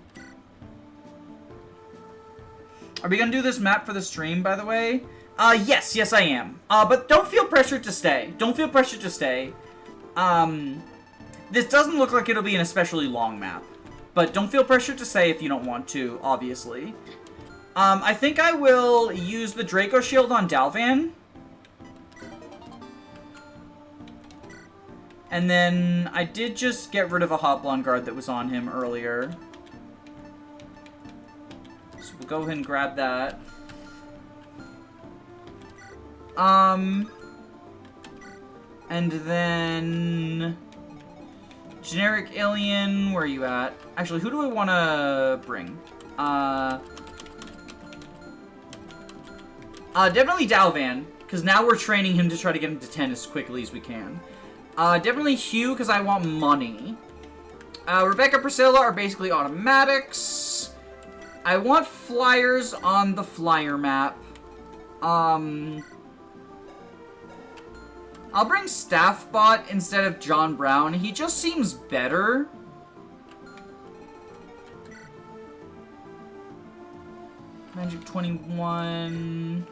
Are we gonna do this map for the stream, by the way? Yes, I am. But don't feel pressured to stay. Don't feel pressured to stay. This doesn't look like it'll be an especially long map. But don't feel pressured to stay if you don't want to, obviously. I think I will use the Draco Shield on Dalvan. And then I did just get rid of a Hot Blonde guard that was on him earlier. So we'll go ahead and grab that. And then... Generic Alien, where are you at? Actually, who do I want to bring? Definitely Dalvan, because now we're training him to try to get him to 10 as quickly as we can. Definitely Hugh, because I want money. Rebecca, Priscilla are basically automatics. I want flyers on the flyer map. I'll bring Staffbot instead of John Brown. He just seems better. Magic 21.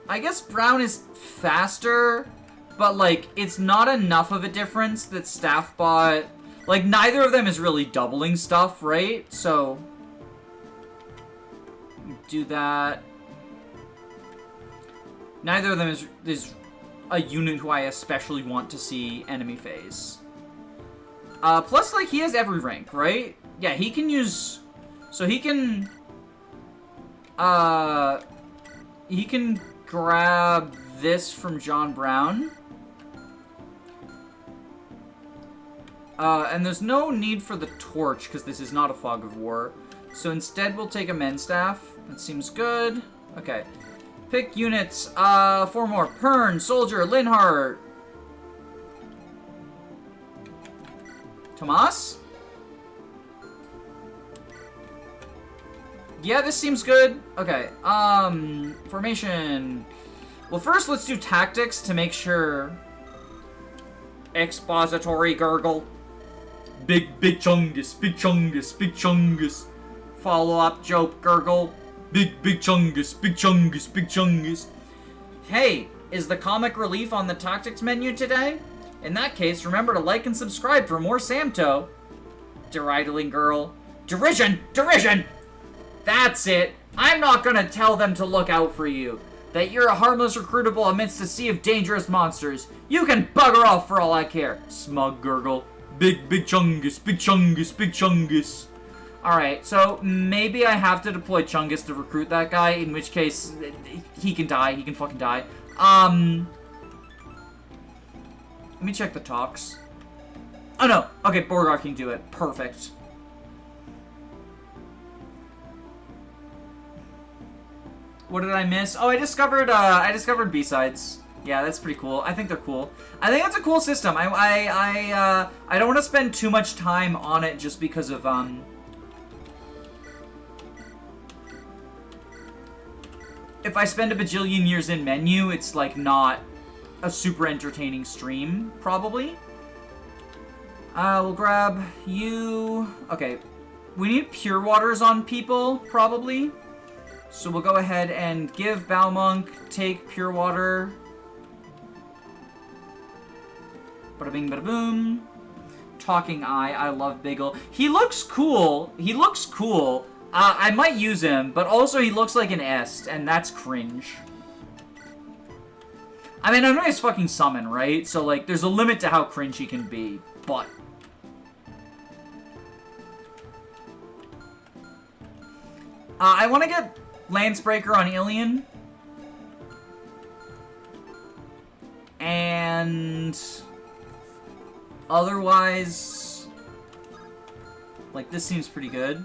I guess Brown is faster, but, like, it's not enough of a difference that Staffbot... Like, neither of them is really doubling stuff, right? So... do that. Neither of them is a unit who I especially want to see enemy phase. Plus, like, he has every rank, right? Yeah, he can use... So he can... He can grab this from John Brown. And there's no need for the torch, because this is not a fog of war. So instead, we'll take a men's staff. That seems good. Okay. Pick units. 4 more. Pern, Soldier, Linhart. Tomas? Yeah, this seems good. Okay. Formation. Well, first, let's do tactics to make sure. Expository gurgle. Big chungus, big chungus, big chungus. Follow-up joke gurgle. Big chungus, big chungus, big chungus. Hey, is the comic relief on the tactics menu today? In that case, remember to like and subscribe for more Samto. Deridling girl. Derision! Derision! That's it. I'm not gonna tell them to look out for you. That you're a harmless recruitable amidst a sea of dangerous monsters. You can bugger off for all I care. Smug gurgle. Big chungus, big chungus, big chungus. Alright, so maybe I have to deploy Chungus to recruit that guy, in which case he can die. He can fucking die. Let me check the talks. Oh no. Okay, Borgar can do it. Perfect. What did I miss? Oh, I discovered B-sides. Yeah, that's pretty cool. I think they're cool. I think it's a cool system. I don't want to spend too much time on it just because of if I spend a bajillion years in menu, it's like not a super entertaining stream, probably. We'll grab you. Okay, we need pure waters on people, probably. So we'll go ahead and give Balmonk, take pure water. Bada bing, bada boom. Talking Eye, I love Biggle. He looks cool. He looks cool. I might use him, but also he looks like an Est, and that's cringe. I mean, I know he's fucking summon, right? So, like, there's a limit to how cringe he can be, but... I want to get Lancebreaker on Ilion. And... otherwise... like, this seems pretty good.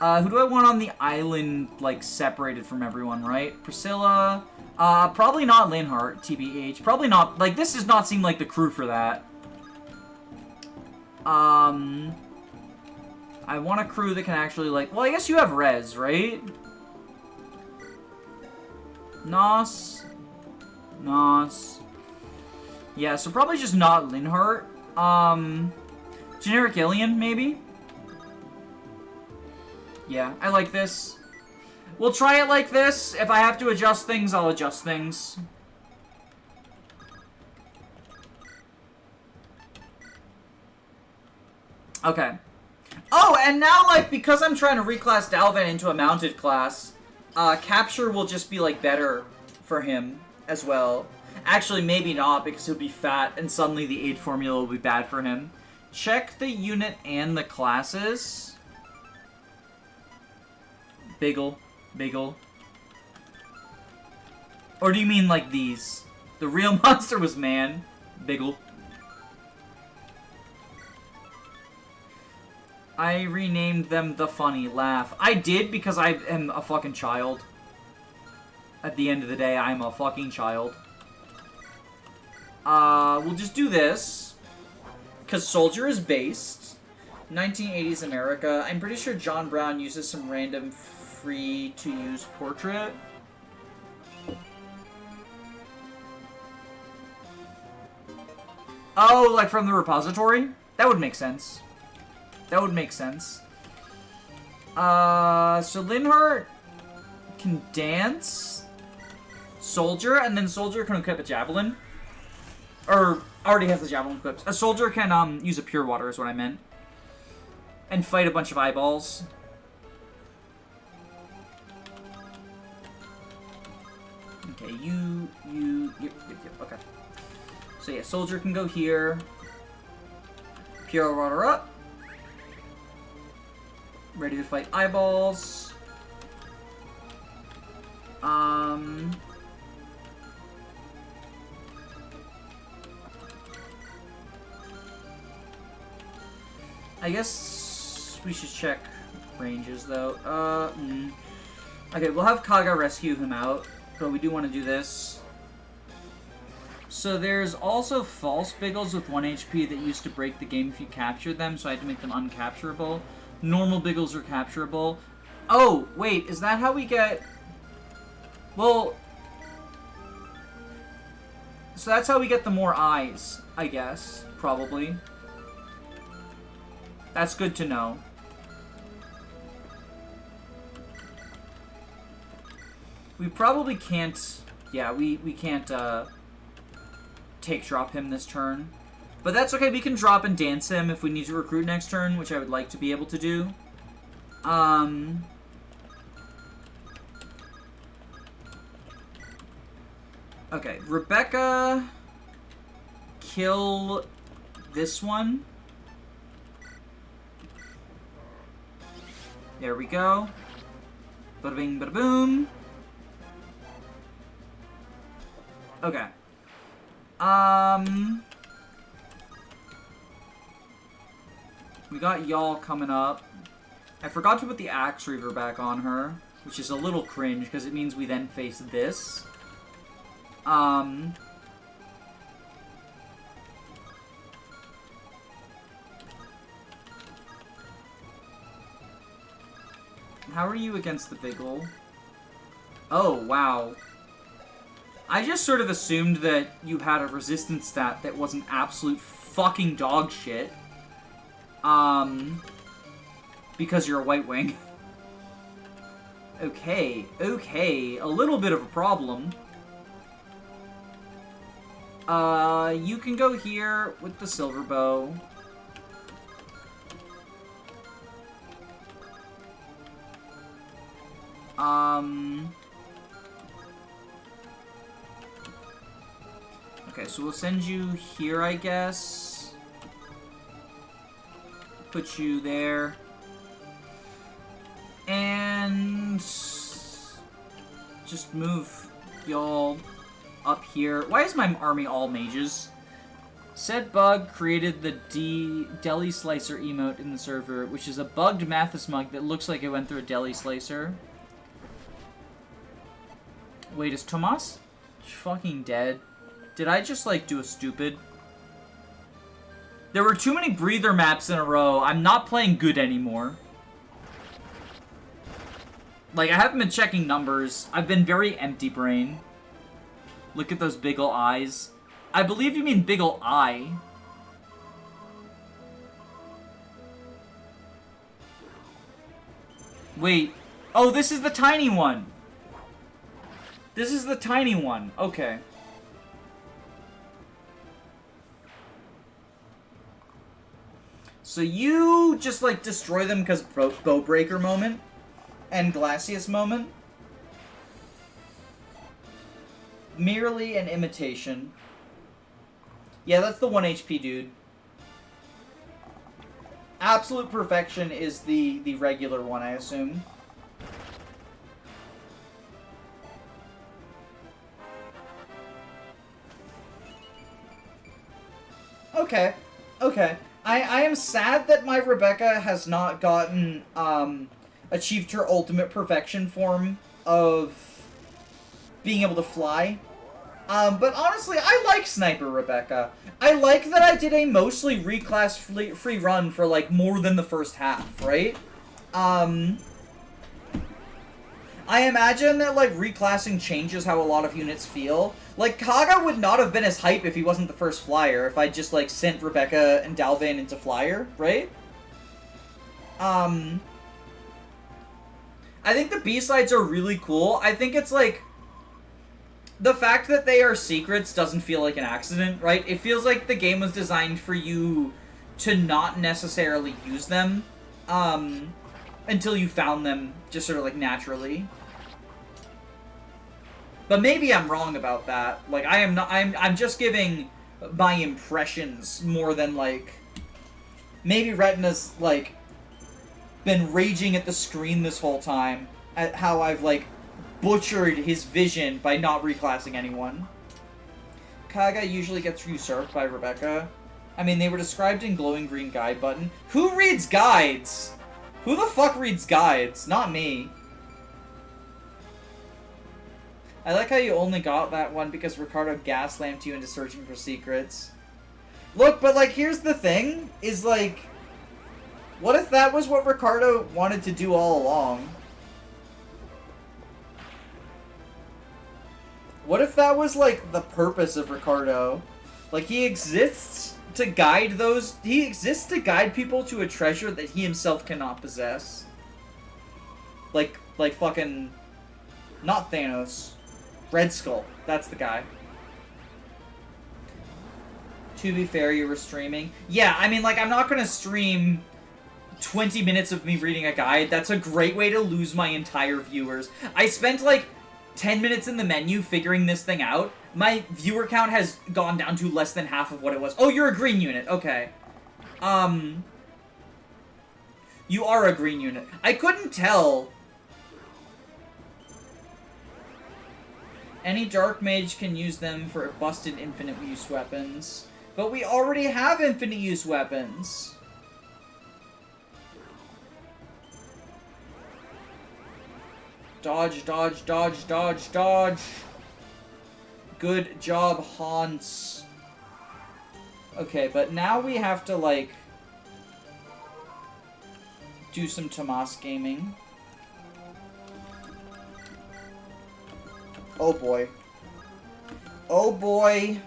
Who do I want on the island, like, separated from everyone, right? Priscilla. Probably not Linhart, TBH. Probably not, like, this does not seem like the crew for that. I want a crew that can actually, like, well, I guess you have Rez, right? Nos. Yeah, so probably just not Linhart. Generic Ilion, maybe? Yeah, I like this. We'll try it like this. If I have to adjust things, I'll adjust things. Okay. Oh, and now, like, because I'm trying to reclass Dalvin into a mounted class, Capture will just be, like, better for him as well. Actually, maybe not, because he'll be fat, and suddenly the aid formula will be bad for him. Check the unit and the classes. Biggle. Or do you mean like these? The real monster was man. Biggle. I renamed them the funny laugh. I did because I am a fucking child. At the end of the day, I'm a fucking child. We'll just do this. Because Soldier is based. 1980s America. I'm pretty sure John Brown uses some random free-to-use portrait. Oh, like from the repository? That would make sense. That would make sense. So Linhart can dance. Soldier, and then Soldier can equip a javelin. Or, already has the javelin equipped. A Soldier can, use a pure water is what I meant. And fight a bunch of eyeballs. Okay, yep, okay. So yeah, Soldier can go here. Pure water up. Ready to fight eyeballs. I guess we should check ranges, though. Okay, we'll have Kaga rescue him out, but we do want to do this. So there's also false Biggles with 1 HP that used to break the game if you captured them, so I had to make them uncapturable. Normal Biggles are capturable. Oh, wait, is that how we get... Well... So that's how we get the more eyes, I guess, probably. That's good to know. We probably can't... Yeah, we can't, take drop him this turn. But that's okay, we can drop and dance him if we need to recruit next turn, which I would like to be able to do. Okay, Rebecca... Kill this one. There we go. Bada bing, bada boom. Okay. We got y'all coming up. I forgot to put the Axe Reaver back on her, which is a little cringe because it means we then face this. How are you against the Biggle? Oh, wow. I just sort of assumed that you had a resistance stat that was an absolute fucking dog shit. Because you're a White Wing. Okay, okay. A little bit of a problem. You can go here with the Silver Bow. Okay, so we'll send you here, I guess. Put you there. And just move y'all up here. Why is my army all mages? Said bug created the deli slicer emote in the server, which is a bugged Mathis mug that looks like it went through a deli slicer. Wait, is Tomas fucking dead? Did I just, like, do a stupid? There were too many breather maps in a row. I'm not playing good anymore. Like, I haven't been checking numbers. I've been very empty brain. Look at those big ol' eyes. I believe you mean big ol' eye. Wait. Oh, this is the tiny one. This is the tiny one. Okay. So you just, like, destroy them because Bowbreaker moment and Glacius moment. Merely an imitation. Yeah, that's the 1 HP dude. Absolute Perfection is the regular one, I assume. Okay. Okay. I am sad that my Rebecca has not gotten, achieved her ultimate perfection form of being able to fly. But honestly, I like Sniper Rebecca. I like that I did a mostly reclass free run for, like, more than the first half, right? I imagine that, like, reclassing changes how a lot of units feel. Like, Kaga would not have been as hype if he wasn't the first flyer, if I just, like, sent Rebecca and Dalvin into flyer, right? I think the B-sides are really cool. I think it's, like, the fact that they are secrets doesn't feel like an accident, right? It feels like the game was designed for you to not necessarily use them, until you found them just sort of, like, naturally. But maybe I'm wrong about that. Like, I am not, I'm just giving my impressions more than, like, maybe Retina's, like, been raging at the screen this whole time at how I've, like, butchered his vision by not reclassing anyone. Kaga usually gets usurped by Rebecca. I mean, they were described in glowing green guide button. Who reads guides? Who the fuck reads guides? Not me. I like how you only got that one because Ricardo gas-lamped you into searching for secrets. Look, but, like, here's the thing, is, like, what if that was what Ricardo wanted to do all along? What if that was, like, the purpose of Ricardo? Like, he exists to guide those... He exists to guide people to a treasure that he himself cannot possess. Like fucking... Not Thanos. Red Skull. That's the guy. To be fair, you were streaming. Yeah, I mean, like, I'm not gonna stream 20 minutes of me reading a guide. That's a great way to lose my entire viewers. I spent, like, 10 minutes in the menu figuring this thing out. My viewer count has gone down to less than half of what it was. Oh, you're a green unit. Okay. You are a green unit. I couldn't tell. Any dark mage can use them for busted infinite use weapons. But we already have infinite use weapons. Dodge, dodge, dodge, dodge, dodge. Good job, Hans. Okay, but now we have to, like, do some Tomas gaming. Oh boy. Oh boy.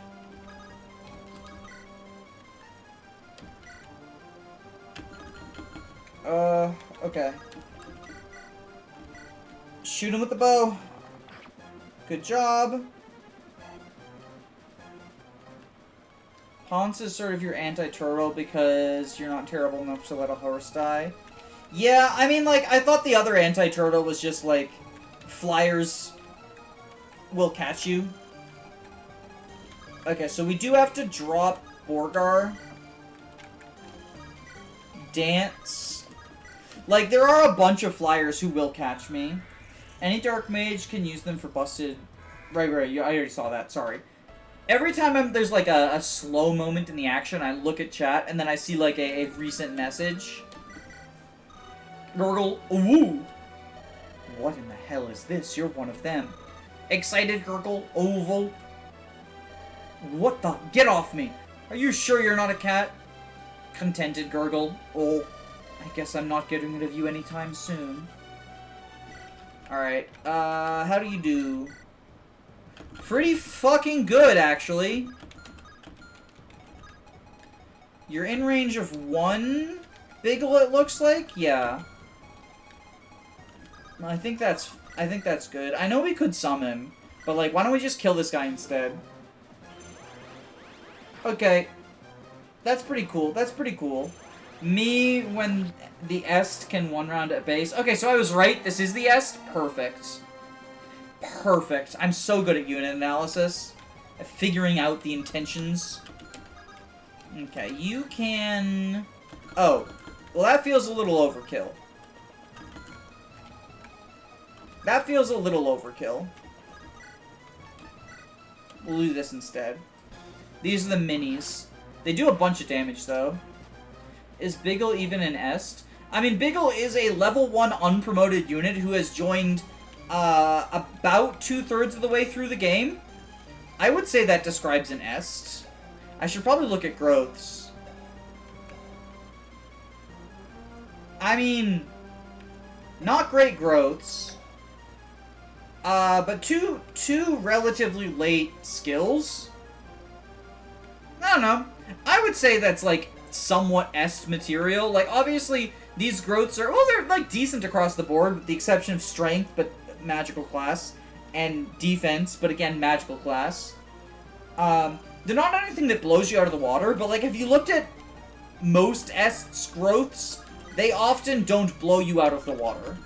Okay. Shoot him with the bow. Good job. Hans is sort of your anti-turtle because you're not terrible enough to let a horse die. Yeah, I mean, like, I thought the other anti-turtle was just, like, flyers will catch you. Okay, so we do have to drop Borgar. Dance. Like, there are a bunch of flyers who will catch me. Any dark mage can use them for busted... Right, I already saw that, sorry. Every time there's, like, a slow moment in the action, I look at chat, and then I see, like, a recent message. Gurgle, ooh! What in the hell is this? You're one of them. Excited, Gurgle, oval. What the? Get off me! Are you sure you're not a cat? Contented, Gurgle. Oh, I guess I'm not getting rid of you anytime soon. Alright, how do you do? Pretty fucking good, actually. You're in range of one Biggle, it looks like? Yeah. I think that's good. I know we could summon him, but, like, why don't we just kill this guy instead? Okay. That's pretty cool. That's pretty cool. Me, when the Est can one round at base. Okay, so I was right. This is the Est. Perfect. Perfect. I'm so good at unit analysis. At figuring out the intentions. Okay, you can... Oh. Well, that feels a little overkill. That feels a little overkill. We'll do this instead. These are the minis. They do a bunch of damage, though. Is Biggle even an Est? I mean, Biggle is a level 1 unpromoted unit who has joined about 2/3 of the way through the game. I would say that describes an Est. I should probably look at growths. I mean, not great growths. But two relatively late skills. I don't know. I would say that's, like, somewhat Est material. Like, obviously, these growths are... Well, they're, like, decent across the board, with the exception of strength, but magical class. And defense, but again, magical class. They're not anything that blows you out of the water, but, like, if you looked at most Est's growths, they often don't blow you out of the water.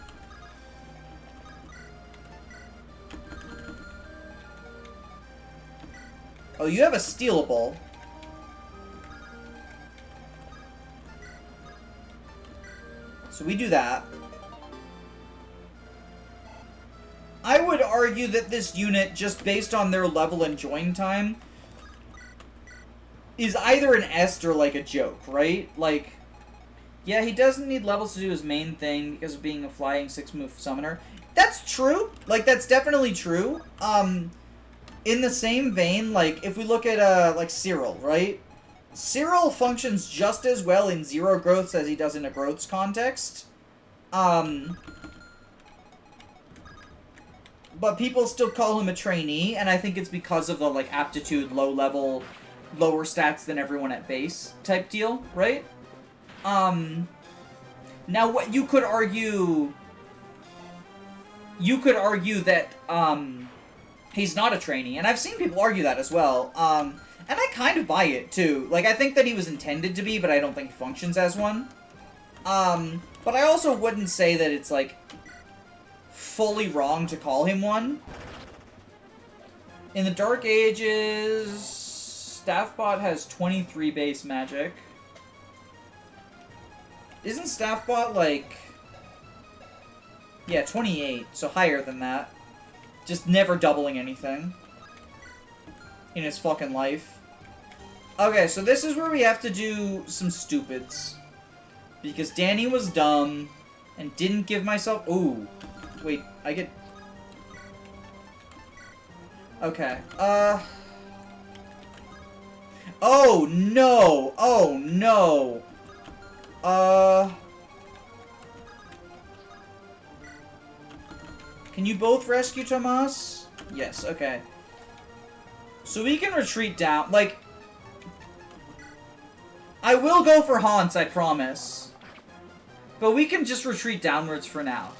Oh, you have a stealable. So we do that. I would argue that this unit, just based on their level and join time, is either an est or, like, a joke, right? Like, yeah, he doesn't need levels to do his main thing because of being a flying 6-move summoner. That's true. Like, that's definitely true. In the same vein, like, if we look at, like, Cyril, right? Cyril functions just as well in zero growths as he does in a growths context. But people still call him a trainee, and I think it's because of the, like, aptitude, low level, lower stats than everyone at base type deal, right? Now what you could argue that, he's not a trainee, and I've seen people argue that as well, and I kind of buy it, too. Like, I think that he was intended to be, but I don't think he functions as one. But I also wouldn't say that it's, like, fully wrong to call him one. In the Dark Ages, Staffbot has 23 base magic. Isn't Staffbot, like... Yeah, 28, so higher than that. Just never doubling anything in his fucking life. Okay, so this is where we have to do some stupids. Because Danny was dumb and didn't give myself... Ooh. Wait, I get... Okay, Oh, no! Oh, no! Can you both rescue Tomas? Yes, okay. So we can retreat down, like... I will go for Hans, I promise. But we can just retreat downwards for now.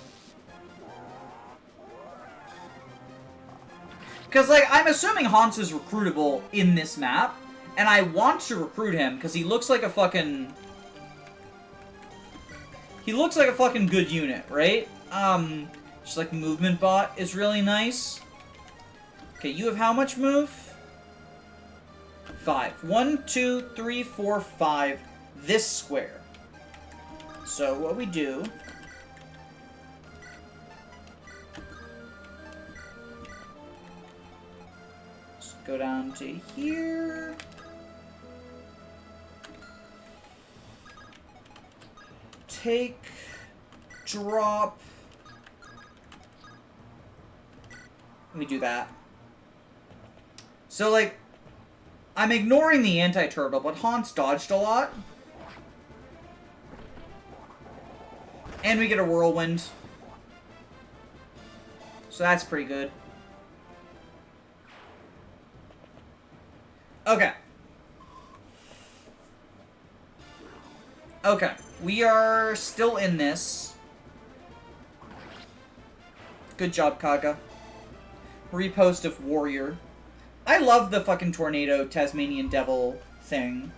Because, like, I'm assuming Hans is recruitable in this map. And I want to recruit him, because he looks like a fucking... He looks like a fucking good unit, right? Just like movement bot is really nice. Okay, you have how much move? 5. 1, 2, 3, 4, 5. This square. So what we do... Let's go down to here. Take, drop. Let me do that. So, like, I'm ignoring the anti-turtle, but Hans dodged a lot. And we get a whirlwind. So that's pretty good. Okay. Okay. We are still in this. Good job, Kaga. Repost of Warrior. I love the fucking Tornado Tasmanian Devil thing.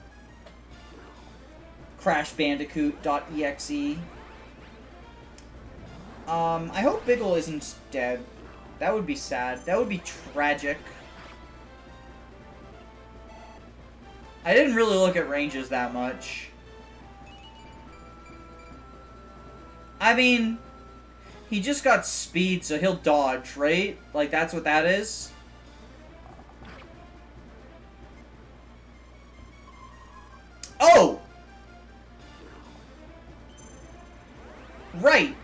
Crash Bandicoot.exe. I hope Biggle isn't dead. That would be sad. That would be tragic. I didn't really look at ranges that much. I mean, he just got speed, so he'll dodge, right? Like, that's what that is. Oh! Right.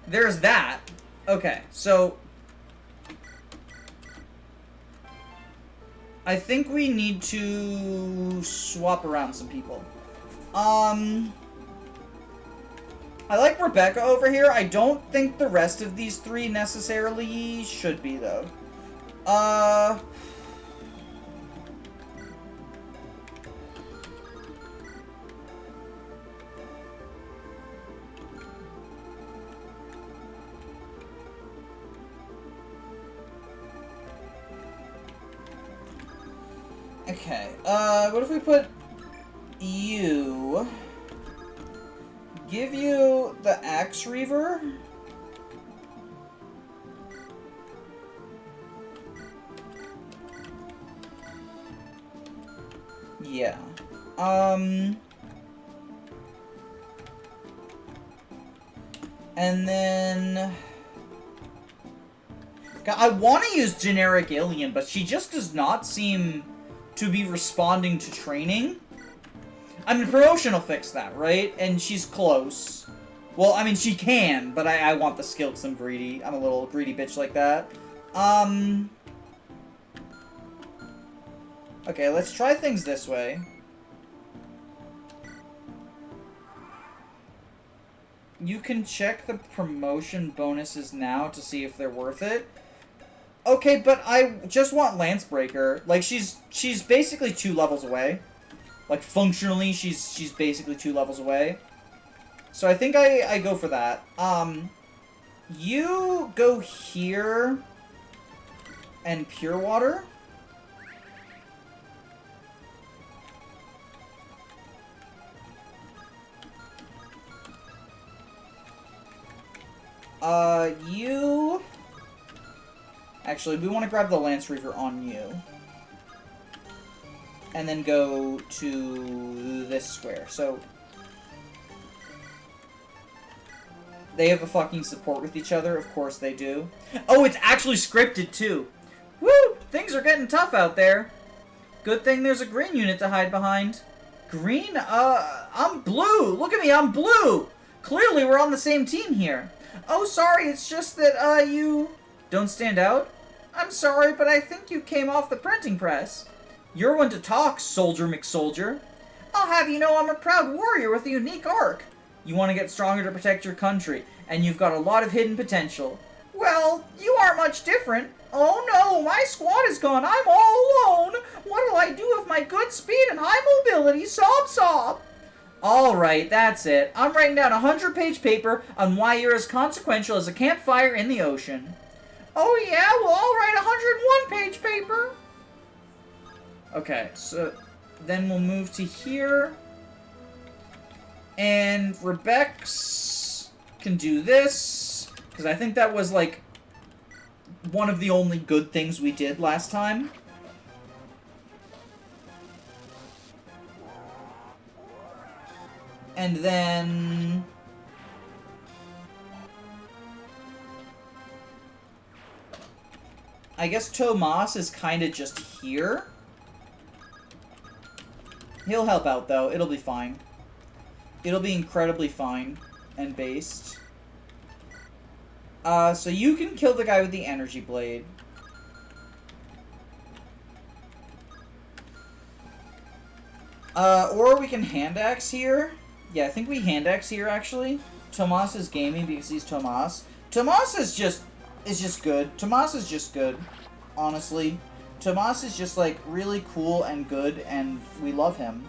There's that. Okay, so... I think we need to swap around some people. I like Rebecca over here. I don't think the rest of these three necessarily should be, though. Okay, what if we put you... Give you the Axe Reaver? Yeah. And then... I want to use generic alien, but she just does not seem to be responding to training. I mean, promotion will fix that, right? And she's close. Well, I mean, she can, but I want the skill because I'm greedy. I'm a little greedy bitch like that. Okay, let's try things this way. You can check the promotion bonuses now to see if they're worth it. Okay, but I just want Lancebreaker. Like, she's basically 2 levels away. Like, functionally, she's basically 2 levels away. So I think I go for that. You go here and Pure Water. You... Actually, we want to grab the Lance Reaver on you. And then go to this square. So... They have a fucking support with each other. Of course they do. Oh, it's actually scripted, too. Woo! Things are getting tough out there. Good thing there's a green unit to hide behind. Green? I'm blue! Look at me, I'm blue! Clearly we're on the same team here. Oh, sorry, it's just that, you... Don't stand out? I'm sorry, but I think you came off the printing press. You're one to talk, Soldier McSoldier. I'll have you know I'm a proud warrior with a unique arc. You want to get stronger to protect your country, and you've got a lot of hidden potential. Well, you aren't much different. Oh no, my squad is gone. I'm all alone. What'll I do with my good speed and high mobility? Sob, sob. Alright, that's it. I'm writing down a 100-page paper on why you're as consequential as a campfire in the ocean. Oh yeah? Well, I'll write a 101-page paper. Okay, so then we'll move to here. And Rebecca's can do this. Because I think that was, like, one of the only good things we did last time. And then... I guess Tomas is kind of just here. He'll help out, though. It'll be fine. It'll be incredibly fine and based. So you can kill the guy with the energy blade. Or we can hand axe here. Yeah, I think we hand axe here, actually. Tomas is gaming because he's Tomas. Tomas is just good. Tomas is just good, honestly. Tomas is just, like, really cool and good, and we love him.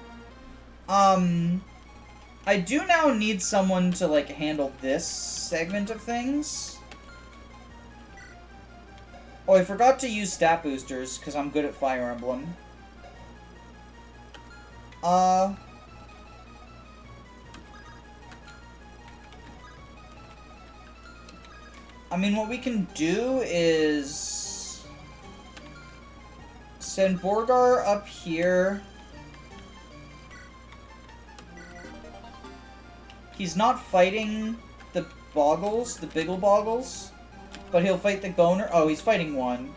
I do now need someone to, like, handle this segment of things. Oh, I forgot to use stat boosters, because I'm good at Fire Emblem. I mean, what we can do is send Borgar up here. He's not fighting the Boggles, the Biggle Boggles, but he'll fight the Goner. Oh, he's fighting one.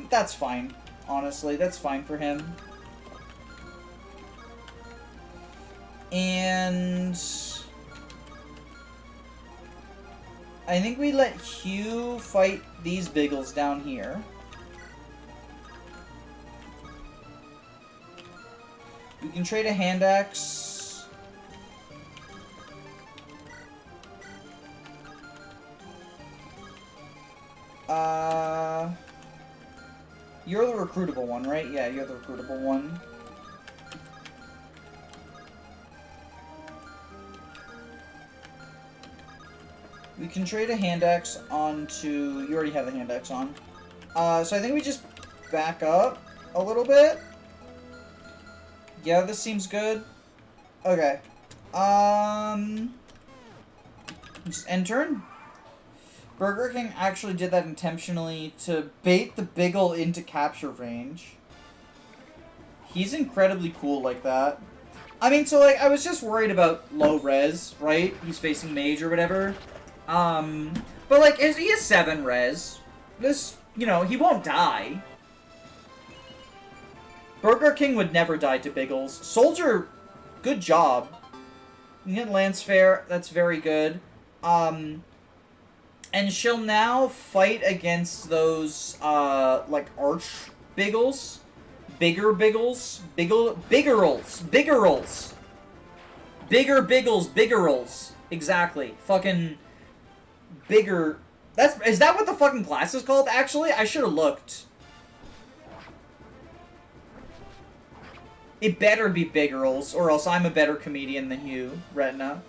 That's fine. Honestly, that's fine for him. And I think we let Hugh fight these Biggles down here. We can trade a hand axe. You're the recruitable one, right? Yeah, you're the recruitable one. We can trade a hand axe onto... You already have the hand axe on. So I think we just back up a little bit. Yeah, this seems good. Okay. Just end turn. Burger King actually did that intentionally to bait the Biggle into capture range. He's incredibly cool like that. I mean, so, like, I was just worried about low res, right? He's facing mage or whatever. But, like, he has 7 res. This you know, he won't die. Burger King would never die to Biggles. Soldier, good job. You get Lance Fair, that's very good. And she'll now fight against those, like, arch Biggles. Bigger Biggles. Biggerals. Bigger Biggles. Biggerals. Exactly. Fucking bigger. Is that what the fucking class is called, actually? I should have looked. It better be Biggerals, or else I'm a better comedian than you, Retina.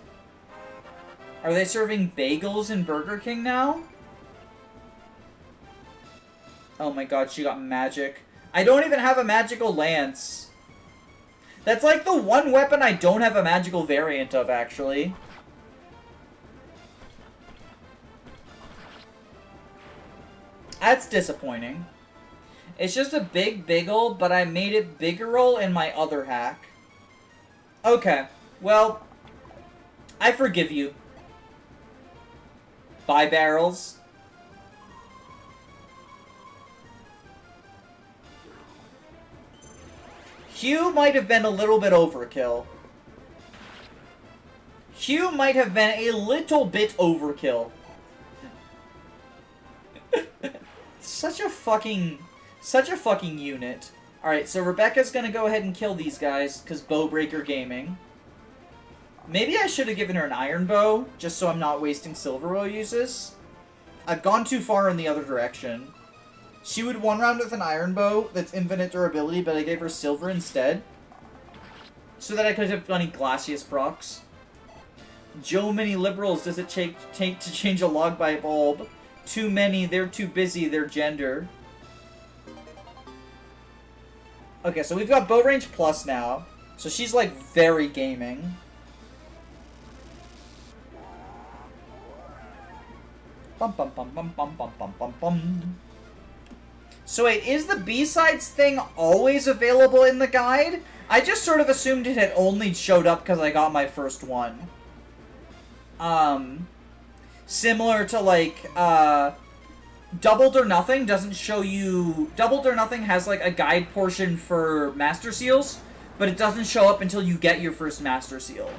Are they serving bagels in Burger King now? Oh my god, she got magic. I don't even have a magical lance. That's like the one weapon I don't have a magical variant of, actually. That's disappointing. It's just a big Biggle, but I made it Biggerol in my other hack. Okay, well, I forgive you. Bye, barrels. Hugh might have been a little bit overkill. Hugh might have been a little bit overkill. Such a fucking unit. Alright, so Rebecca's gonna go ahead and kill these guys, because Bowbreaker Gaming. Maybe I should have given her an iron bow, just so I'm not wasting silver bow uses. I've gone too far in the other direction. She would one round with an iron bow that's infinite durability, but I gave her silver instead. So that I could have any Glacius procs. Joe many liberals does it take to change a log by a bulb? Too many, they're too busy, their gender. Okay, so we've got bow range plus now. So she's like very gaming. Bum bum bum bum bum bum bum bum bum. So wait, is the B-sides thing always available in the guide? I just sort of assumed it had only showed up because I got my first one. Similar to like, Doubled or Nothing doesn't show you... Doubled or Nothing has like a guide portion for Master Seals, but it doesn't show up until you get your first Master Seal.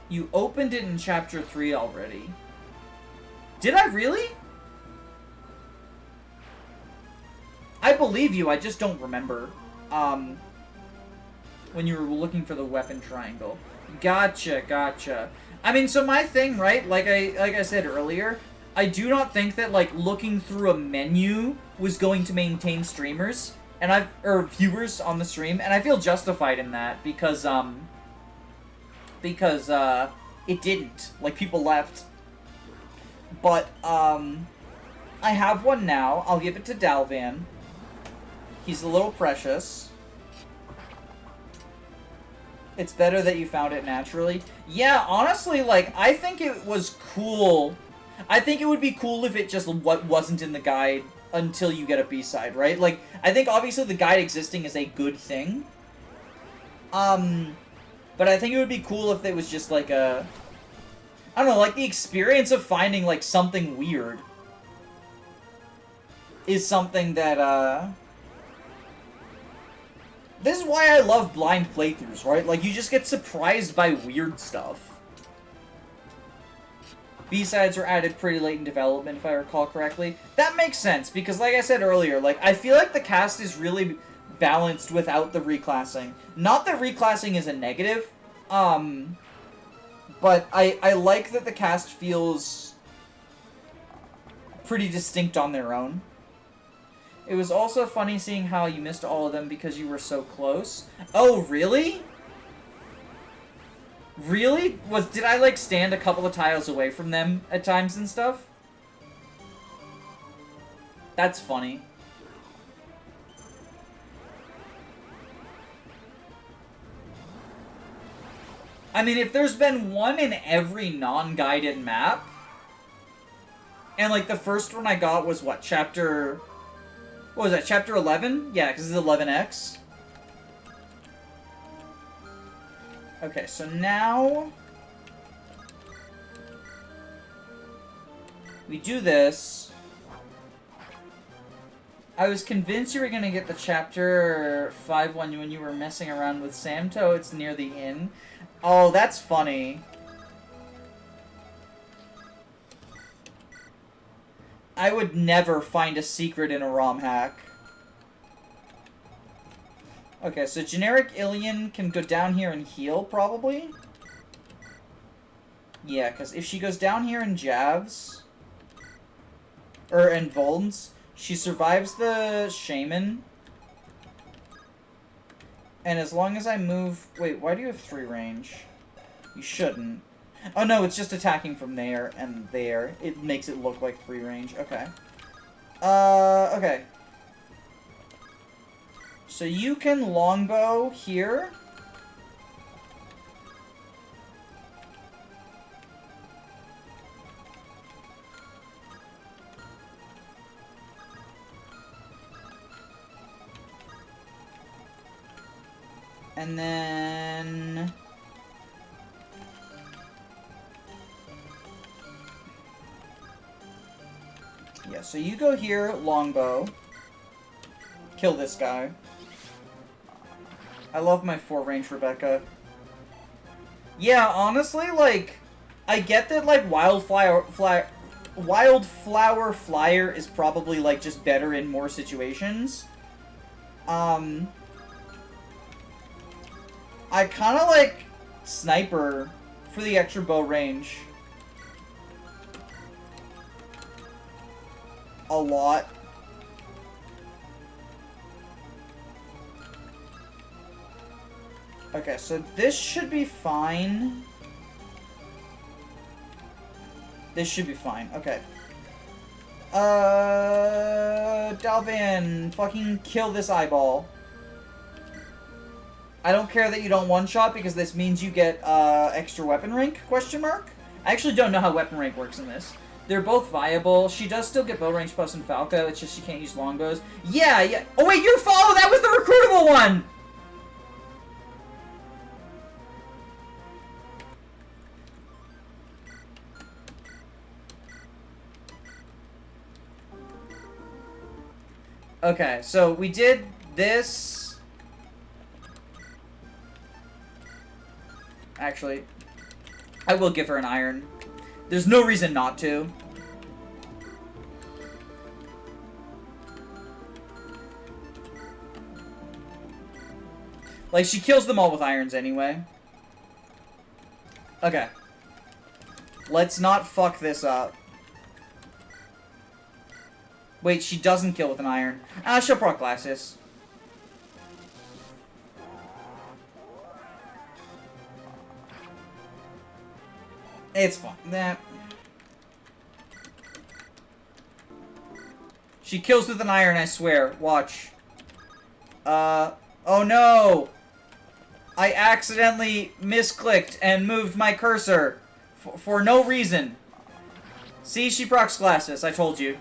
You opened it in Chapter 3 already. Did I really? I believe you, I just don't remember. When you were looking for the weapon triangle. Gotcha, gotcha. I mean, so my thing, right, like I said earlier, I do not think that, like, looking through a menu was going to maintain streamers, or viewers on the stream, and I feel justified in that, because it didn't. Like, people left. But, I have one now. I'll give it to Dalvan. He's a little precious. It's better that you found it naturally. Yeah, honestly, like, I think it was cool. I think it would be cool if it just wasn't in the guide until you get a B-side, right? Like, I think obviously the guide existing is a good thing. But I think it would be cool if it was just like a... I don't know, like the experience of finding like something weird is something that, this is why I love blind playthroughs, right? Like, you just get surprised by weird stuff. B-sides were added pretty late in development, if I recall correctly. That makes sense, because like I said earlier, like, I feel like the cast is really balanced without the reclassing. Not that reclassing is a negative, but I like that the cast feels pretty distinct on their own. It was also funny seeing how you missed all of them because you were so close. Oh, really? Really? Did I, like, stand a couple of tiles away from them at times and stuff? That's funny. I mean, if there's been one in every non-guided map, and, like, the first one I got was, what, chapter... What was that, chapter 11? Yeah, because it's 11X. Okay, so now... We do this. I was convinced you were gonna get the chapter 5 one when you were messing around with Samto. It's near the inn. Oh, that's funny. I would never find a secret in a ROM hack. Okay, so generic Ilian can go down here and heal, probably? Yeah, because if she goes down here and jabs... and Volns, she survives the Shaman. And as long as I move... Wait, why do you have 3 range? You shouldn't. Oh no, it's just attacking from there and there. It makes it look like 3 range. Okay. Okay. So you can longbow here. And then... yeah, so you go here, longbow. Kill this guy. I love my 4-range Rebecca. Yeah, honestly, like, I get that, like, Wildflower Flyer is probably, like, just better in more situations. I kind of like Sniper for the extra bow range. A lot. Okay, so this should be fine. This should be fine. Okay. Dalvin, fucking kill this eyeball. I don't care that you don't one-shot because this means you get extra weapon rank, question mark? I actually don't know how weapon rank works in this. They're both viable. She does still get bow range plus in Falco, it's just she can't use longbows. Yeah, yeah. Oh wait, you're follow! That was the recruitable one! Okay, so we did this. Actually, I will give her an iron. There's no reason not to. Like, she kills them all with irons anyway. Okay. Let's not fuck this up. Wait, she doesn't kill with an iron. She'll proc Glasses. It's fine. Nah. She kills with an iron, I swear. Watch. Oh no! I accidentally misclicked and moved my cursor. For no reason. See, she procs Glasses, I told you.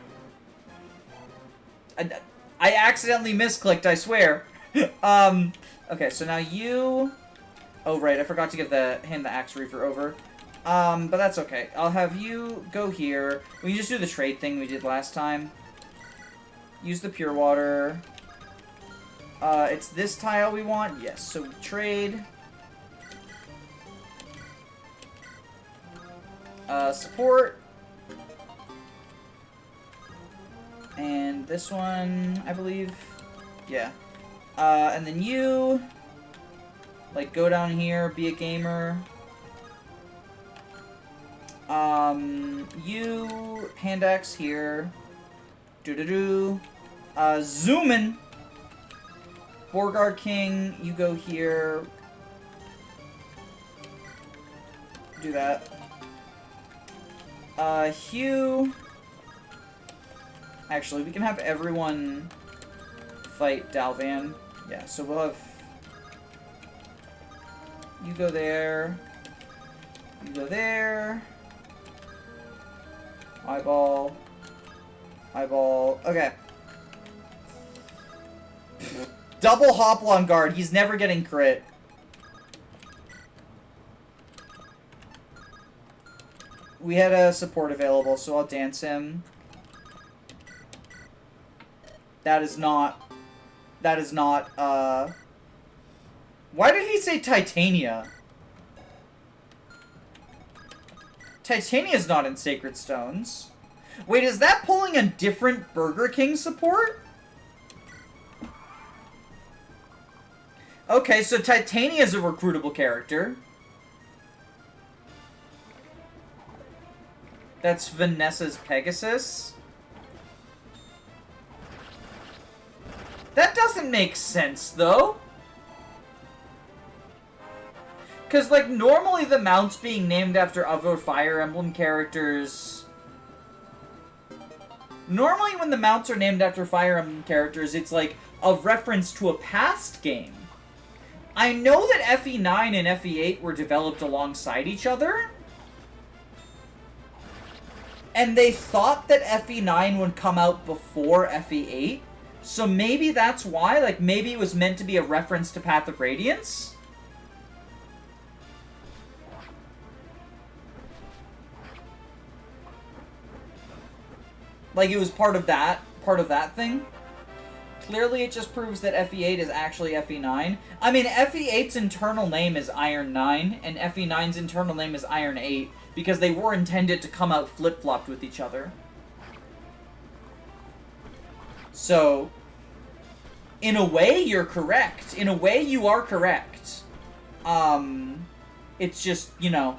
I accidentally misclicked, I swear. Okay, so now you... Oh, right, I forgot to give him the Axe Reaver over. But that's okay. I'll have you go here. We can just do the trade thing we did last time. Use the Pure Water. It's this tile we want? Yes, so we trade. Support. And this one, I believe. Yeah. And then you... like, go down here, be a gamer. You... hand axe here. Doo-doo-doo. Zoomin'! Borgar King, you go here. Do that. Hugh... Actually, we can have everyone fight Dalvan. Yeah, so we'll have... You go there. You go there. Eyeball. Eyeball. Okay. Double Hoplon Guard. He's never getting crit. we had a support available, so I'll dance him. That is not, why did he say Titania? Titania's not in Sacred Stones. Wait, is that pulling a different Burger King support? Okay, so Titania's a recruitable character. That's Vanessa's Pegasus. That doesn't make sense, though. Because, like, normally the mounts being named after other Fire Emblem characters... Normally when the mounts are named after Fire Emblem characters, it's, like, a reference to a past game. I know that FE9 and FE8 were developed alongside each other. And they thought that FE9 would come out before FE8. So maybe that's why, like, maybe it was meant to be a reference to Path of Radiance? Like, it was part of that thing? Clearly, it just proves that FE8 is actually FE9. I mean, FE8's internal name is Iron 9, and FE9's internal name is Iron 8, because they were intended to come out flip-flopped with each other. So, in a way, you're correct. In a way, you are correct. It's just, you know,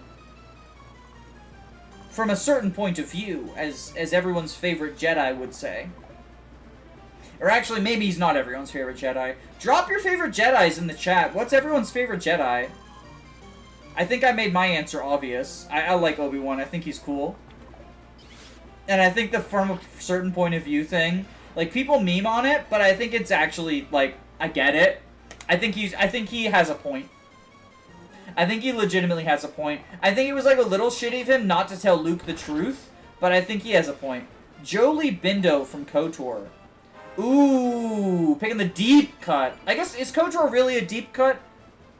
from a certain point of view, as everyone's favorite Jedi would say. Or actually, maybe he's not everyone's favorite Jedi. Drop your favorite Jedis in the chat. What's everyone's favorite Jedi? I think I made my answer obvious. I like Obi-Wan. I think he's cool. And I think the from a certain point of view thing, like, people meme on it, but I think it's actually, like, I get it. I think he has a point. I think he legitimately has a point. I think it was, like, a little shitty of him not to tell Luke the truth, but I think he has a point. Jolie Bindo from KOTOR. Ooh, picking the deep cut. I guess, is KOTOR really a deep cut?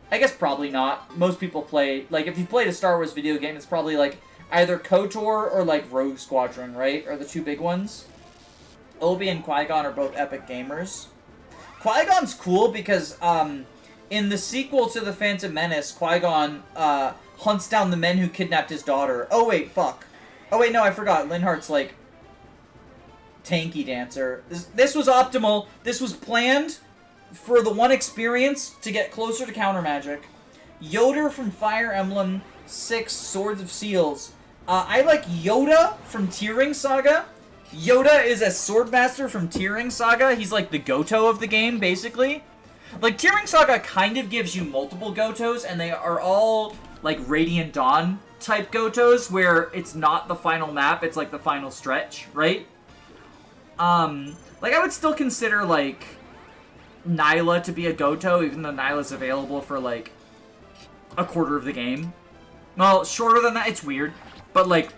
I guess probably not. Most people play, like, if you played a Star Wars video game, it's probably, like, either KOTOR or, like, Rogue Squadron, right? Are the two big ones. Obi and Qui-Gon are both epic gamers. Qui-Gon's cool because, in the sequel to The Phantom Menace, Qui-Gon, hunts down the men who kidnapped his daughter. Oh, wait, fuck. Oh, wait, no, I forgot. Linhart's, like, tanky dancer. This was optimal. This was planned for the one experience to get closer to counter magic. Yoda from Fire Emblem 6 Swords of Seals. I like Yoda from Tearing Saga. Yoda is a swordmaster from Tearing Saga. He's like the Goto of the game, basically. Like, Tearing Saga kind of gives you multiple Gotos, and they are all, like, Radiant Dawn type Gotos, where it's not the final map, it's like the final stretch, right? Like, I would still consider, like, Nyla to be a Goto, even though Nyla's available for, like, a quarter of the game. Well, shorter than that, it's weird, but, like...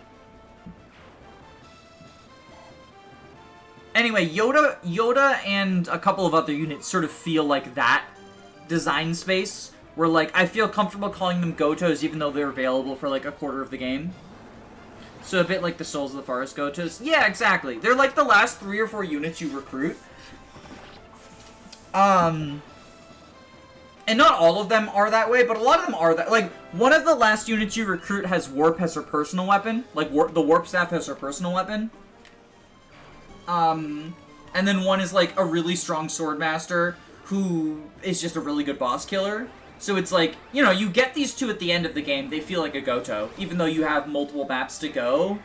Anyway, Yoda and a couple of other units sort of feel like that design space, where, like, I feel comfortable calling them Gotos even though they're available for, like, a quarter of the game. So a bit like the Souls of the Forest Gotos. Yeah, exactly. They're like the last 3 or 4 units you recruit. And not all of them are that way, but a lot of them are that. Like, one of the last units you recruit has Warp as her personal weapon. Like, the Warp Staff has her personal weapon. And then one is, like, a really strong Swordmaster who is just a really good boss killer. So it's like, you know, you get these two at the end of the game, they feel like a Goto, even though you have multiple maps to go.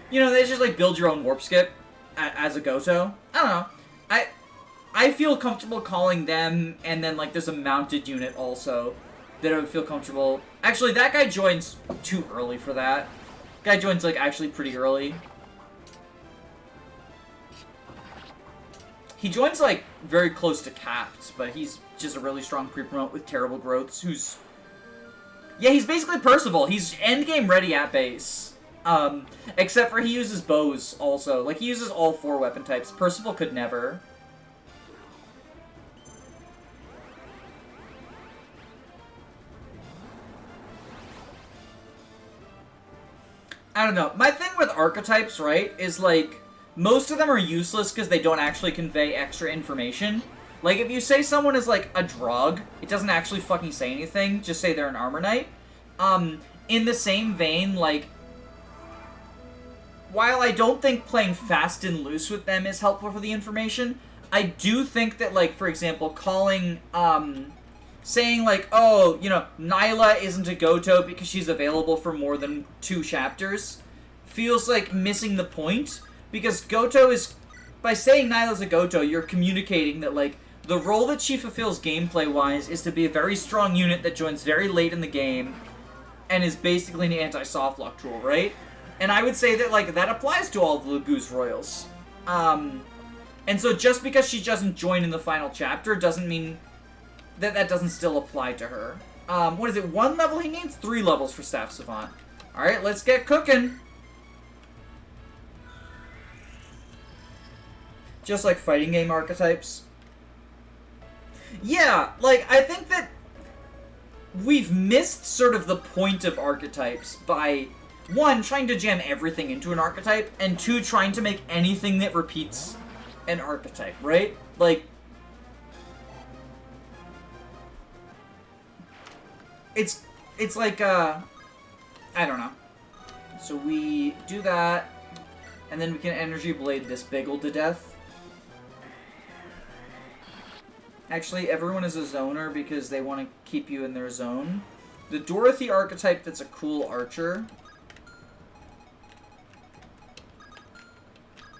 You know, they just, like, build your own warp skip as a Goto. I don't know. I feel comfortable calling them, and then, like, there's a mounted unit also that I would feel comfortable. Actually, that guy joins too early for that. Guy joins, like, actually pretty early. He joins, like, very close to capped, but he's just a really strong pre-promote with terrible growths, who's... Yeah, he's basically Percival. He's endgame ready at base. Except for he uses bows, also. Like, he uses all 4 weapon types. Percival could never. I don't know. My thing with archetypes, right, is like, most of them are useless because they don't actually convey extra information. Like, if you say someone is, like, a drug, it doesn't actually fucking say anything. Just say they're an armor knight. In the same vein, like, while I don't think playing fast and loose with them is helpful for the information, I do think that, like, for example, calling, saying, like, oh, you know, Nyla isn't a Goto because she's available for more than 2 chapters, feels like missing the point. Because Goto is, by saying Nyla's a Goto, you're communicating that, like, the role that she fulfills gameplay-wise is to be a very strong unit that joins very late in the game and is basically an anti-softlock tool, right? And I would say that, like, that applies to all the Laguz Royals. And so just because she doesn't join in the final chapter doesn't mean that that doesn't still apply to her. What is it, 1 level he needs? 3 levels for Staff Savant. Alright, let's get cooking. Just like fighting game archetypes. Yeah, like, I think that we've missed sort of the point of archetypes by, 1, trying to jam everything into an archetype, and 2, trying to make anything that repeats an archetype, right? Like, it's like, I don't know. So we do that, and then we can Energy Blade this Biggle to death. Actually, everyone is a zoner because they want to keep you in their zone. The Dorothy archetype that's a cool archer.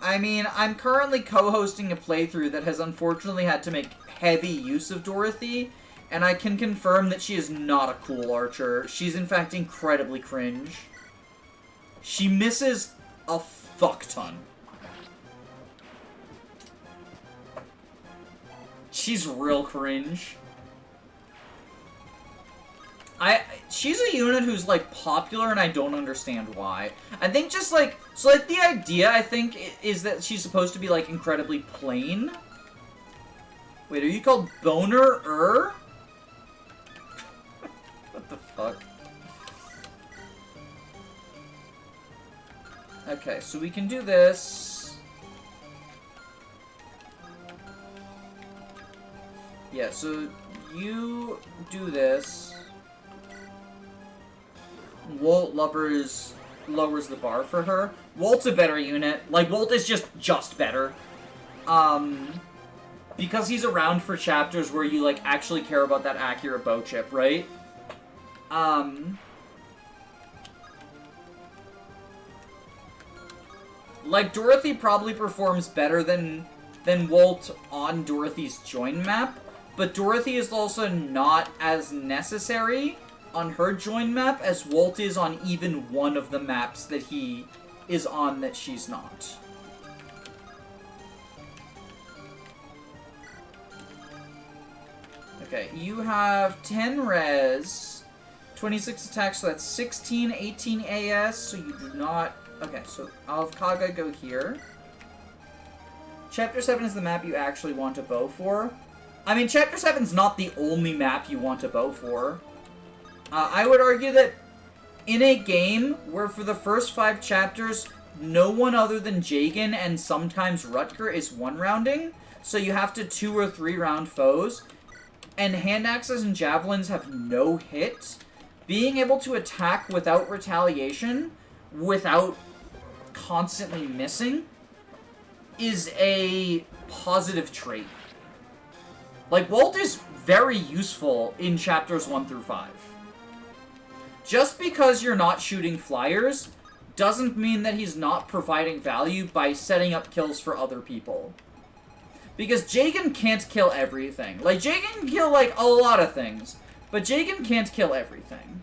I mean, I'm currently co-hosting a playthrough that has unfortunately had to make heavy use of Dorothy, and I can confirm that she is not a cool archer. She's in fact incredibly cringe. She misses a fuck ton. She's real cringe. She's a unit who's, like, popular, and I don't understand why. I think just, like, so, like, the idea, I think, is that she's supposed to be, like, incredibly plain. Wait, are you called Boner-er? What the fuck? Okay, so we can do this. Yeah, so you do this. Walt lowers the bar for her. Walt's a better unit. Like, Walt is just better. Because he's around for chapters where you, like, actually care about that accurate bow chip, right? Like, Dorothy probably performs better than Walt on Dorothy's join map. But Dorothy is also not as necessary on her join map as Walt is on even one of the maps that he is on that she's not. Okay, you have 10 res, 26 attacks, so that's 16, 18 AS, so you do not... Okay, so I'll have Kaga go here. Chapter 7 is the map you actually want to bow for. I mean, Chapter 7's not the only map you want to bow for. I would argue that in a game where for the first 5 chapters, no one other than Jagan and sometimes Rutger is 1-rounding, so you have to 2 or 3 round foes, and hand axes and javelins have no hit, being able to attack without retaliation, without constantly missing, is a positive trait. Like, Walt is very useful in chapters 1 through 5. Just because you're not shooting flyers doesn't mean that he's not providing value by setting up kills for other people. Because Jagan can't kill everything. Like, Jagan can kill, like, a lot of things, but Jagan can't kill everything.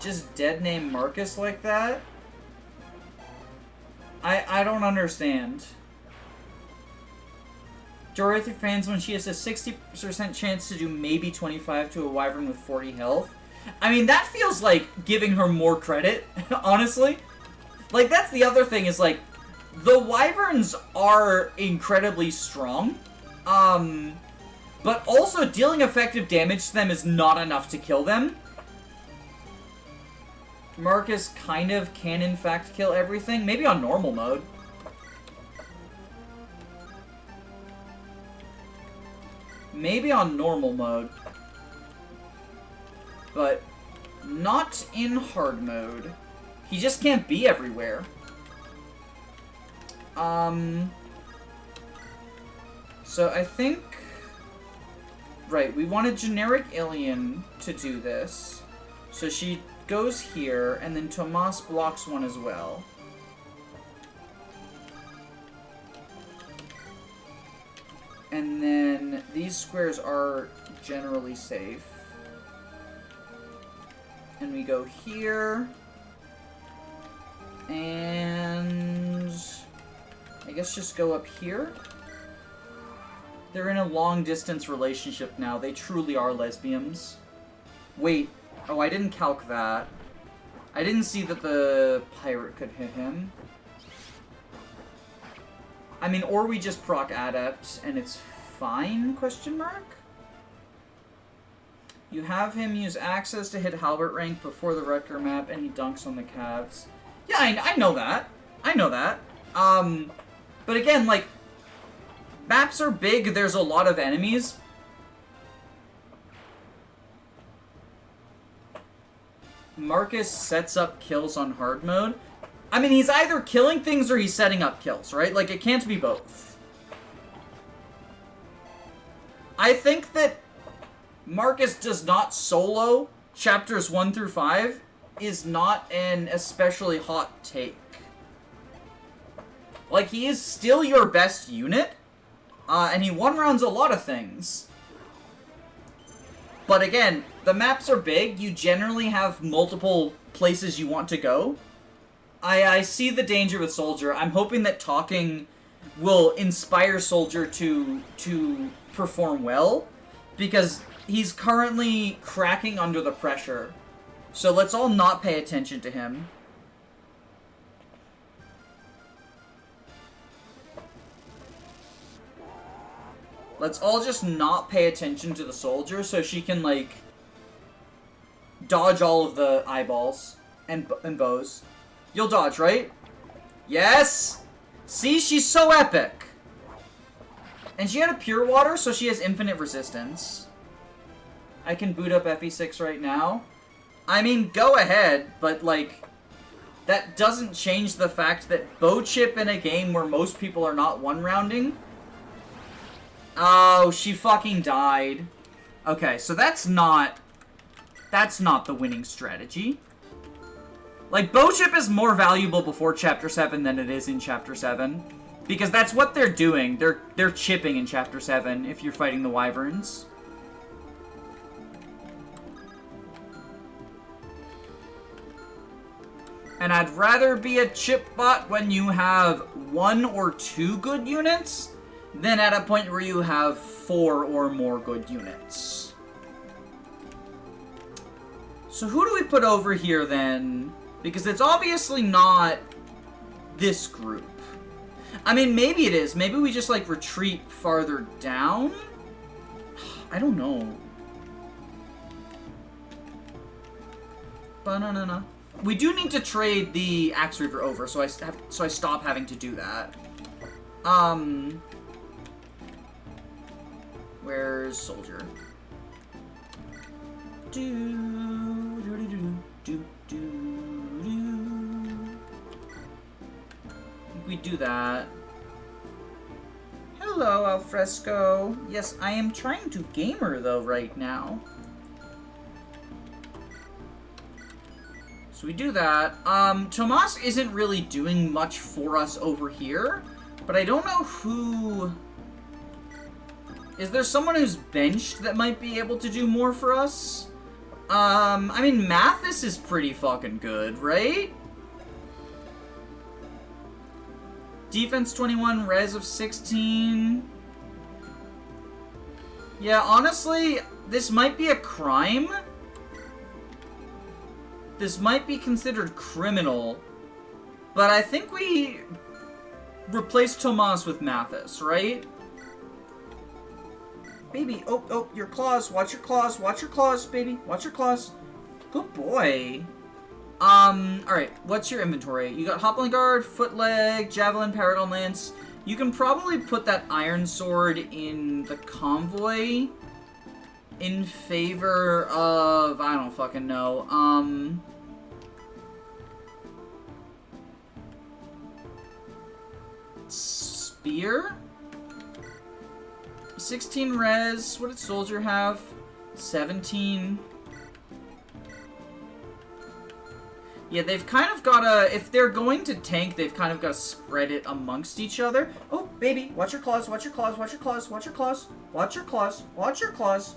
Just dead name Marcus like that? I don't understand. Dorothy fans when she has a 60% chance to do maybe 25 to a wyvern with 40 health. I mean, that feels like giving her more credit, honestly. Like, that's the other thing is, like, The wyverns are incredibly strong, but also dealing effective damage to them is not enough to kill them. Marcus kind of can, in fact, kill everything. Maybe on normal mode. Maybe on normal mode. But not in hard mode. He just can't be everywhere. So I think... Right, we want a generic alien to do this. So she goes here, and then Tomas blocks one as well. And then these squares are generally safe. And we go here. And I guess just go up here. They're in a long-distance relationship now. They truly are lesbians. Wait. Oh, I didn't calc that. I didn't see that the pirate could hit him. I mean, or we just proc adept and it's fine, question mark? You have him use access to hit halberd rank before the Rutger map and he dunks on the calves. Yeah, I know that. I know that. But again, like, maps are big, there's a lot of enemies. Marcus sets up kills on hard mode. I mean, he's either killing things or he's setting up kills, right? Like, it can't be both. I think that Marcus does not solo chapters 1 through 5 is not an especially hot take. Like, he is still your best unit, and he one-rounds a lot of things. But again, the maps are big, you generally have multiple places you want to go. I see the danger with Soldier. I'm hoping that talking will inspire Soldier to perform well, because he's currently cracking under the pressure. So let's all not pay attention to him. Let's all just not pay attention to the Soldier so she can, like, dodge all of the eyeballs and bows. You'll dodge, right? Yes! See? She's so epic! And she had a Pure Water, so she has infinite resistance. I can boot up FE6 right now. I mean, go ahead, but, like, that doesn't change the fact that bow chip in a game where most people are not one-rounding... Oh, she fucking died. Okay, so that's not the winning strategy. Like, bow chip is more valuable before Chapter 7 than it is in Chapter 7. Because that's what they're doing. They're chipping in Chapter 7 if you're fighting the wyverns. And I'd rather be a chip bot when you have 1 or 2 good units than at a point where you have 4 or more good units. So who do we put over here then? Because it's obviously not this group. I mean, maybe it is. Maybe we just, like, retreat farther down? I don't know. Ba-na-na-na. We do need to trade the Axe Reaver over, so I stop having to do that. Where's Soldier? We do that. Hello, Alfresco. Yes, I am trying to gamer though right now. So we do that. Tomas isn't really doing much for us over here, but I don't know who... Is there someone who's benched that might be able to do more for us? I mean, Mathis is pretty fucking good, right? Defense 21, res of 16. Yeah, honestly, this might be a crime. This might be considered criminal. But I think we replace Tomas with Mathis, right? Baby, oh, your claws. Watch your claws, baby. Watch your claws. Good boy. Alright, what's your inventory? You got Hoplite Guard, Footleg, Javelin, Paragon Lance. You can probably put that Iron Sword in the Convoy in favor of... I don't fucking know. Spear? 16 res. What did Soldier have? 17... Yeah, they've kind of got to... If they're going to tank, they've kind of got to spread it amongst each other. Oh, baby. Watch your claws. Watch your claws. Watch your claws. Watch your claws. Watch your claws. Watch your claws.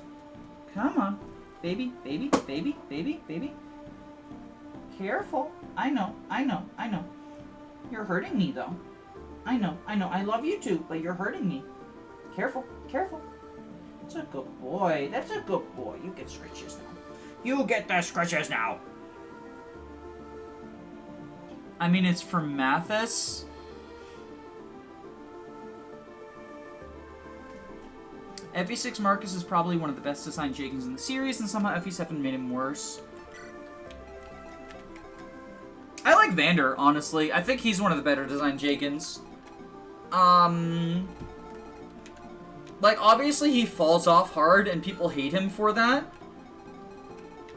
Come on. Baby. Baby. Baby. Baby. Baby. Careful. I know. I know. I know. You're hurting me, though. I know. I know. I love you, too, but you're hurting me. Careful. Careful. That's a good boy. That's a good boy. You get scratches now. You get the scratches now. I mean, it's for Mathis. FE6 Marcus is probably one of the best designed Jakens in the series, and somehow FE7 made him worse. I like Vander, honestly. I think he's one of the better designed Jakens. Like, obviously he falls off hard, and people hate him for that.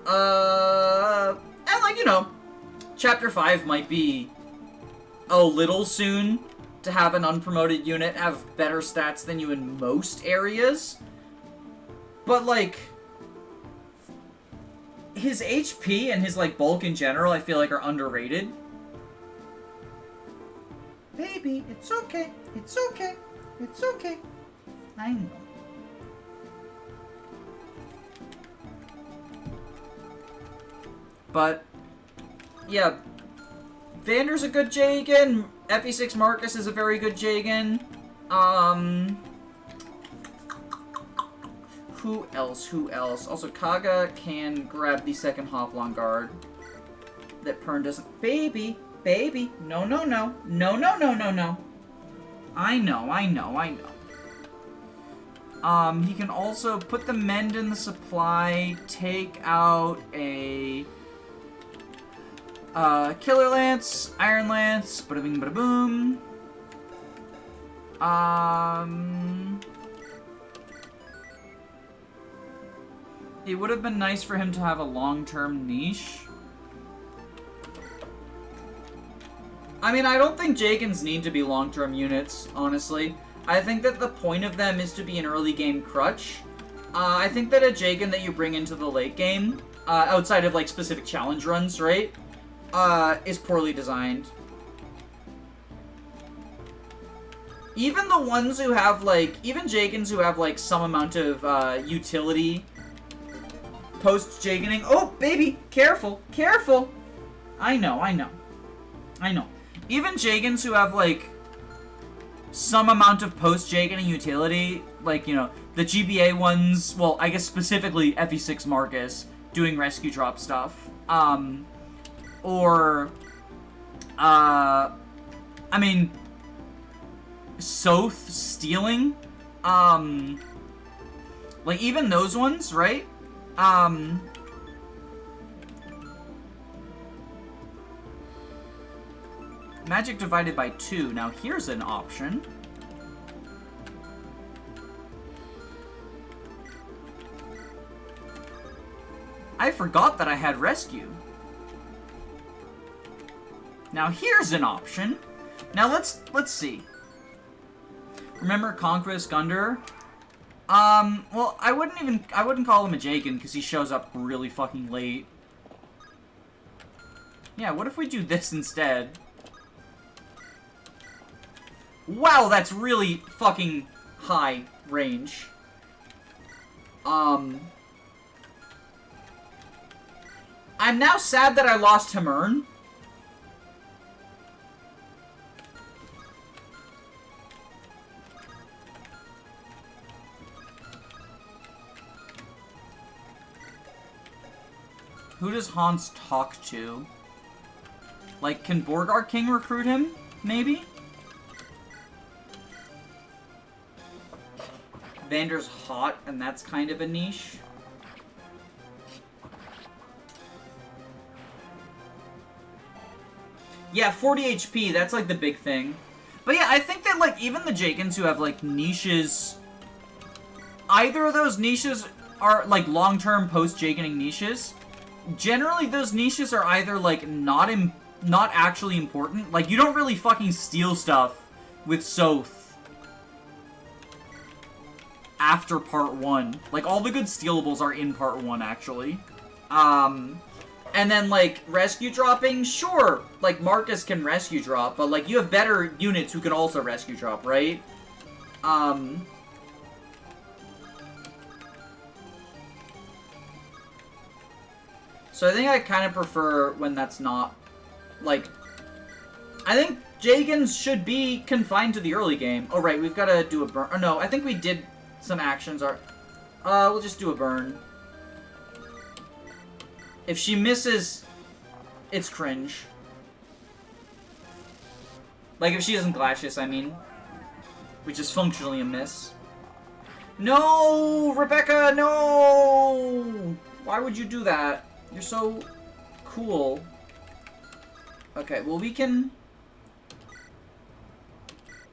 And like, you know, Chapter 5 might be a little soon to have an unpromoted unit have better stats than you in most areas. But, like, his HP and his, like, bulk in general, I feel like, are underrated. Baby, it's okay. It's okay. It's okay. I know. But... yeah, Vander's a good Jagen. FE6 Marcus is a very good Jagen. Who else? Who else? Also, Kaga can grab the second Hoplite Guard that Pern doesn't. Baby, baby, no, no, no, no, no, no, no, no. I know, I know, I know. He can also put the Mend in the supply, take out a Killer Lance, Iron Lance, bada bing bada boom. It would have been nice for him to have a long-term niche. I mean, I don't think Jakens need to be long-term units, honestly. I think that the point of them is to be an early game crutch. I think that a Jagen that you bring into the late game, outside of like specific challenge runs, right? Is poorly designed. Even the ones who have, like, even Jakens who have, like, some amount of, utility post-Jagening. Oh, baby! Careful! Careful! I know, I know. I know. Even Jagens who have, like, some amount of post-Jagening utility, like, you know, the GBA ones, well, I guess specifically FE6 Marcus, doing rescue drop stuff. Or, I mean, Soth stealing, like, even those ones, right? Magic divided by 2. Now, here's an option. I forgot that I had rescue. Now here's an option. Now let's see. Remember Conquest Gunder? Well, I wouldn't call him a Jagen because he shows up really fucking late. Yeah, what if we do this instead? Wow, that's really fucking high range. I'm now sad that I lost Hamern. Who does Hans talk to? Like, can Borgar King recruit him? Maybe? Vander's hot, and that's kind of a niche. Yeah, 40 HP, that's like the big thing. But yeah, I think that like even the Jakens who have like niches, either of those niches are like long-term post-Jakening niches. Generally, those niches are either like not actually important. Like you don't really fucking steal stuff with Soth after part 1. Like all the good stealables are in part 1 actually. And then, like, rescue dropping, sure, like, Marcus can rescue drop, but, like, you have better units who can also rescue drop, right? So I think I kind of prefer when that's not, like, I think Jakens should be confined to the early game. Oh, right, we've got to do a burn. Oh, no, I think we did some actions. We'll just do a burn. If she misses, it's cringe. Like, if she doesn't Glacius, I mean. Which is functionally a miss. No! Rebecca, no! Why would you do that? You're so cool. Okay, well, we can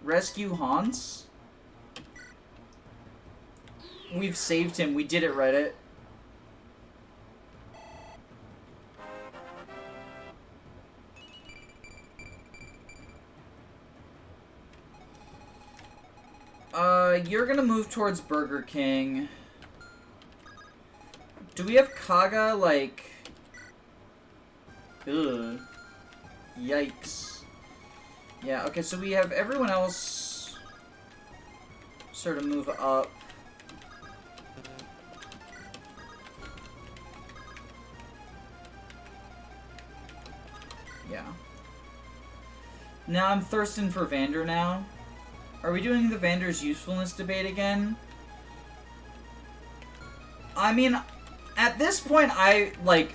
rescue Hans. We've saved him. We did it, Reddit. You're gonna move towards Burger King. Do we have Kaga, like... Ugh. Yikes. Yeah, okay, so we have everyone else sort of move up. Yeah. Now I'm thirsting for Vander now. Are we doing the Vander's usefulness debate again? I mean, at this point, I, like,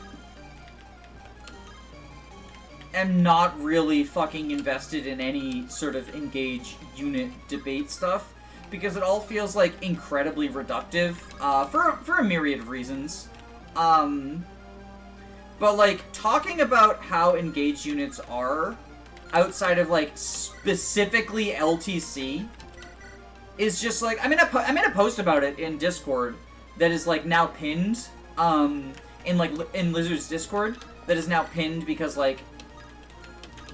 am not really fucking invested in any sort of engage unit debate stuff, because it all feels, like, incredibly reductive, for a myriad of reasons. But, like, talking about how engaged units are outside of, like, specifically LTC is just, like, I made a post about it in Discord that is, like, now pinned, in Lizard's Discord, that is now pinned because, like,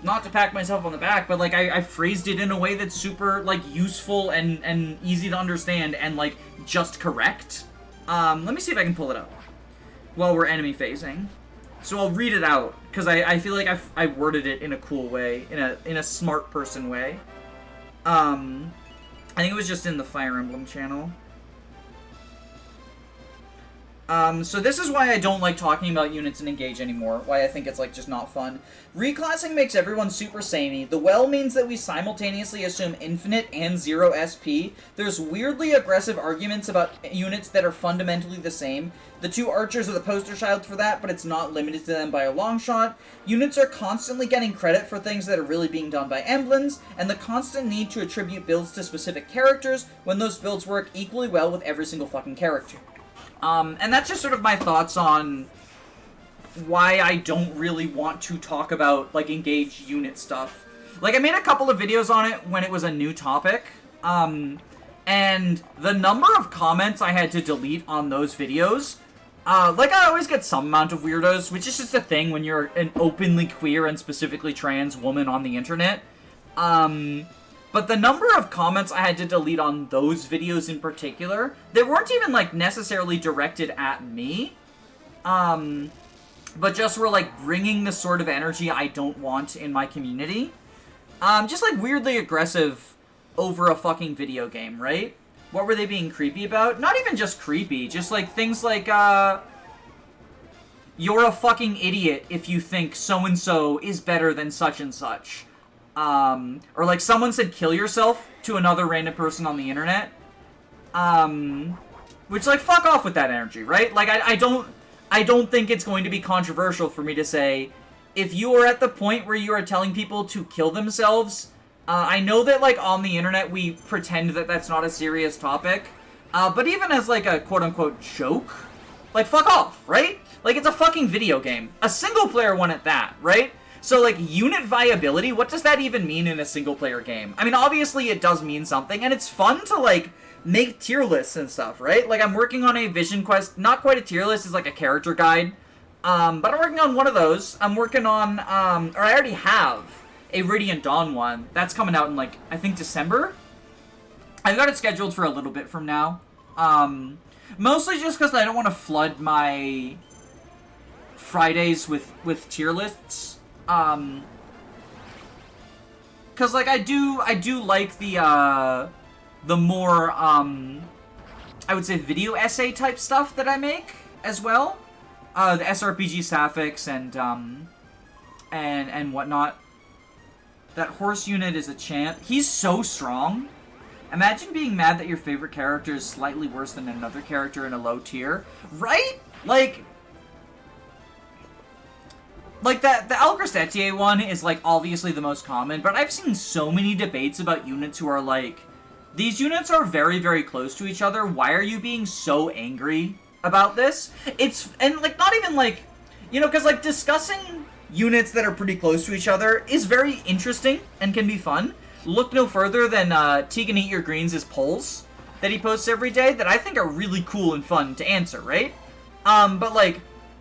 not to pat myself on the back, but, like, I phrased it in a way that's super, like, useful and easy to understand and, like, just correct. Let me see if I can pull it up while we're enemy phasing. So I'll read it out, because I feel like I worded it in a cool way, in a smart person way. I think it was just in the Fire Emblem channel. So this is why I don't like talking about units in Engage anymore, why I think it's, like, just not fun. Reclassing makes everyone super samey. The well means that we simultaneously assume infinite and 0 SP. There's weirdly aggressive arguments about units that are fundamentally the same. The two archers are the poster child for that, but it's not limited to them by a long shot. Units are constantly getting credit for things that are really being done by emblems, and the constant need to attribute builds to specific characters when those builds work equally well with every single fucking character. And that's just sort of my thoughts on why I don't really want to talk about, like, engaged unit stuff. Like, I made a couple of videos on it when it was a new topic, and the number of comments I had to delete on those videos, like, I always get some amount of weirdos, which is just a thing when you're an openly queer and specifically trans woman on the internet. But the number of comments I had to delete on those videos in particular, that weren't even, like, necessarily directed at me, but just were, like, bringing the sort of energy I don't want in my community. Just, like, weirdly aggressive over a fucking video game, right? What were they being creepy about? Not even just creepy, just, like, things like, you're a fucking idiot if you think so-and-so is better than such and such. Or, like, someone said kill yourself to another random person on the internet. Which, like, fuck off with that energy, right? Like, I don't think it's going to be controversial for me to say, if you are at the point where you are telling people to kill themselves, I know that, like, on the internet we pretend that that's not a serious topic, But even as, like, a quote-unquote joke, like, fuck off, right? Like, it's a fucking video game. A single-player one at that, right? So, like, unit viability, what does that even mean in a single-player game? I mean, obviously it does mean something, and it's fun to, like, make tier lists and stuff, right? Like, I'm working on a Vision Quest, not quite a tier list, it's like a character guide. But I'm working on one of those. I'm working on, or I already have a Radiant Dawn one. That's coming out in, like, I think December? I've got it scheduled for a little bit from now. Mostly just because I don't want to flood my Fridays with tier lists. Because, like, I do like the more, I would say video essay type stuff that I make as well. The SRPG Sapphics and whatnot. That horse unit is a champ. He's so strong. Imagine being mad that your favorite character is slightly worse than another character in a low tier. Right? Like that, the Alcrestetier one is, like, obviously the most common, but I've seen so many debates about units who are like, these units are very, very close to each other. Why are you being so angry about this? And, like, not even, like, you know, because, like, discussing units that are pretty close to each other is very interesting and can be fun. Look no further than Tegan Eat Your Greens' polls that he posts every day that I think are really cool and fun to answer, right? But, like,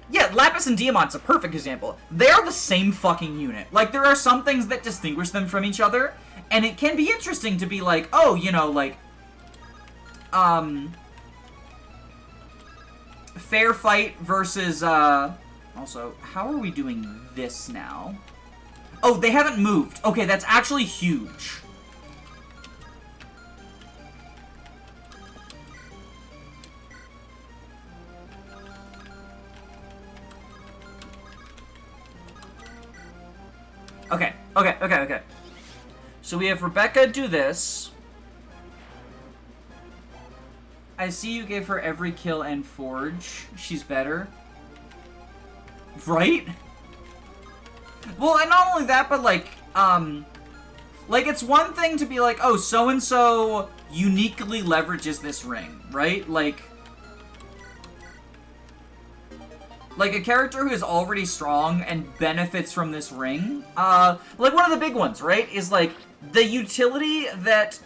yeah, Lapis and Diamant's a perfect example. They are the same fucking unit. Like, there are some things that distinguish them from each other, and it can be interesting to be like, oh, you know, like, fair fight versus, also, how are we doing this now? Oh, they haven't moved. Okay, that's actually huge. Okay. So we have Rebecca do this. I see you gave her every kill and forge. She's better. Right? Well, and not only that, but, like, it's one thing to be like, oh, so-and-so uniquely leverages this ring, right? Like a character who is already strong and benefits from this ring. Like, one of the big ones, right, is, like, the utility that,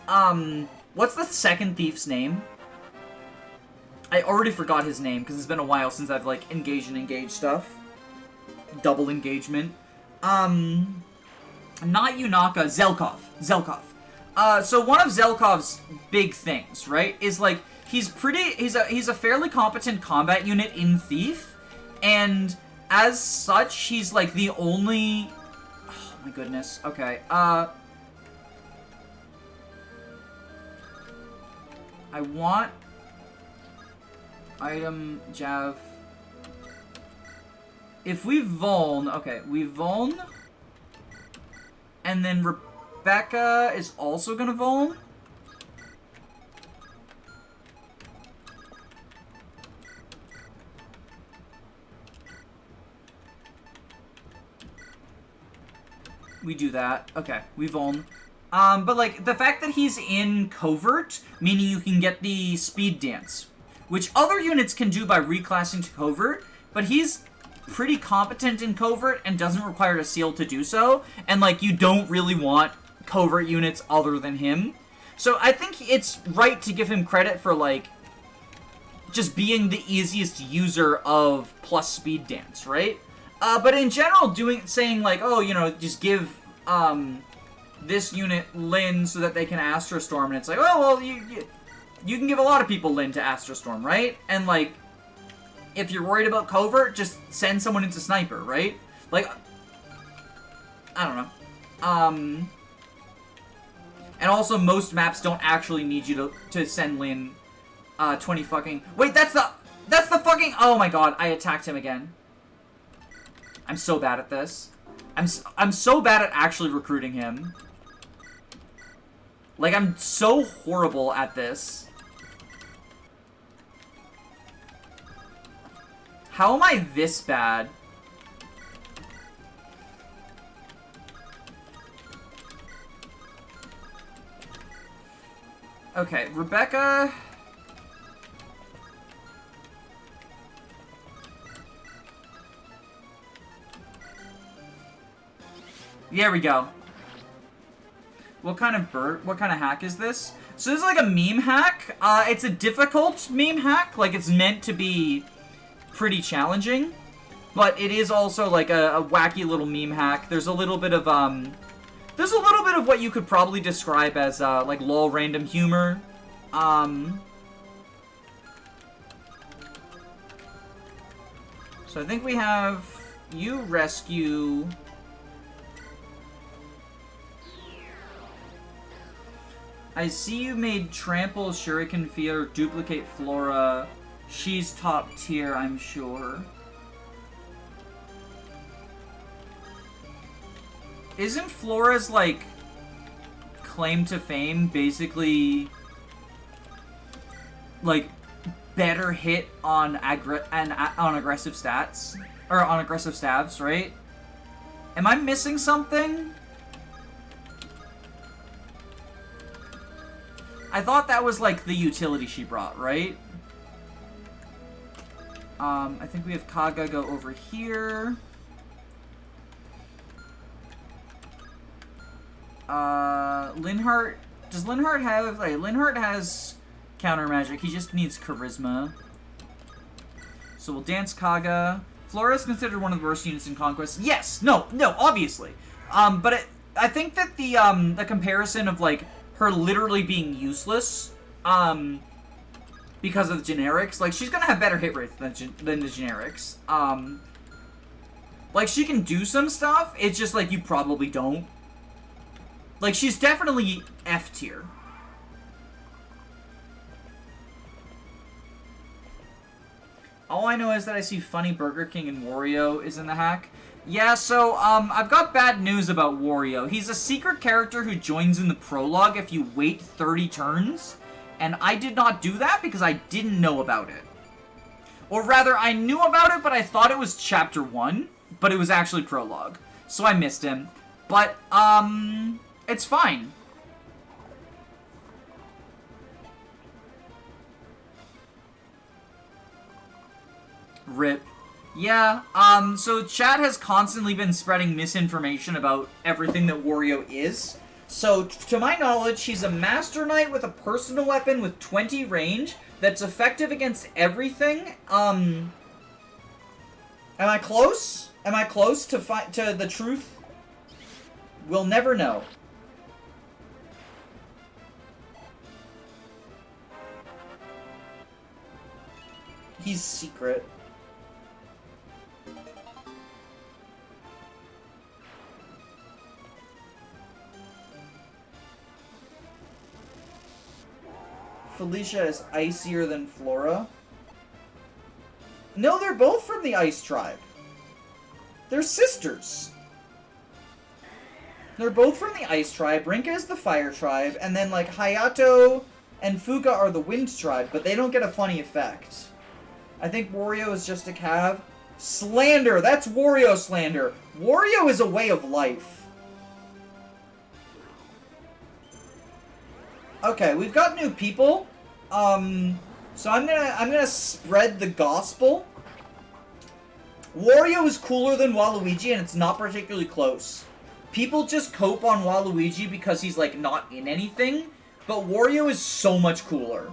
what's the second thief's name? I already forgot his name, because it's been a while since I've, like, engaged in engage stuff. Double engagement. Not Yunaka, Zelkov. So one of Zelkov's big things, right, is, like, he's a fairly competent combat unit in Thief, and as such, he's, like, the only... Oh, my goodness. Okay, I want... Item, Jav... If we Vuln... Okay, we Vuln... And then Rebecca is also gonna Vuln? We do that. Okay, we Vuln. But, like, the fact that he's in Covert, meaning you can get the Speed Dance, which other units can do by reclassing to Covert, but he's pretty competent in Covert and doesn't require a seal to do so, and, like, you don't really want Covert units other than him. So I think it's right to give him credit for, like, just being the easiest user of plus Speed Dance, right? But in general, saying, like, oh, you know, just give, this unit Lyn so that they can Astro Storm, and it's like, oh, well, you can give a lot of people Lyn to Astro Storm, right? And, like, if you're worried about Covert, just send someone into Sniper, right? Like, I don't know. And also, most maps don't actually need you to send Lyn, 20 fucking... Wait, that's the fucking... Oh my god, I attacked him again. I'm so bad at this. I'm so bad at actually recruiting him. Like, I'm so horrible at this. How am I this bad? Okay, Rebecca... There we go. What kind of hack is this? So this is like a meme hack. It's a difficult meme hack. Like, it's meant to be pretty challenging. But it is also like a wacky little meme hack. There's a little bit of, what you could probably describe as, like, lol random humor. So I think we have you rescue... I see you made Trample, Shuriken Fear, duplicate Flora. She's top tier, I'm sure. Isn't Flora's, like, claim to fame basically, like, better hit on aggressive stats? Or on aggressive stabs, right? Am I missing something? I thought that was, like, the utility she brought, right? I think we have Kaga go over here. Linhardt... Does Linhardt have... Like, Linhardt has counter magic. He just needs charisma. So we'll dance Kaga. Flora is considered one of the worst units in Conquest. Yes! No, obviously. But I think that the comparison of, like, her literally being useless, because of the generics, like, she's gonna have better hit rates than the generics. Like, she can do some stuff, it's just, like, you probably don't. Like, she's definitely F tier. All I know is that I see Funny Burger King and Wario is in the hack. Yeah, so, I've got bad news about Wario. He's a secret character who joins in the prologue if you wait 30 turns, and I did not do that because I didn't know about it. Or rather, I knew about it, but I thought it was Chapter 1, but it was actually prologue. So I missed him. But, it's fine. RIP. Yeah, so chat has constantly been spreading misinformation about everything that Wario is. So, to my knowledge, he's a Master Knight with a personal weapon with 20 range that's effective against everything. Am I close? Am I close to the truth? We'll never know. He's secret. Felicia is icier than Flora. No, they're both from the Ice Tribe. They're sisters. They're both from the Ice Tribe. Rinka is the Fire Tribe. And then, like, Hayato and Fuga are the Wind Tribe, but they don't get a funny effect. I think Wario is just a Cav. Slander! That's Wario slander! Wario is a way of life. Okay, we've got new people. So I'm gonna spread the gospel. Wario is cooler than Waluigi, and it's not particularly close. People just cope on Waluigi because he's, like, not in anything, but Wario is so much cooler.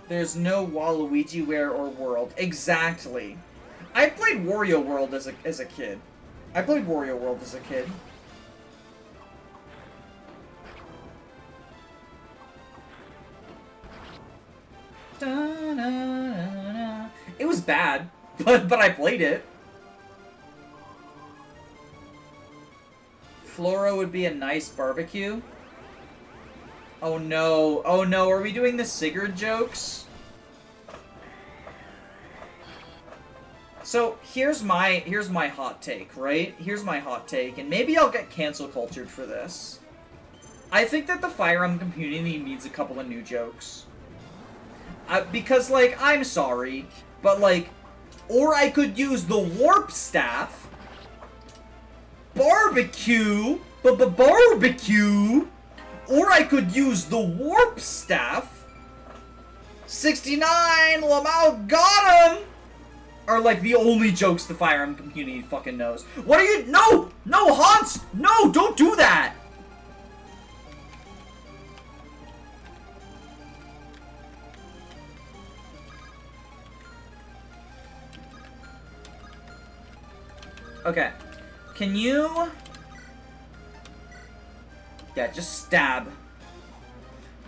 There's no Waluigiware or World. Exactly. I played Wario World as a kid. I played Wario World as a kid. It was bad, but I played it. Flora would be a nice barbecue. Oh no, are we doing the Sigurd jokes? So, here's my hot take, right? Here's my hot take, and maybe I'll get cancel cultured for this. I think that the Fire Emblem community needs a couple of new jokes. Because, like, I'm sorry, but, like, or I could use the Warp Staff, barbecue, Barbecue? Or I could use the warp staff. 69, Lamau got him! Are like the only jokes the Fire Emblem community fucking knows. What are you? No! No, Hans! No, don't do that! Okay. Can you... Yeah, just stab.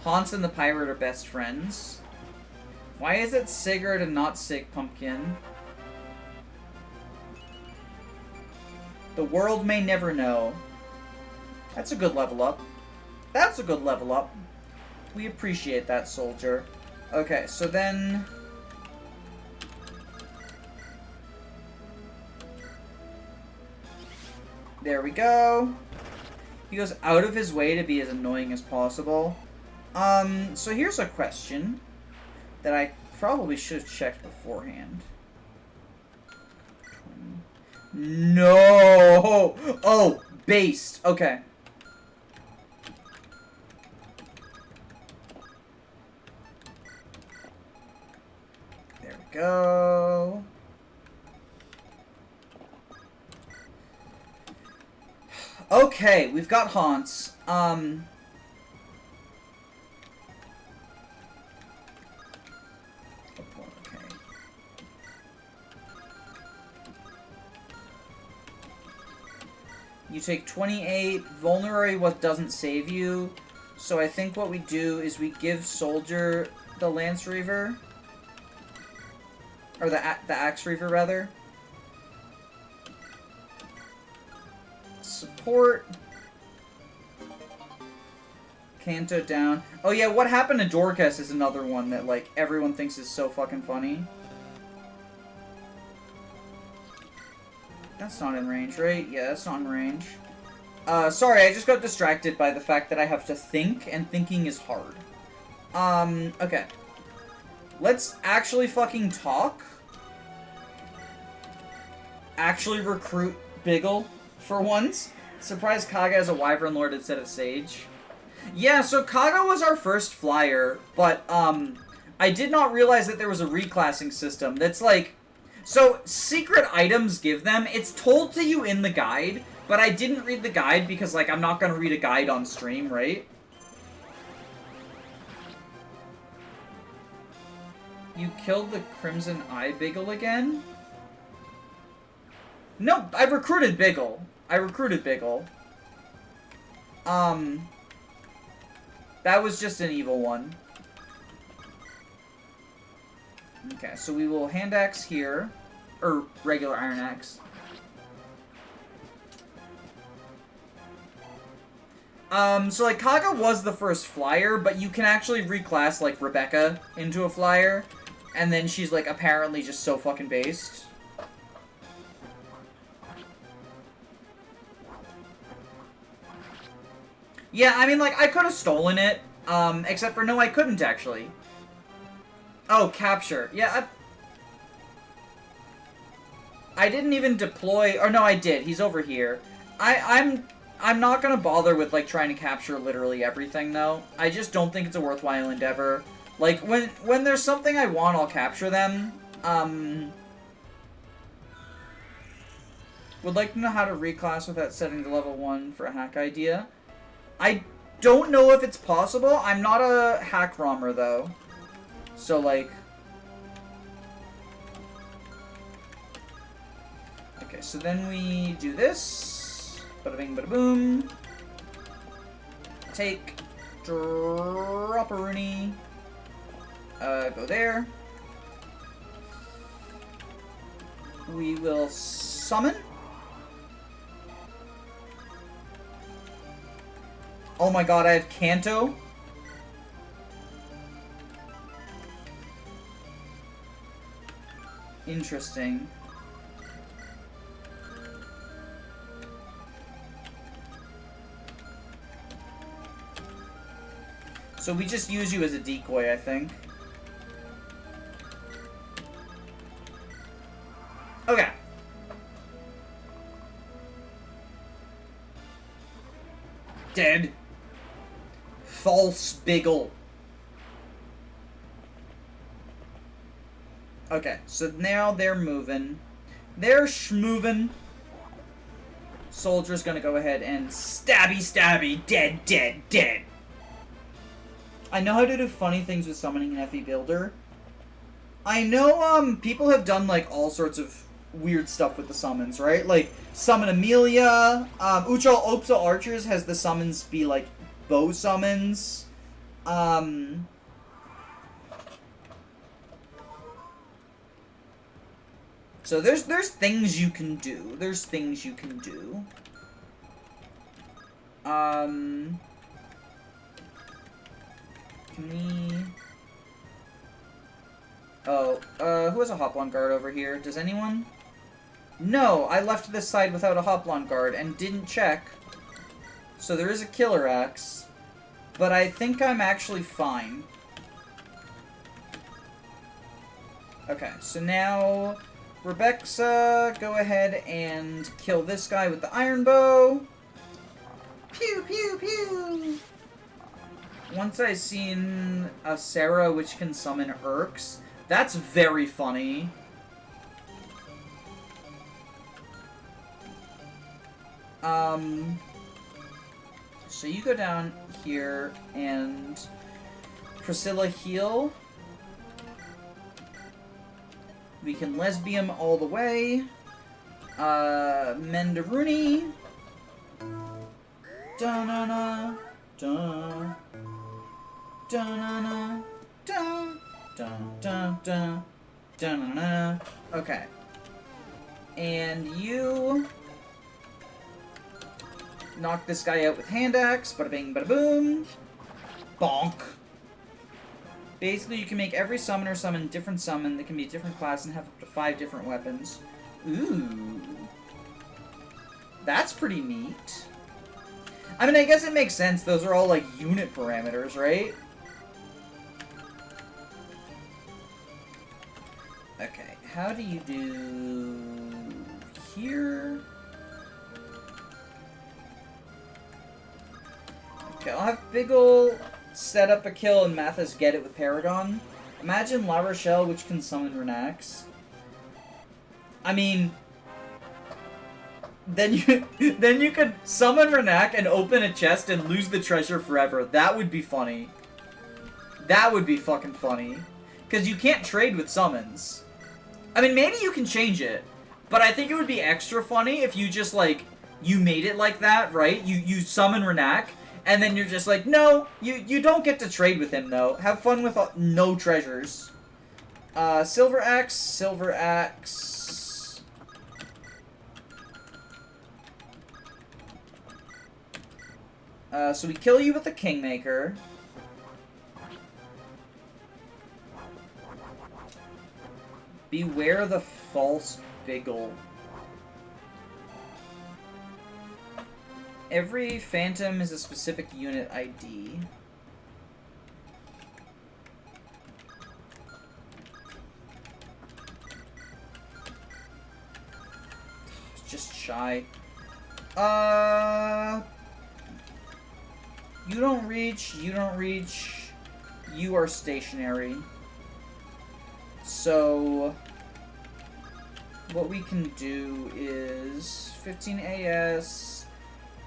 Hans and the pirate are best friends. Why is it Sigurd and not Sig Pumpkin? The world may never know. That's a good level up. That's a good level up. We appreciate that, soldier. Okay, so then... There we go. He goes out of his way to be as annoying as possible. So here's a question that I probably should have checked beforehand. No! Oh, based. Okay. There we go. Okay, we've got Hans. Okay. You take 28. Vulnerary what doesn't save you. So I think what we do is we give Soldier the Lance Reaver. Or the Axe Reaver, rather. Support. Kanto down. Oh yeah, what happened to Dorcas is another one that, like, everyone thinks is so fucking funny. That's not in range, right? Yeah, that's not in range. Sorry, I just got distracted by the fact that I have to think, and thinking is hard. Okay. Let's actually fucking talk. Actually recruit Biggle. For once. Surprised Kaga as a Wyvern Lord instead of Sage. Yeah, so Kaga was our first flyer, but, I did not realize that there was a reclassing system that's like... So, secret items give them, it's told to you in the guide, but I didn't read the guide because, like, I'm not gonna read a guide on stream, right? You killed the Crimson Eye Biggle again? No, I recruited Biggle. That was just an evil one. Okay, so we will hand axe here. Or regular iron axe. So like Kaga was the first flyer, but you can actually reclass like Rebecca into a flyer. And then she's like apparently just so fucking based. Yeah, I mean, like, I could have stolen it, except for no, I couldn't, actually. Oh, capture. Yeah, I didn't even deploy, or no, I did. He's over here. I'm not gonna bother with, like, trying to capture literally everything, though. I just don't think it's a worthwhile endeavor. Like, when there's something I want, I'll capture them. Would like to know how to reclass without setting to level 1 for a hack idea. I don't know if it's possible. I'm not a hack rommer, though. So, like... Okay, so then we do this. Bada bing, bada boom. Take. Drop a Rooney. Go there. We will summon. Oh my god, I have Kanto. Interesting. So we just use you as a decoy, I think. Okay. Dead. False Biggle. Okay, so now they're moving. They're schmoving. Soldier's gonna go ahead and stabby stabby. Dead, dead, dead. I know how to do funny things with summoning an FE builder. I know, people have done, like, all sorts of weird stuff with the summons, right? Like, summon Amelia. Uchal Opsa Archers has the summons be, like, bow summons. So there's things you can do. There's things you can do. Can we... Oh, who has a Hoplon guard over here? Does anyone? No, I left this side without a Hoplon guard and didn't check. So there is a Killer Axe. But I think I'm actually fine. Okay, so now... Rebecca, go ahead and kill this guy with the iron bow. Pew, pew, pew! Once I seen a Sarah which can summon Urks, that's very funny. So you go down here and Priscilla heal. We can lesbium all the way. Mendaruni. Da-na-na. Da. Da-na-na. Da. Da-da-da. Da-na-na. Okay. And you... knock this guy out with hand axe. Bada bing, bada boom. Bonk. Basically, you can make every summoner summon a different summon that can be a different class and have up to 5 different weapons. Ooh. That's pretty neat. I mean, I guess it makes sense. Those are all, like, unit parameters, right? Okay, how do you do... here? Okay, I'll have Big ol' set up a kill and Mathis get it with Paragon. Imagine La Rochelle, which can summon Renax. I mean, then you could summon Renac and open a chest and lose the treasure forever. That would be funny. That would be fucking funny. Because you can't trade with summons. I mean, maybe you can change it. But I think it would be extra funny if you just, like, you made it like that, right? You summon Renac. And then you're just like, no, you don't get to trade with him, though. Have fun with no treasures. Silver Axe, Silver Axe. So we kill you with the Kingmaker. Beware the false Biggle. Every phantom is a specific unit ID. It's just shy. You don't reach, you don't reach. You are stationary. So what we can do is 15 AS,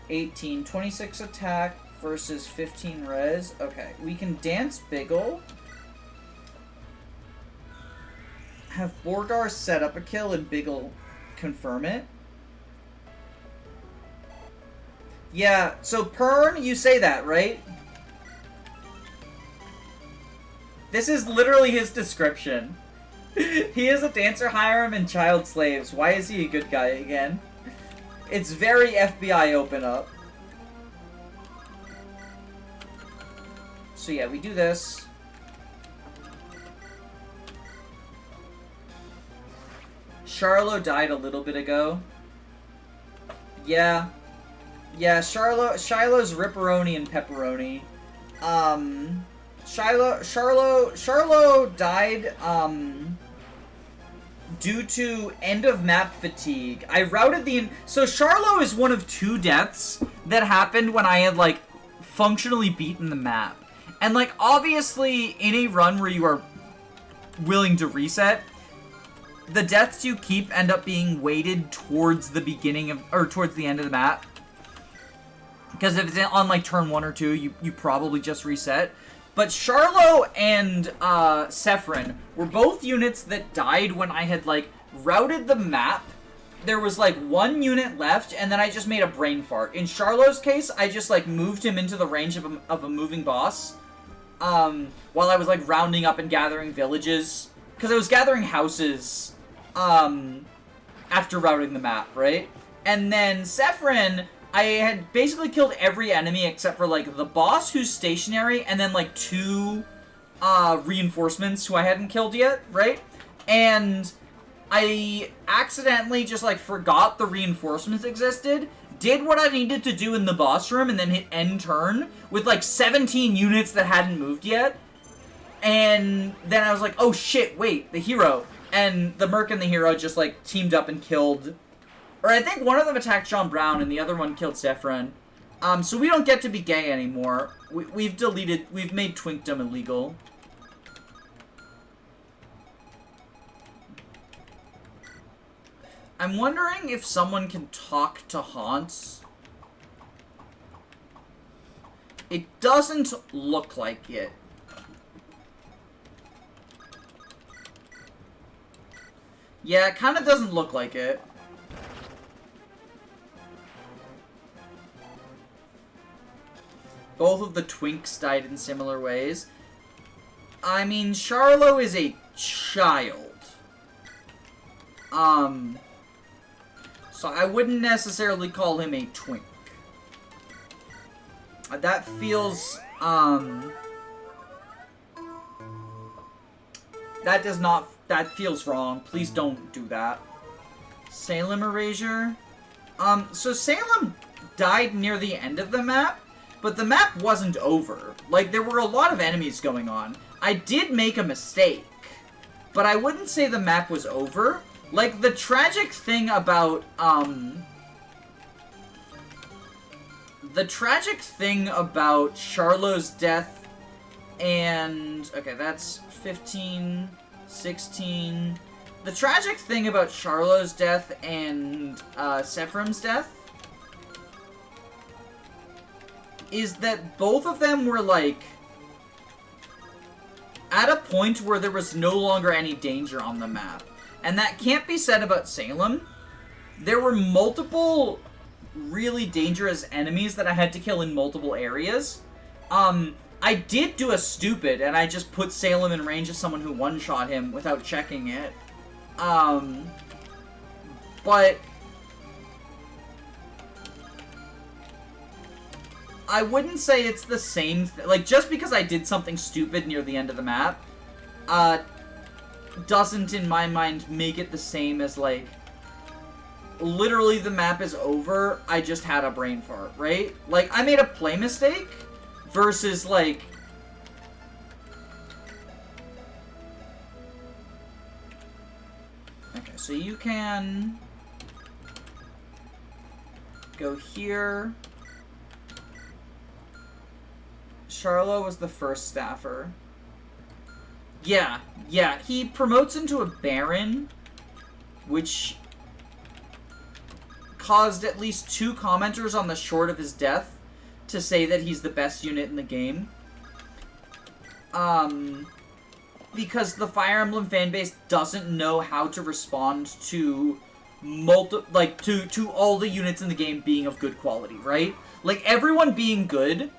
18, 26 attack versus 15 res. Okay, we can dance Biggle. Have Borgar set up a kill and Biggle confirm it. Yeah, so Pern, you say that, right? This is literally his description. He is a dancer, harem, and child slaves. Why is he a good guy again? It's very FBI open up. So yeah, we do this. Charlo died a little bit ago. Yeah. Yeah, Shiloh's Ripperoni and Pepperoni. Charlo died, due to end of map fatigue. I routed so Charlo is one of 2 deaths that happened when I had, like, functionally beaten the map. And, like, obviously, in a run where you are willing to reset, the deaths you keep end up being weighted towards the beginning of, or towards the end of the map. Because if it's on, like, turn 1 or 2, you probably just reset. But Charlo and Sephirin were both units that died when I had, like, routed the map. There was, like, 1 unit left, and then I just made a brain fart. In Charlo's case, I just, like, moved him into the range of a moving boss. While I was, like, rounding up and gathering villages. Because I was gathering houses, after routing the map, right? And then Sephirin, I had basically killed every enemy except for, like, the boss who's stationary, and then, like, 2, reinforcements who I hadn't killed yet, right? And I accidentally just, like, forgot the reinforcements existed, did what I needed to do in the boss room, and then hit end turn with, like, 17 units that hadn't moved yet. And then I was like, oh shit, wait, the hero. And the Merc and the hero just, like, teamed up and killed... Or I think one of them attacked John Brown, and the other one killed Sephirin. So we don't get to be gay anymore. We've made twinkdom illegal. I'm wondering if someone can talk to Haunts. It doesn't look like it. Yeah, it kind of doesn't look like it. Both of the twinks died in similar ways. I mean, Charlo is a child. So I wouldn't necessarily call him a twink. That feels, that feels wrong. Please don't do that. Salem Erasure. So Salem died near the end of the map, but the map wasn't over. Like, there were a lot of enemies going on. I did make a mistake, but I wouldn't say the map was over. Like, the tragic thing about, Charlo's death and... Okay, that's 15, 16... The tragic thing about Charlo's death and, Sephirim's death is that both of them were, like, at a point where there was no longer any danger on the map. And that can't be said about Salem. There were multiple really dangerous enemies that I had to kill in multiple areas. I did do a stupid, and I just put Salem in range of someone who one-shot him without checking it. But I wouldn't say it's the same like, just because I did something stupid near the end of the map, doesn't, in my mind, make it the same as, like, literally the map is over, I just had a brain fart, right? Like, I made a play mistake versus, like... Okay, so you can go here. Charlo was the first staffer. Yeah, he promotes into a Baron, which caused at least 2 commenters on the short of his death to say that he's the best unit in the game. Because the Fire Emblem fanbase doesn't know how to respond to to all the units in the game being of good quality, right? Like, everyone being good,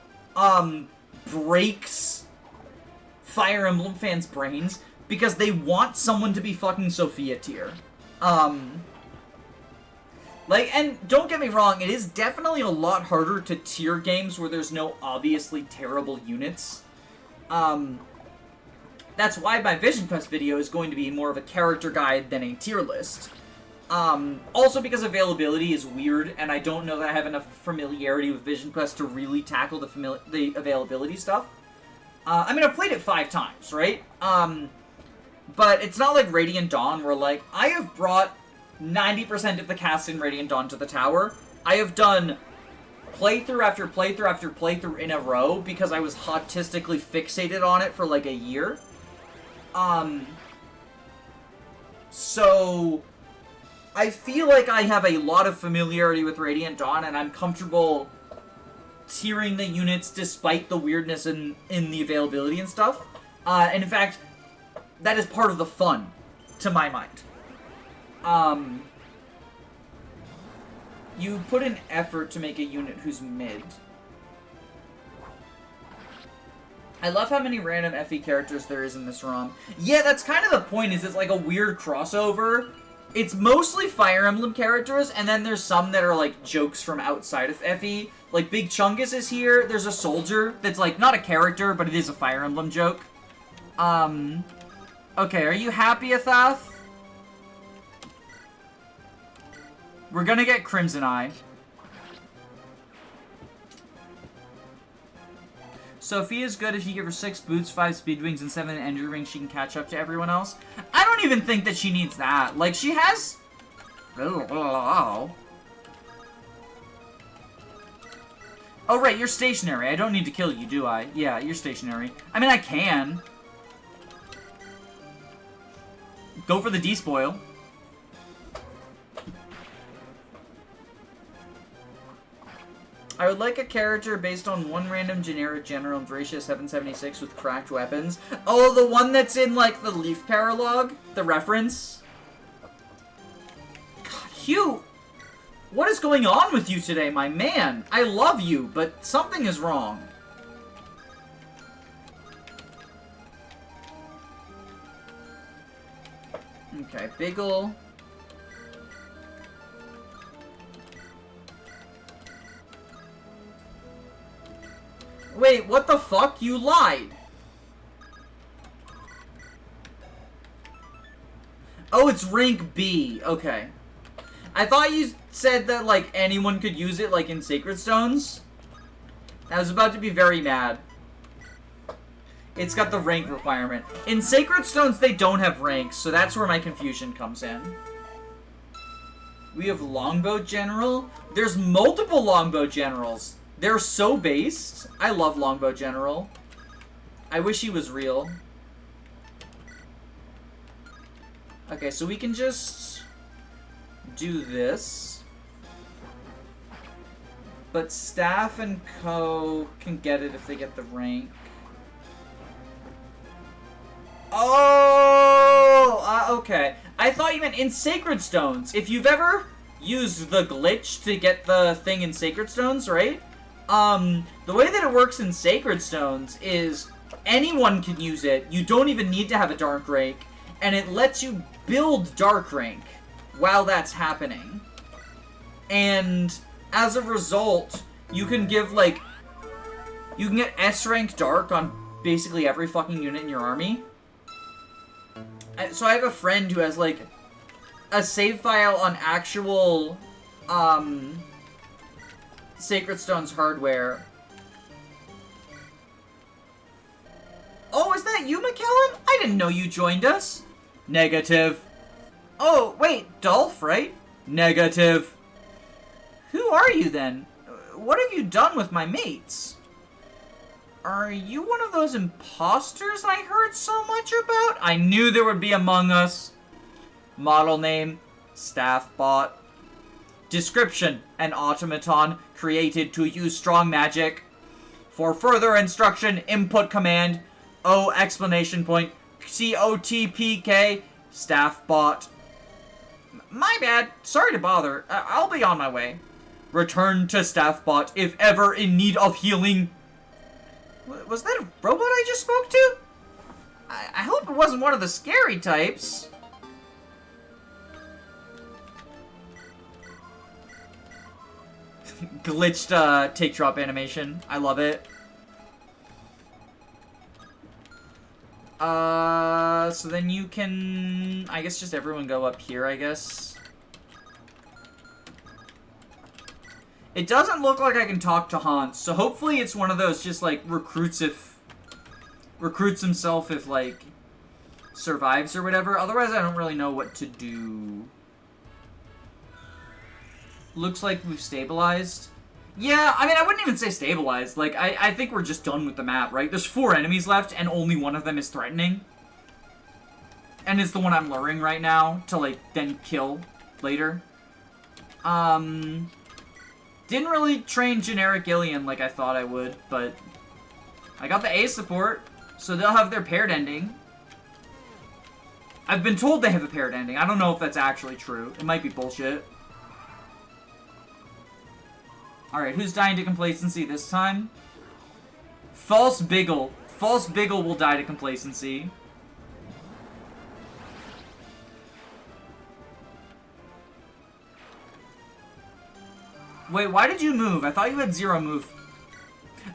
breaks Fire Emblem fans' brains because they want someone to be fucking Sophia tier. Like, and don't get me wrong, it is definitely a lot harder to tier games where there's no obviously terrible units. That's why my Vision Quest video is going to be more of a character guide than a tier list. Also because availability is weird, and I don't know that I have enough familiarity with Vision Quest to really tackle the availability stuff. I mean, I've played it 5 times, right? But it's not like Radiant Dawn, where, like, I have brought 90% of the cast in Radiant Dawn to the tower. I have done playthrough after playthrough after playthrough in a row because I was autistically fixated on it for like a year. So I feel like I have a lot of familiarity with Radiant Dawn, and I'm comfortable tiering the units despite the weirdness in the availability and stuff. And in fact, that is part of the fun, to my mind. You put an effort to make a unit who's mid. I love how many random FE characters there is in this ROM. Yeah, that's kind of the point, is it's like a weird crossover. It's mostly Fire Emblem characters, and then there's some that are like jokes from outside of FE. Like Big Chungus is here. There's a soldier that's like not a character, but it is a Fire Emblem joke. Okay, are you happy, Athath? We're gonna get Crimson Eye. Sophia's good if you give her 6 boots, 5 speed wings, and 7 energy rings. She can catch up to everyone else. I don't even think that she needs that. Like, she has... Oh, right, you're stationary. I don't need to kill you, do I? Yeah, you're stationary. I mean, I can. Go for the despoil. I would like a character based on one random generic general in Thracia 776 with cracked weapons. Oh, the one that's in, like, the Leaf Paralogue? The reference? God, Hugh! What is going on with you today, my man? I love you, but something is wrong. Okay, Biggle. Wait, what the fuck? You lied. Oh, it's rank B. Okay. I thought you said that, like, anyone could use it, like, in Sacred Stones. I was about to be very mad. It's got the rank requirement. In Sacred Stones, they don't have ranks, so that's where my confusion comes in. We have Longbow General. There's multiple Longbow Generals. They're so based. I love Longbow General. I wish he was real. Okay, so we can just do this. But Staff and Co can get it if they get the rank. Oh! Okay. I thought you meant in Sacred Stones. If you've ever used the glitch to get the thing in Sacred Stones, right? The way that it works in Sacred Stones is anyone can use it. You don't even need to have a Dark Rank. And it lets you build Dark Rank while that's happening. And as a result, you can give, like... You can get S-Rank Dark on basically every fucking unit in your army. So I have a friend who has, like, a save file on actual, Sacred Stones hardware. Oh, is that you, McKellen? I didn't know you joined us. Negative. Oh, wait, Dolph, right? Negative. Who are you, then? What have you done with my mates? Are you one of those imposters I heard so much about? I knew there would be among us. Model name, Staff Bot. Description, an automaton created to use strong magic. For further instruction, input command, O exclamation point, COTBK, Staff Bot. My bad, sorry to bother, I'll be on my way. Return to Staff Bot if ever in need of healing. Was that a robot I just spoke to? I hope it wasn't one of the scary types. Glitched take drop animation. I love it. So then you can... I guess just everyone go up here, I guess. It doesn't look like I can talk to Hans, so hopefully it's one of those just, like, recruits himself if, like, survives or whatever. Otherwise, I don't really know what to do. Looks like we've stabilized. Yeah, I mean, I wouldn't even say stabilized. Like, I think we're just done with the map, right? There's 4 enemies left, and only one of them is threatening. And it's the one I'm luring right now to, like, then kill later. Didn't really train generic Ilian like I thought I would, but I got the A support, so they'll have their paired ending. I've been told they have a paired ending. I don't know if that's actually true. It might be bullshit. Alright, who's dying to complacency this time? False Biggle. False Biggle will die to complacency. Wait, why did you move? I thought you had 0 move.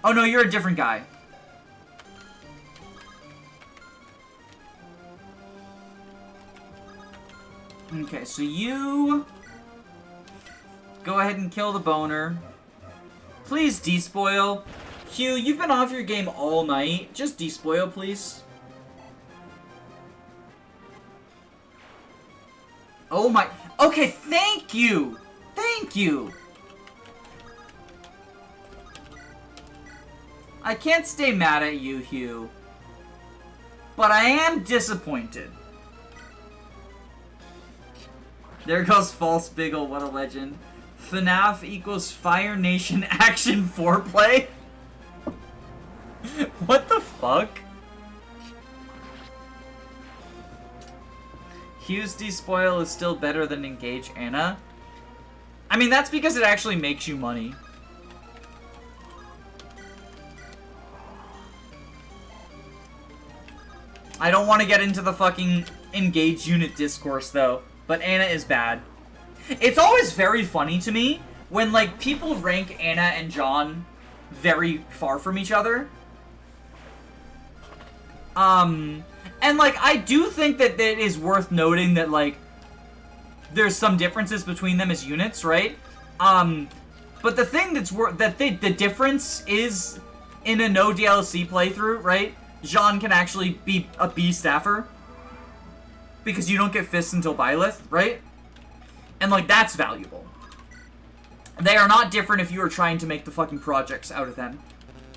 Oh no, you're a different guy. Okay, so you go ahead and kill the boner. Please despoil. Hugh, you've been off your game all night. Just despoil, please. Oh my... Okay, thank you! Thank you! I can't stay mad at you, Hugh. But I am disappointed. There goes False Biggle, what a legend. FNAF equals Fire Nation action foreplay? What the fuck? Hugh's despoil is still better than Engage Anna. I mean, that's because it actually makes you money. I don't want to get into the fucking Engage unit discourse, though. But Anna is bad. It's always very funny to me when, like, people rank Anna and John very far from each other. And, like, I do think that it is worth noting that, like, there's some differences between them as units, right? But the thing that's the difference is in a no DLC playthrough, right? Jean can actually be a B staffer. Because you don't get fists until Byleth, right? And, like, that's valuable. They are not different if you are trying to make the fucking projects out of them.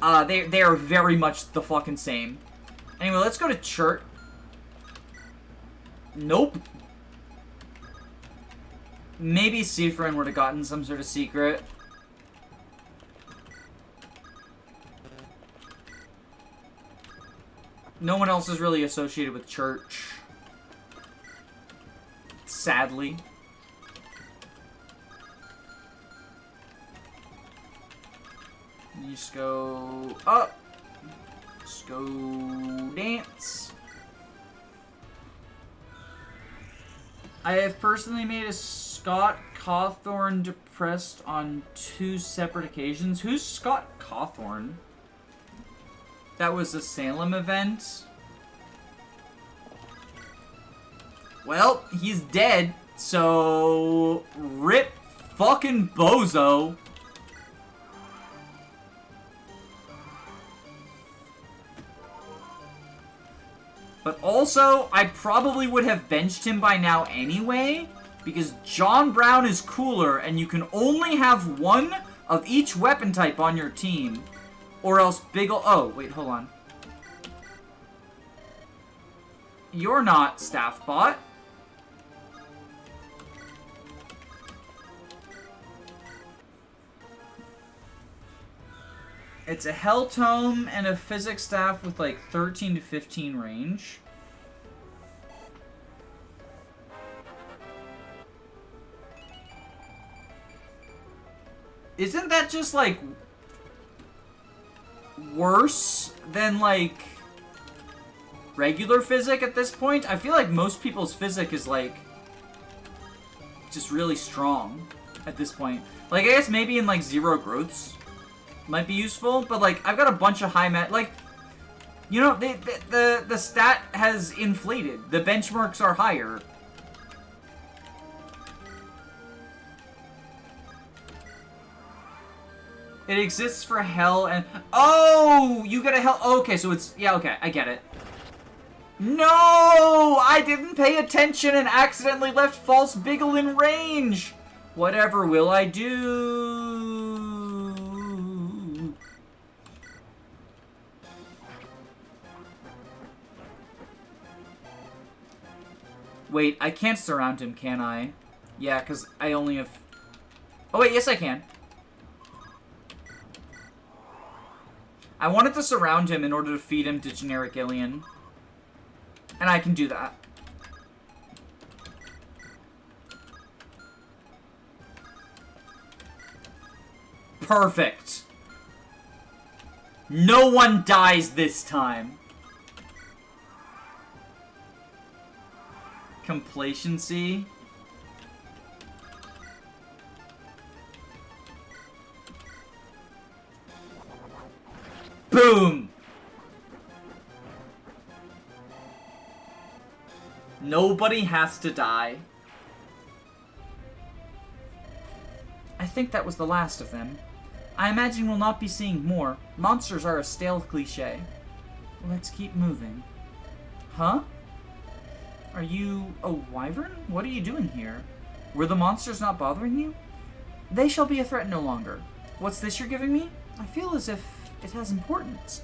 They are very much the fucking same. Anyway, let's go to Chert. Nope. Maybe Seafrin would have gotten some sort of secret. No one else is really associated with Church. Sadly. You just go up. Just go dance. I have personally made a Scott Cawthorn depressed on 2 separate occasions. Who's Scott Cawthorn? That was a Salem event. Well, he's dead, so rip fucking bozo. But also, I probably would have benched him by now anyway, because John Brown is cooler, and you can only have 1 of each weapon type on your team, or else oh, wait, hold on. You're not Staff Bot. It's a Hell Tome and a Physics Staff with like 13 to 15 range. Isn't that just like worse than like regular Physic at this point? I feel like most people's Physic is like just really strong at this point. Like I guess maybe in like Zero Growths might be useful, but like I've got a bunch of high like, you know, the stat has inflated. The benchmarks are higher. It exists for Hell and oh, you get a Hell. Okay, so it's yeah. Okay, I get it. No, I didn't pay attention and accidentally left False Biggle in range. Whatever will I do? Wait, I can't surround him, can I? Yeah, because I only have... Oh, wait, yes, I can. I wanted to surround him in order to feed him to generic alien. And I can do that. Perfect. No one dies this time. Complacency. Boom! Nobody has to die. I think that was the last of them. I imagine we'll not be seeing more. Monsters are a stale cliche. Let's keep moving. Huh? Are you a wyvern? What are you doing here? Were the monsters not bothering you? They shall be a threat no longer. What's this you're giving me? I feel as if it has importance.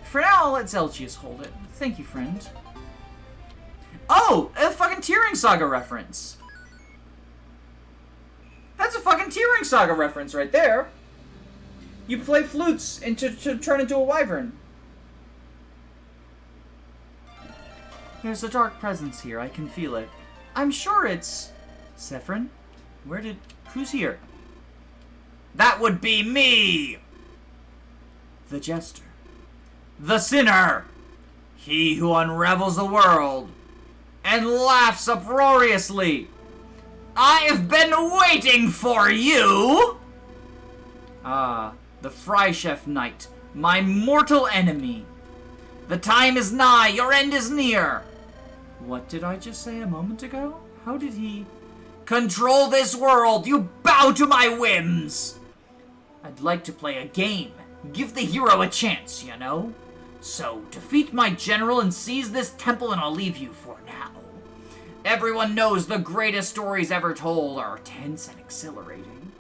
For now, I'll let Zelgius hold it. Thank you, friend. Oh! A fucking Tearing Saga reference! That's a fucking Tearing Saga reference right there! You play flutes to turn into a wyvern. There's a dark presence here, I can feel it. I'm sure it's... Sephron? Who's here? That would be me! The Jester. The Sinner! He who unravels the world and laughs uproariously. I've been waiting for you! Ah, the Freichef Knight, my mortal enemy. The time is nigh, your end is near. What did I just say a moment ago? How did he... Control this world, you bow to my whims! I'd like to play a game. Give the hero a chance, you know? So, defeat my general and seize this temple and I'll leave you for now. Everyone knows the greatest stories ever told are tense and exhilarating.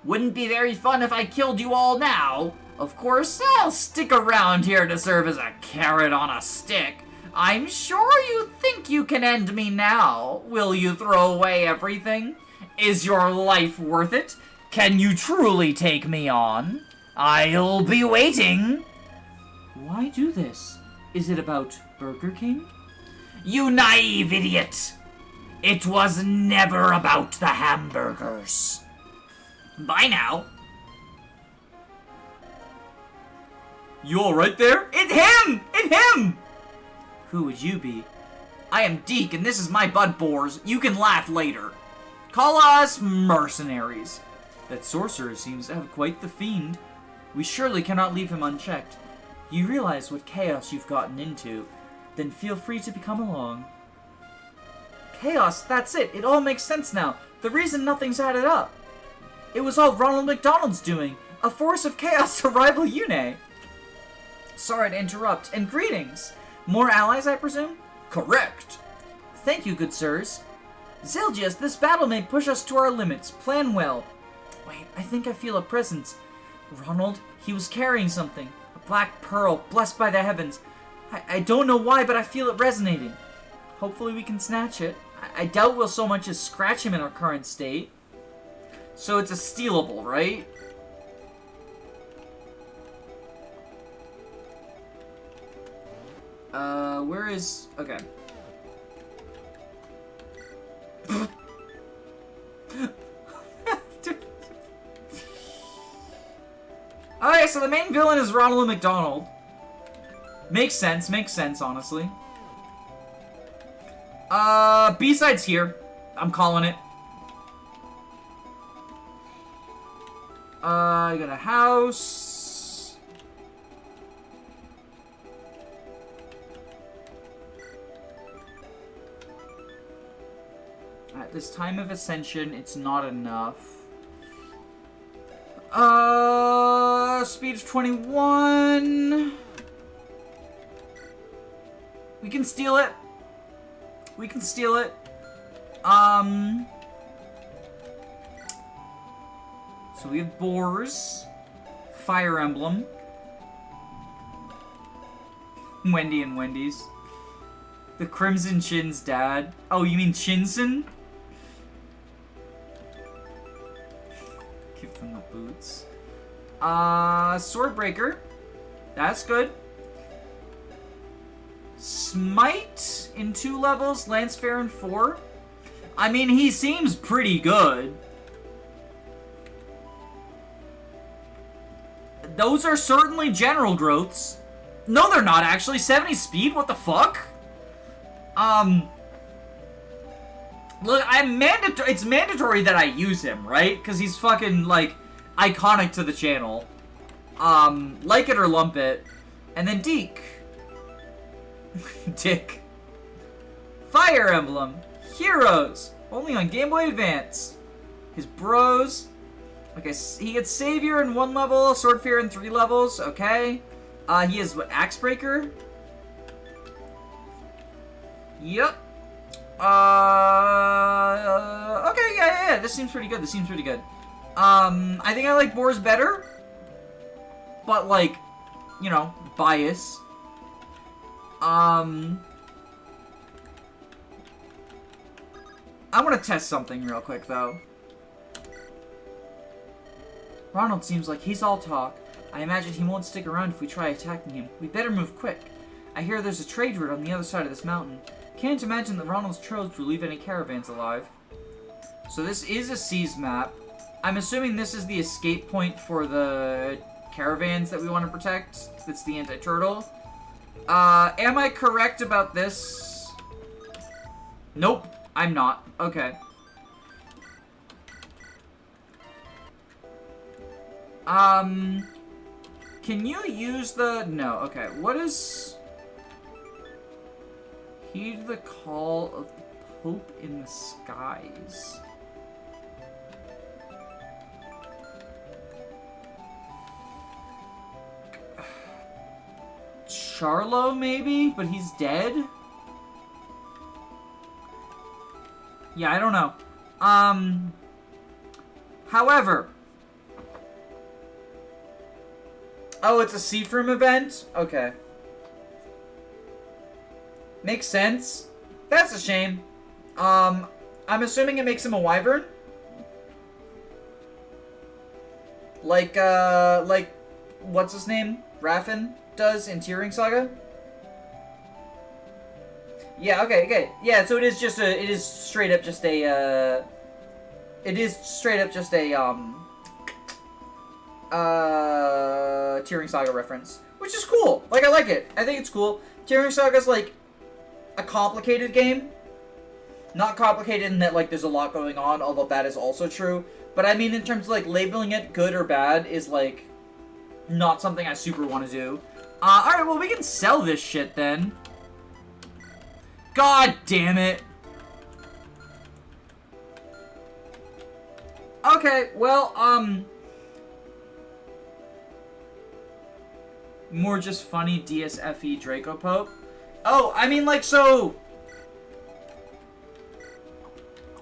Wouldn't be very fun if I killed you all now. Of course, I'll stick around here to serve as a carrot on a stick. I'm sure you think you can end me now. Will you throw away everything? Is your life worth it? Can you truly take me on? I'll be waiting. Why do this? Is it about Burger King? You naive idiot! It was never about the hamburgers. Bye now. You all right there? It's him! It's him! Who would you be? I am Deke, and this is my bud Boars. You can laugh later. Call us mercenaries. That sorcerer seems to have quite the fiend. We surely cannot leave him unchecked. You realize what chaos you've gotten into, then feel free to become along. Chaos, that's it. It all makes sense now. The reason nothing's added up. It was all Ronald McDonald's doing. A force of chaos to rival Yune. Sorry to interrupt, and greetings. More allies, I presume? Correct. Thank you, good sirs. Zelgius, this battle may push us to our limits. Plan well. Wait, I think I feel a presence. Ronald, he was carrying something. A black pearl, blessed by the heavens. I don't know why, but I feel it resonating. Hopefully we can snatch it. I doubt we'll so much as scratch him in our current state. So it's a stealable, right? Where is... Okay. Alright, so the main villain is Ronald McDonald. Makes sense, honestly. B-side's here. I'm calling it. I got a house. At this time of ascension, it's not enough. Speed of 21. We can steal it. We can steal it. So we have Boars, Fire Emblem, Wendy and Wendy's. The Crimson Chin's dad. Oh, you mean Chinson? Give them the boots. Swordbreaker. That's good. Smite in 2 levels, Lancefair in 4. I mean, he seems pretty good. Those are certainly general growths. No, they're not actually. 70 speed? What the fuck? Look, it's mandatory that I use him, right? Because he's fucking, like, iconic to the channel. Like it or lump it. And then Deke. Dick. Fire Emblem. Heroes. Only on Game Boy Advance. His bros. Okay, he gets Savior in 1 level, Swordfear in 3 levels. Okay. He has, what, Axebreaker? Yep. Okay, yeah. This seems pretty good. I think I like Boars better. But, like, you know, bias. I want to test something real quick, though. Ronald seems like he's all talk. I imagine he won't stick around if we try attacking him. We better move quick. I hear there's a trade route on the other side of this mountain. Can't imagine that Ronald's trolls will leave any caravans alive. So this is a seas map. I'm assuming this is the escape point for the caravans that we want to protect. That's the anti-turtle. Am I correct about this? Nope, I'm not. Okay. Can you use the... No, okay. What is... Heed the call of the Pope in the skies. Charlo, maybe? But he's dead? Yeah, I don't know. However... Oh, it's a Seafroom event? Okay. Makes sense. That's a shame. I'm assuming it makes him a wyvern? Like, what's his name? Raffen does in Tearing Saga? Yeah, okay. Yeah, so it is straight up just a, Tearing Saga reference. Which is cool. Like, I like it. I think it's cool. Tearing Saga's, like, a complicated game. Not complicated in that, like, there's a lot going on, although that is also true. But I mean, in terms of, like, labeling it good or bad is, like, not something I super want to do. Alright, well, we can sell this shit, then. God damn it. Okay, well, more just funny DSFE Draco Pope. Oh, I mean, like, so...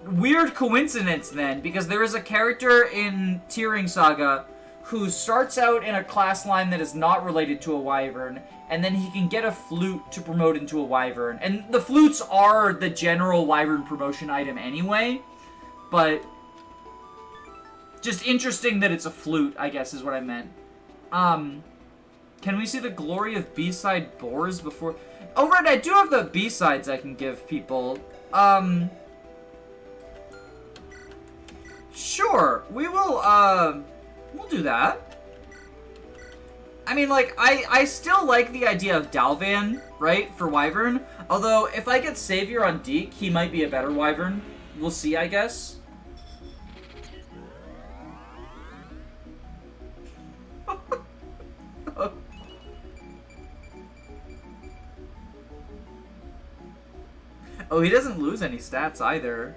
Weird coincidence, then, because there is a character in Tearing Saga who starts out in a class line that is not related to a wyvern, and then he can get a flute to promote into a wyvern. And the flutes are the general wyvern promotion item anyway, but... Just interesting that it's a flute, I guess, is what I meant. Can we see the glory of B-side boars before... Oh, right, I do have the B-sides I can give people. Sure, we will, we'll do that. I mean, like, I still like the idea of Dalvan, right, for wyvern. Although, if I get Savior on Deke, he might be a better wyvern. We'll see, I guess. Oh, he doesn't lose any stats either.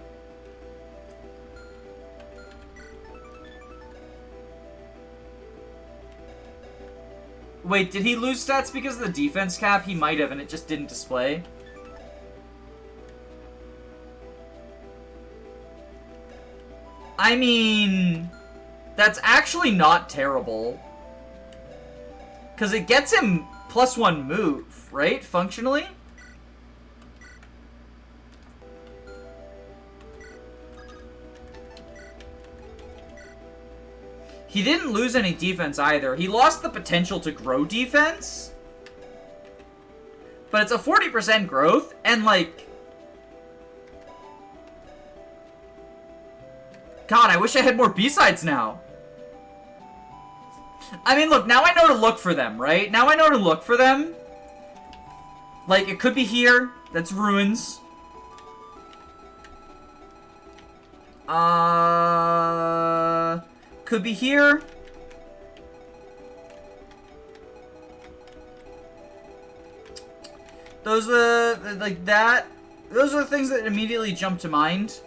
Wait, did he lose stats because of the defense cap? He might have, and it just didn't display. I mean, that's actually not terrible. Because it gets him +1 move, right? Functionally? He didn't lose any defense either. He lost the potential to grow defense. But it's a 40% growth, and like... God, I wish I had more B-sides now. I mean, look, now I know to look for them, right? Now I know to look for them. Like, it could be here. That's ruins. Could be here. Those are, like, that. Those are the things that immediately jump to mind.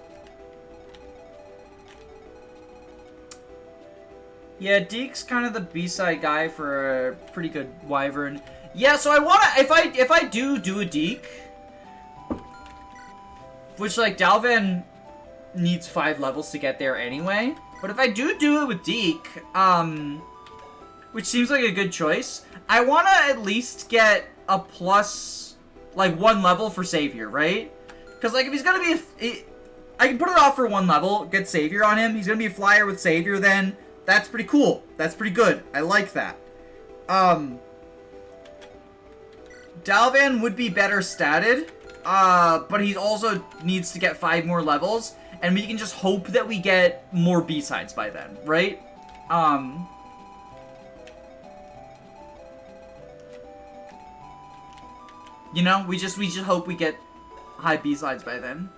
Yeah, Deke's kind of the B-side guy for a pretty good Wyvern. Yeah, so I wanna, if I do a Deke, which, like, Dalvan needs 5 levels to get there anyway, but if I do it with Deke, which seems like a good choice, I wanna at least get a plus, like, 1 level for Savior, right? Because, like, if he's gonna be I can put it off for 1 level, get Savior on him, he's gonna be a flyer with Savior then. That's pretty cool. That's pretty good. I like that. Dalvan would be better statted, but he also needs to get 5 more levels, and we can just hope that we get more B-sides by then, right? You know, we just hope we get high B-sides by then.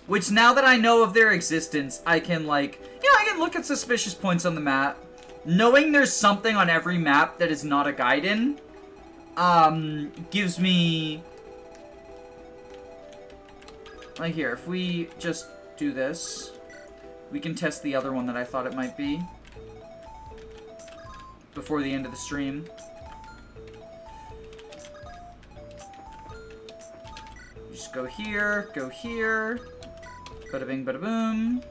Which, now that I know of their existence, I can, like, you know, I can look at suspicious points on the map. Knowing there's something on every map that is not a Gaiden, gives me... Like, here, if we just do this, we can test the other one that I thought it might be before the end of the stream. Just go here, bada bing, bada boom.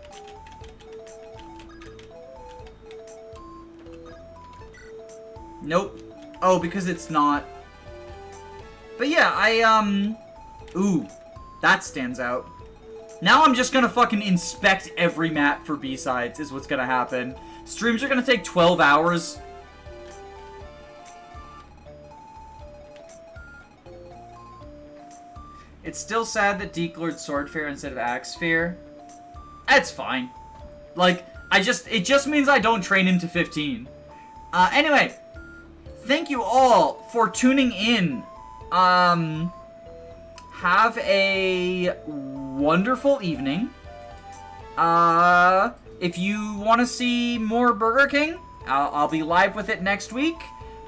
Nope. Oh, because it's not. But yeah, ooh, that stands out. Now I'm just gonna fucking inspect every map for B-sides is what's gonna happen. Streams are gonna take 12 hours. It's still sad that Deke lured Swordfair instead of Axefair. That's fine. Like, it just means I don't train him to 15. Anyway, thank you all for tuning in. Have a wonderful evening. If you want to see more Burger King, I'll be live with it next week.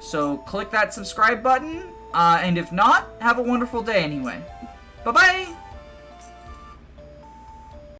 So click that subscribe button. And if not, have a wonderful day anyway. Bye-bye!